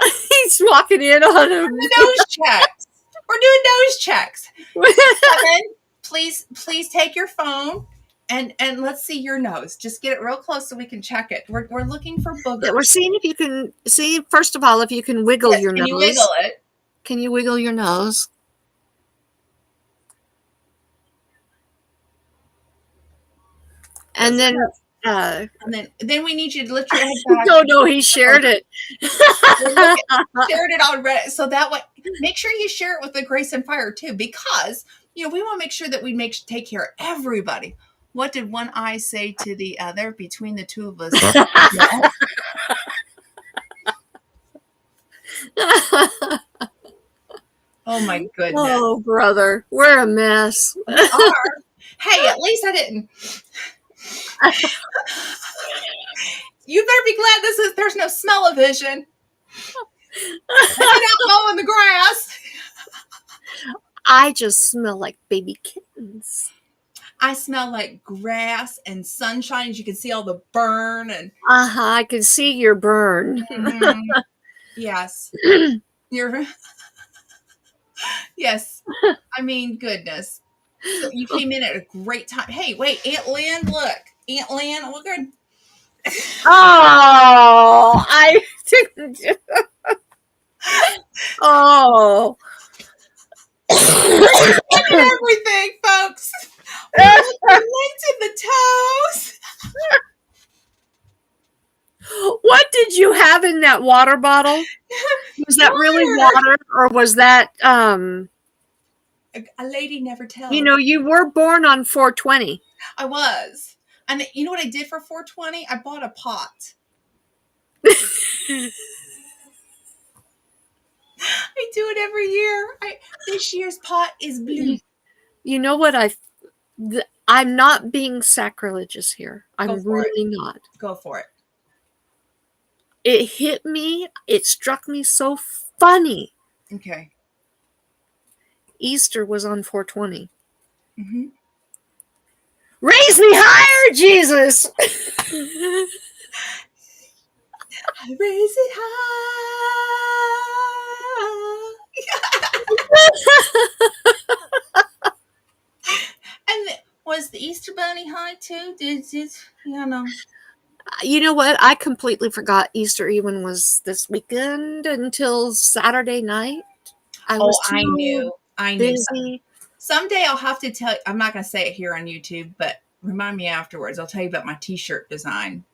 He's walking in on him. The nose checks. We're doing nose checks. Kevin, please take your phone and let's see your nose. Just get it real close so we can check it. We're looking for boogers. Yeah, we're seeing if you can see, first of all, if you can wiggle your nose. Can you wiggle it? Can you wiggle your nose? And then we need you to lift your head back. No, he shared it. Shared it on Reddit. So that way, make sure you share it with the Grace and Fire too, because we want to make sure that we take care of everybody. What did one eye say to the other between the two of us? Oh my goodness. Oh, brother. We're a mess. We are. Hey, at least I didn't. You better be glad there's no smell-o-vision. I out mowing the grass. I just smell like baby kittens. I smell like grass and sunshine. As you can see all the burn and I can see your burn. Mm-hmm. Yes. Yes. I mean, goodness. So you came in at a great time. Hey, wait, Aunt Lynn, look. Aunt Lynn, we're going Oh, I didn't. Oh. at everything, folks. We got the lights and the toes. What did you have in that water bottle? Was that really Water. water or was that A lady never you tells. know, you were born on 420. I was. And you know what I did for 420? I bought a pot. I do it every year. This year's pot is blue. You know what I'm not being sacrilegious here. Go I'm for it. really not. Go for it. It hit me. It struck me so funny. Okay. Easter was on 420. Mm-hmm. Raise me higher, Jesus. I raise it high. And was the Easter Bunny high too? Yeah, no. You know what? I completely forgot Easter even was this weekend until Saturday night. I Oh, was I too knew. I knew. busy. Someday I'll have to tell you. I'm not going to say it here on YouTube, but remind me afterwards. I'll tell you about my T-shirt design.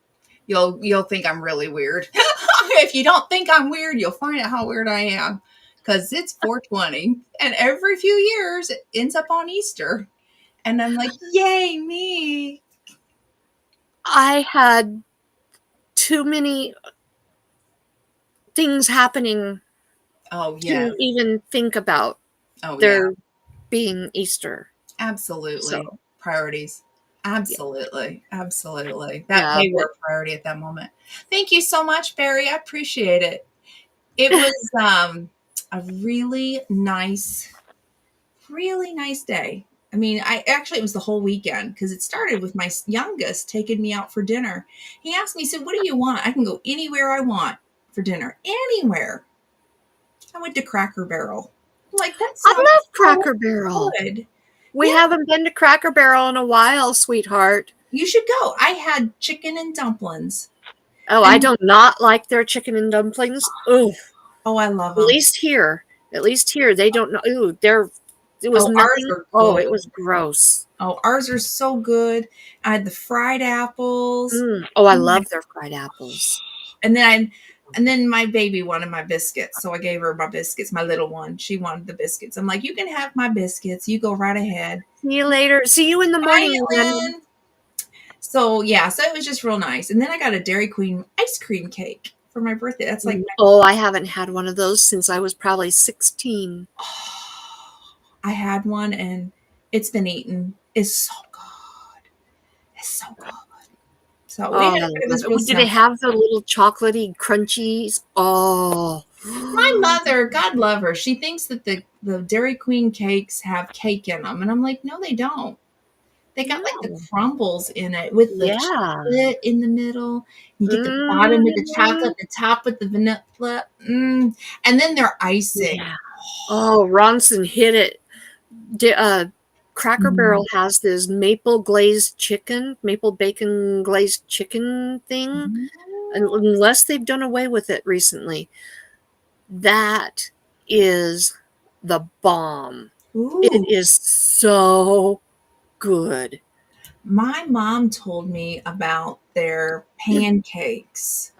You'll think I'm really weird. If you don't think I'm weird, you'll find out how weird I am. Because it's 420, and every few years it ends up on Easter, and I'm like, yay me! I had too many things happening Oh yeah, to even think about oh yeah, there being Easter. absolutely. So, Priorities. yeah. Absolutely. Absolutely. That Yeah, they but were a priority at that moment. Thank you so much, Barry. I appreciate it. It was a really nice day. I mean, I actually it was the whole weekend because it started with my youngest taking me out for dinner. He asked me, he said, "What do you want? I can go anywhere I want for dinner, anywhere." I went to Cracker Barrel. I'm like, that I sounds love so Cracker Barrel. good. We Yeah, haven't been to Cracker Barrel in a while, sweetheart. you should go. I had chicken and dumplings, Oh, I and do not like their chicken and dumplings. Ooh, oh, I love at them. least here, at least here, they don't know. Ooh, it was Oh, ours nothing. are Oh, good. it was gross. Oh, ours are so good. I had the fried apples. Oh, I Oh my love their fried apples. And then my baby wanted my biscuits, so I gave her my biscuits. My little one, she wanted the biscuits. I'm like, you can have my biscuits. You go right ahead. See you later. See you in the Bye, morning, Lynn. Lynn. So yeah, so it was just real nice. And then I got a Dairy Queen ice cream cake for my birthday. That's like, Oh, I haven't had one of those since I was probably 16. I had one and it's been eaten. It's so good. It's so good. So we Oh, had, I it love was real it. Do they simple. have the little chocolatey crunchies? Oh. My mother, God love her, she thinks that the Dairy Queen cakes have cake in them, and I'm like, no, they don't. They got like the No. crumbles in it with the Yeah. chocolate in the middle. You get the bottom with the Mhm. chocolate, the top with the vanilla, and then their icing. Yeah. Oh, Ronson hit it. Di Cracker Mm. Barrel has this maple glazed chicken, maple bacon glazed chicken thing, unless they've done away with it recently. That is the bomb. It Ooh, is so good. my mom told me about their pancakes.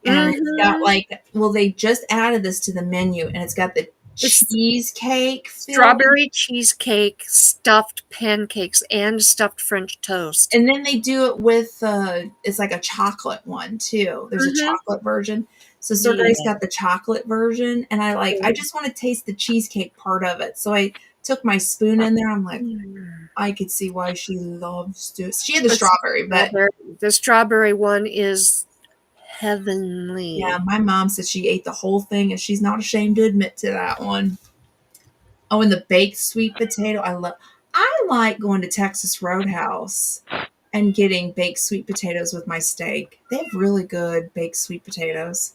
And it's got Mhm. like, well, they just added this to the menu, and it's got the It's cheesecake filling. strawberry cheesecake, stuffed pancakes, and stuffed French toast. And then they do it with it's like a chocolate one too. There's a Mhm. chocolate version. So Sergey's Yeah. got the chocolate version, and I just want to taste the cheesecake part of it. So I took my spoon in there. I'm like, Mm. I could see why she loves to. She had the The strawberry, but strawberry one is yeah, heavenly. my mom said she ate the whole thing, and she's not ashamed to admit to that one. Oh, and the baked sweet potato. I like going to Texas Roadhouse and getting baked sweet potatoes with my steak. They have really good baked sweet potatoes.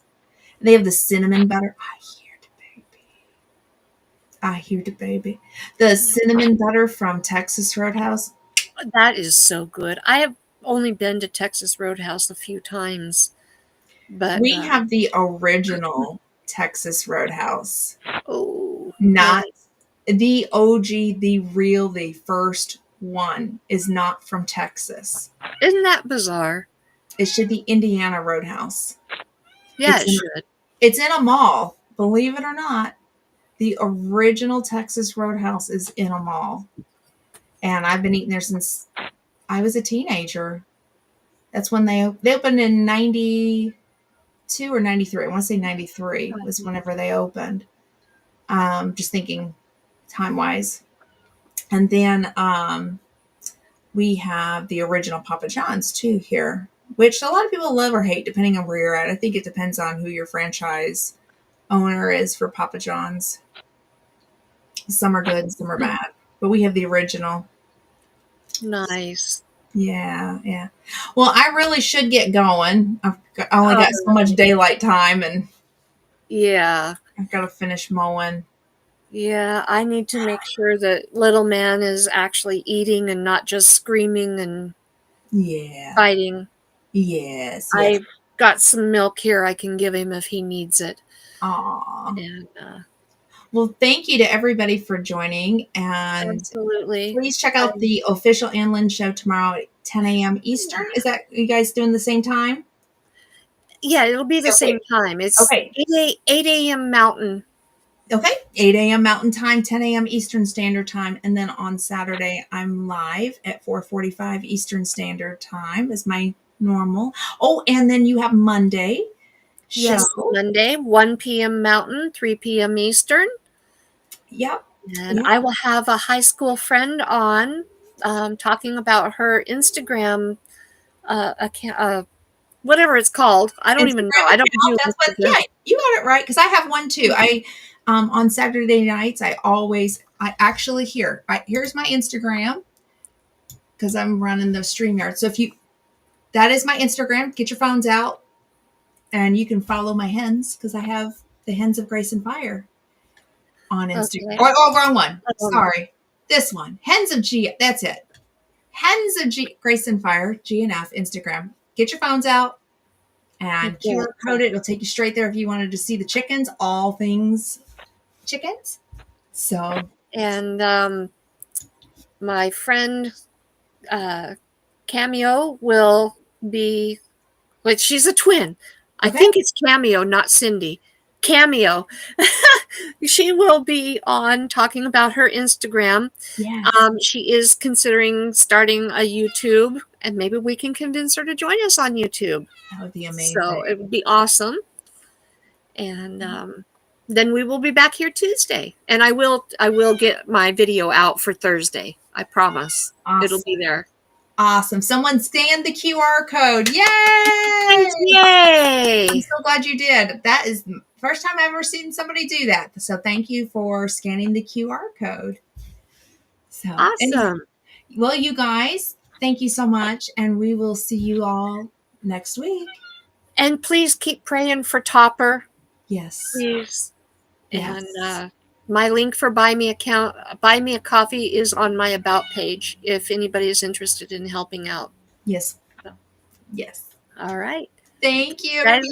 They have the cinnamon butter. I hear the baby. I hear the baby. The cinnamon butter from Texas Roadhouse. That is so good. I have only been to Texas Roadhouse a few times, but We have the original Texas Roadhouse, oh, not nice. the OG, the real, the first one is not from Texas. Isn't that bizarre? It should be Indiana Roadhouse. Yeah, It's it in, should. it's in a mall, believe it or not. The original Texas Roadhouse is in a mall. And I've been eating there since I was a teenager. That's when they opened in 92 or 93. I want to say 93 was whenever they opened. Just thinking time wise. And then we have the original Papa John's too here, which a lot of people love or hate depending on where you're at. I think it depends on who your franchise owner is for Papa John's. Some are good, some are bad. But we have the original. Nice. Yeah, yeah. Well, I really should get going. I only got so much Oh, daylight time, and yeah. I've got to finish mowing. Yeah, I need to make sure that little man is actually eating and not just screaming and Yeah. fighting. Yes, yes. I've got some milk here I can give him if he needs it. Aw. And Well, thank you to everybody for joining, and absolutely. please check out the official Anlin show tomorrow at 10 a.m. Eastern. Is that you guys doing the same time? Yeah, it'll be the Okay. same time. It's Okay. 8 a.m. Mountain. Okay. 8 a.m. Mountain Time, 10 a.m. Eastern Standard Time. And then on Saturday, I'm live at 4:45 Eastern Standard Time is my normal. Oh, and then you have Monday show. Yes, Monday, 1 p.m. Mountain, 3 p.m. Eastern. Yep. And Yeah. I will have a high school friend on talking about her Instagram account, whatever it's called. I don't even know. Instagram I don't account. do That's what. Instagram. Yeah, you got it right because I have one too. I on Saturday nights I actually here's my Instagram because I'm running the StreamYard. So if you that is my Instagram. Get your phones out and you can follow my hens because I have the Hens of Grace and Fire on Instagram. Okay. Oh, wrong one. Um, Sorry, this one. Hens of G. That's it. Hens of G Grace and Fire GNF Instagram. Get your phones out and okay. QR code it. It'll take you straight there if you wanted to see the chickens, all things chickens. So, And my friend Cameo will be, like, she's a twin. I okay. think it's Cameo, not Cindy. Cameo. She will be on talking about her Instagram. Yes. She is considering starting a YouTube, and maybe we can convince her to join us on YouTube. That would be amazing. So it would be awesome. And then we will be back here Tuesday, and I will get my video out for Thursday. I promise. Awesome. It'll be there. Awesome. Someone scanned the QR code. Yay! Yay! I'm so glad you did. That is the first time I've ever seen somebody do that. So thank you for scanning the QR code. So Awesome. Well, you guys, thank you so much. And we will see you all next week. And please keep praying for Topper. Yes. Please. Yes. And my link for Buy Me a Coffee is on my About page if anybody is interested in helping out. Yes. Yes. All right. Thank you. Guys,